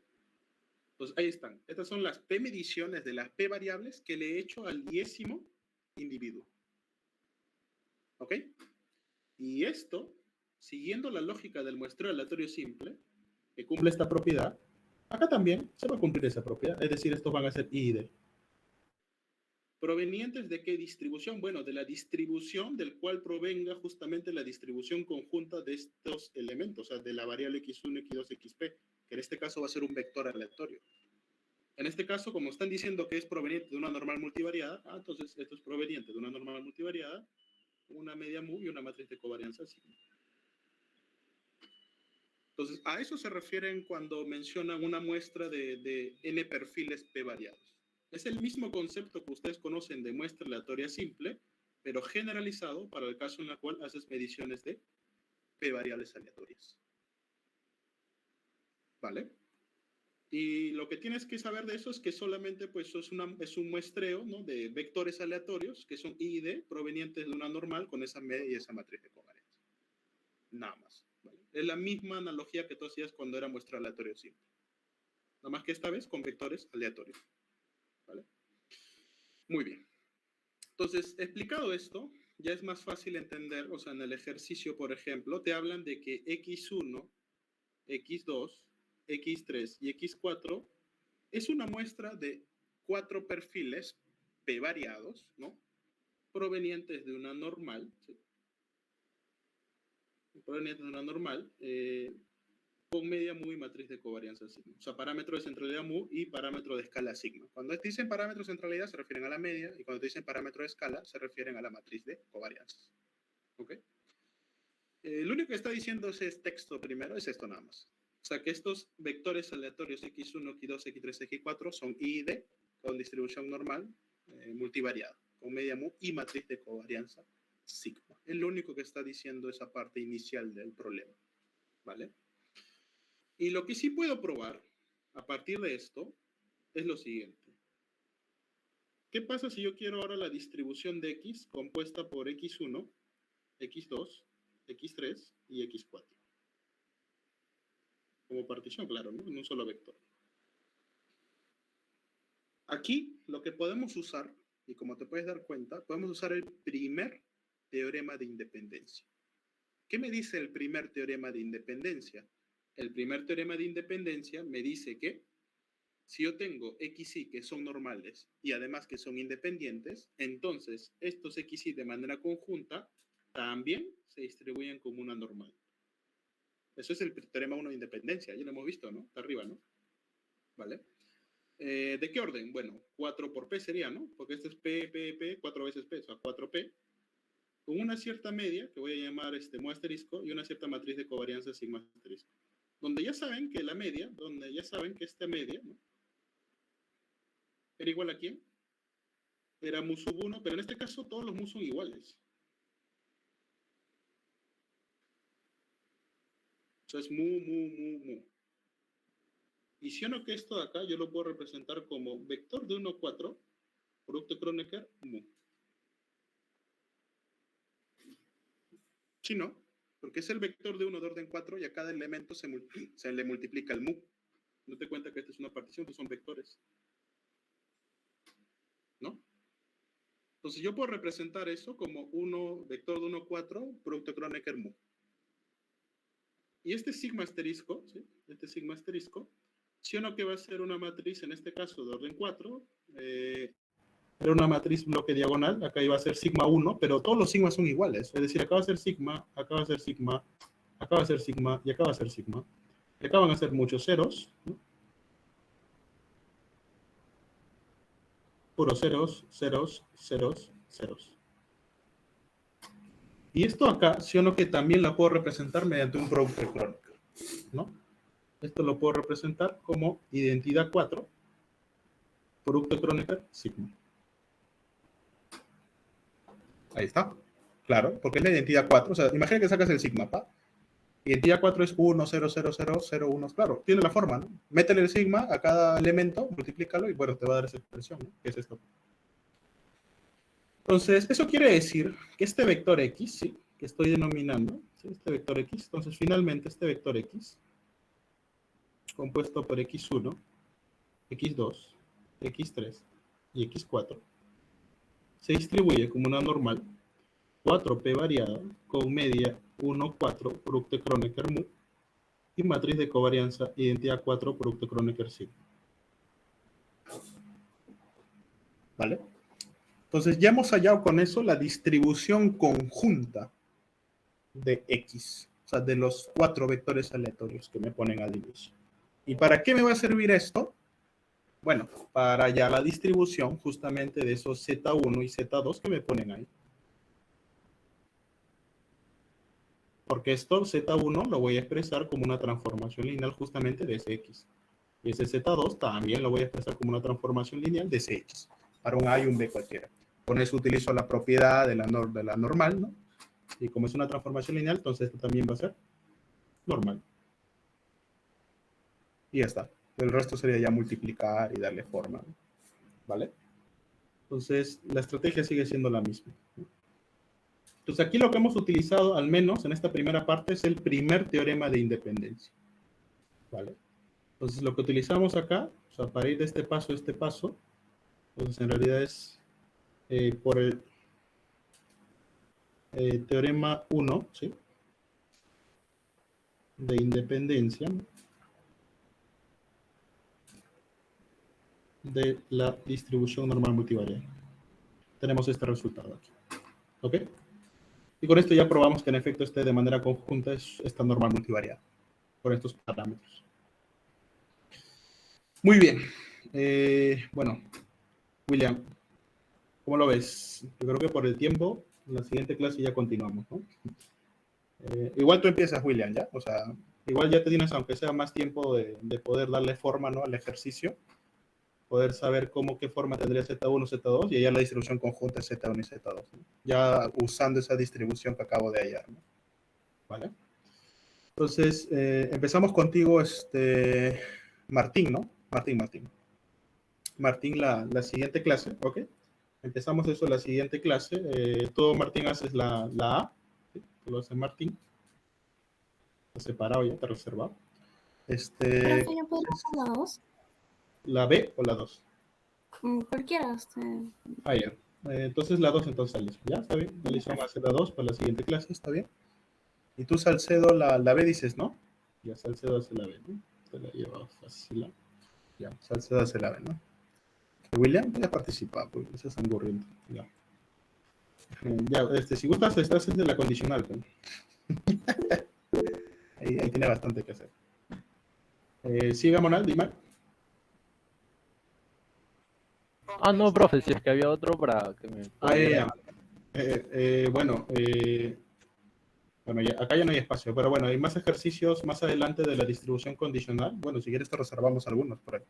Entonces, ahí están. Estas son las P mediciones de las P variables que le he hecho al 10º individuo. ¿Ok? Y esto, siguiendo la lógica del muestreo aleatorio simple, que cumple esta propiedad, acá también se va a cumplir esa propiedad. Es decir, estos van a ser I y D. ¿Provenientes de qué distribución? Bueno, de la distribución del cual provenga justamente la distribución conjunta de estos elementos, o sea, de la variable x1, x2, xp, que en este caso va a ser un vector aleatorio. En este caso, como están diciendo que es proveniente de una normal multivariada, entonces esto es proveniente de una normal multivariada, una media mu y una matriz de covarianza sigma. Entonces, a eso se refieren cuando mencionan una muestra de n perfiles p variados. Es el mismo concepto que ustedes conocen de muestra aleatoria simple, pero generalizado para el caso en el cual haces mediciones de p variables aleatorias. ¿Vale? Y lo que tienes que saber de eso es que solamente pues, es un muestreo, ¿no? De vectores aleatorios que son I y D provenientes de una normal con esa media y esa matriz de covarianza. Nada más. ¿Vale? Es la misma analogía que tú hacías cuando era muestra aleatorio simple. Nada más que esta vez con vectores aleatorios. ¿Vale? Muy bien. Entonces, explicado esto, ya es más fácil entender, o sea, en el ejercicio, por ejemplo, te hablan de que X1, X2, X3 y X4 es una muestra de 4 perfiles P variados, ¿no? Provenientes de una normal, ¿sí? Provenientes de una normal, con media mu y matriz de covarianza sigma. O sea, parámetro de centralidad mu y parámetro de escala sigma. Cuando te dicen parámetro de centralidad se refieren a la media y cuando te dicen parámetro de escala se refieren a la matriz de covarianzas. ¿Ok? Lo único que está diciendo ese texto primero es esto nada más. O sea, que estos vectores aleatorios X1, X2, X3, X4 son I y D con distribución normal multivariada, con media mu y matriz de covarianza sigma. Es lo único que está diciendo esa parte inicial del problema. ¿Vale? Y lo que sí puedo probar a partir de esto es lo siguiente. ¿Qué pasa si yo quiero ahora la distribución de X compuesta por X1, X2, X3 y X4? Como partición, claro, ¿no? En un solo vector. Aquí lo que podemos usar, y como te puedes dar cuenta, podemos usar el primer teorema de independencia. ¿Qué me dice el primer teorema de independencia? El primer teorema de independencia me dice que si yo tengo XY que son normales y además que son independientes, entonces estos XY de manera conjunta también se distribuyen como una normal. Eso es el teorema 1 de independencia, ya lo hemos visto, ¿no? Está arriba, ¿no? ¿Vale? ¿De qué orden? Bueno, 4 por P sería, ¿no? Porque este es P, 4 veces P, o sea, 4P. Con una cierta media, que voy a llamar mu asterisco, y una cierta matriz de covarianza sigma asterisco. Donde ya saben que la media, donde ya saben que esta media, ¿no? ¿Era igual a quién? Era mu sub 1, pero en este caso todos los mu son iguales. O sea, es mu. Y si o no que esto de acá yo lo puedo representar como vector de 1, 4, producto de Kronecker, mu. Sí, ¿no? Porque es el vector de 1 de orden 4 y a cada elemento se le multiplica el mu. No te cuenta que esta es una partición, que son vectores. ¿No? Entonces yo puedo representar eso como vector de 1, 4, producto de Kronecker mu. Y este sigma asterisco, ¿sí? Este sigma asterisco, sí o no que va a ser una matriz, en este caso de orden 4, era una matriz bloque diagonal, acá iba a ser sigma 1, pero todos los sigmas son iguales, es decir, acá va a ser sigma, acá va a ser sigma, acá va a ser sigma y acá va a ser sigma. Y acá van a ser muchos ceros, ¿no? Puros ceros, ceros, ceros, ceros. Y esto acá, sí o no, que también la puedo representar mediante un producto de Kronecker, ¿no? Esto lo puedo representar como identidad 4, producto de Kronecker, sigma. Ahí está. Claro, porque es la identidad 4. O sea, imagina que sacas el sigma, ¿pa? Identidad 4 es 1, 0, 0, 0, 0, 1. Claro, tiene la forma, ¿no? Métele el sigma a cada elemento, multiplícalo y bueno, te va a dar esa expresión, ¿no? ¿Qué es esto? Entonces, eso quiere decir que este vector X, ¿sí? Que estoy denominando, ¿sí? Este vector X, entonces finalmente este vector X, compuesto por X1, X2, X3 y X4, se distribuye como una normal 4p variada con media 1, 4, producto de Kronecker mu, y matriz de covarianza identidad 4, producto de Kronecker sigma. ¿Vale? Entonces ya hemos hallado con eso la distribución conjunta de X, o sea, de los 4 vectores aleatorios que me ponen al inicio. ¿Y para qué me va a servir esto? Bueno, para hallar la distribución justamente de esos Z1 y Z2 que me ponen ahí. Porque esto Z1 lo voy a expresar como una transformación lineal justamente de ese X. Y ese Z2 también lo voy a expresar como una transformación lineal de ese X. Para un A y un B cualquiera. Con eso utilizo la propiedad de la normal, ¿no? Y como es una transformación lineal, entonces esto también va a ser normal. Y ya está. El resto sería ya multiplicar y darle forma, ¿no? ¿Vale? Entonces, la estrategia sigue siendo la misma, ¿no? Entonces, aquí lo que hemos utilizado, al menos en esta primera parte, es el primer teorema de independencia. ¿Vale? Entonces, lo que utilizamos acá, o sea, para ir de este paso a este paso, entonces en realidad es por el teorema 1, ¿sí? De independencia de la distribución normal multivariada. Tenemos este resultado aquí. ¿Ok? Y con esto ya probamos que en efecto este de manera conjunta es esta normal multivariada, por estos parámetros. Muy bien. Bueno, William, ¿cómo lo ves? Yo creo que por el tiempo, en la siguiente clase ya continuamos, ¿no? Igual tú empiezas, William, ¿ya? O sea, igual ya te tienes, aunque sea más tiempo de poder darle forma, ¿no? Al ejercicio, poder saber qué forma tendría Z1, Z2, y allá la distribución conjunta es Z1 y Z2, ¿no? Ya usando esa distribución que acabo de hallar, ¿no? ¿Vale? Entonces, empezamos contigo, Martín, ¿no? Martín, la siguiente clase, ¿ok? Empezamos eso la siguiente clase. Todo, Martín, haces la A, ¿sí? Tú lo haces Martín. Está separado ya, está reservado. Profe, ¿yo puedo hacer la 2? ¿La B o la 2? Cualquiera. Ah, ya. Entonces la 2 entonces Alison. ¿Ya? ¿Está bien? Alison va a hacer la 2 para la siguiente clase, ¿está bien? Y tú, Salcedo, la B dices, ¿no? Ya, Salcedo hace la B, ¿no? Te la lleva fácil, ¿no? Ya, Salcedo hace la B, ¿no? William, ya participa, pues, no seas angurriento. Ya. Ya, si gustas, estás en la condicional, pues. ahí tiene bastante que hacer. Siga, Monal, dime. Ah, no, profe, si es que había otro para que me... Bueno, ya, acá ya no hay espacio, pero bueno, hay más ejercicios más adelante de la distribución condicional. Bueno, si quieres te reservamos algunos por ahí.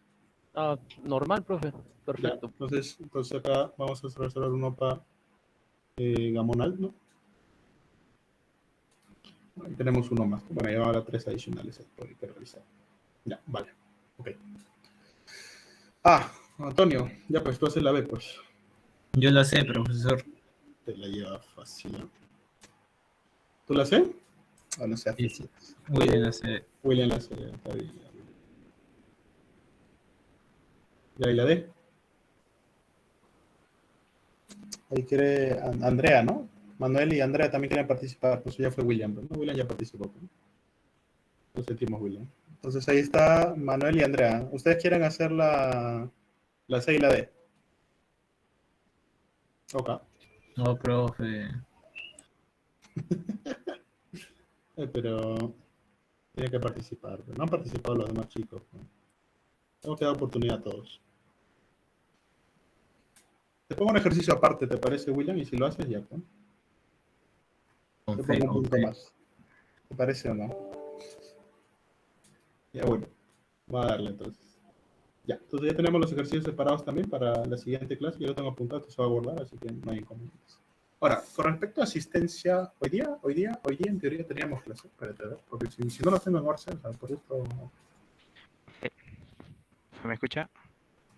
Ah, normal, profe. Perfecto. Ya, entonces acá vamos a reservar uno para Gamonal, ¿no? Ahí tenemos uno más. Bueno, ya ahora 3 adicionales por ahí que realizar. Ya, vale. Ok. Antonio, ya pues tú haces la B, pues. Yo la sé, profesor. Te la lleva fácil, ¿no? ¿Tú la sé? No sé. Sí. William la sé. William la sé, está bien. Ya, ¿y la D? Ahí quiere Andrea, ¿no? Manuel y Andrea también quieren participar, pues ya fue William, ¿no? William ya participó, ¿no? Lo sentimos, William. Entonces ahí está Manuel y Andrea. ¿Ustedes quieren hacer la C y la D? Ok. No, profe. Pero tienen que participar. No han participado los demás chicos. ¿No? Tenemos que dar oportunidad a todos. Te pongo un ejercicio aparte, ¿te parece, William? Y si lo haces, ya. ¿No? Te pongo un punto más. ¿Te parece o no? Ya, bueno. Voy a darle entonces. Ya, entonces ya tenemos los ejercicios separados también para la siguiente clase. Yo lo tengo apuntado, esto se va a guardar, así que no hay inconvenientes. Ahora, con respecto a asistencia, hoy día en teoría teníamos clase. Espérate, a ver, porque si no lo tengo en orden, o sea, por esto... ¿Se me escucha?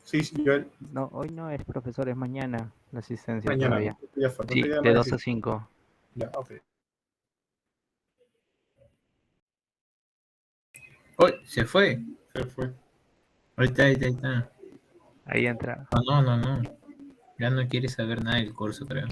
Sí, Joel. No, hoy no es, profesor, es mañana la asistencia. Mañana, todavía. ya fue. Sí, Ya de 2 a 5. Ya, ok. ¡Uy! Se fue. Se fue. Ahí está. Ahí entra. No. Ya no quiere saber nada del curso, creo.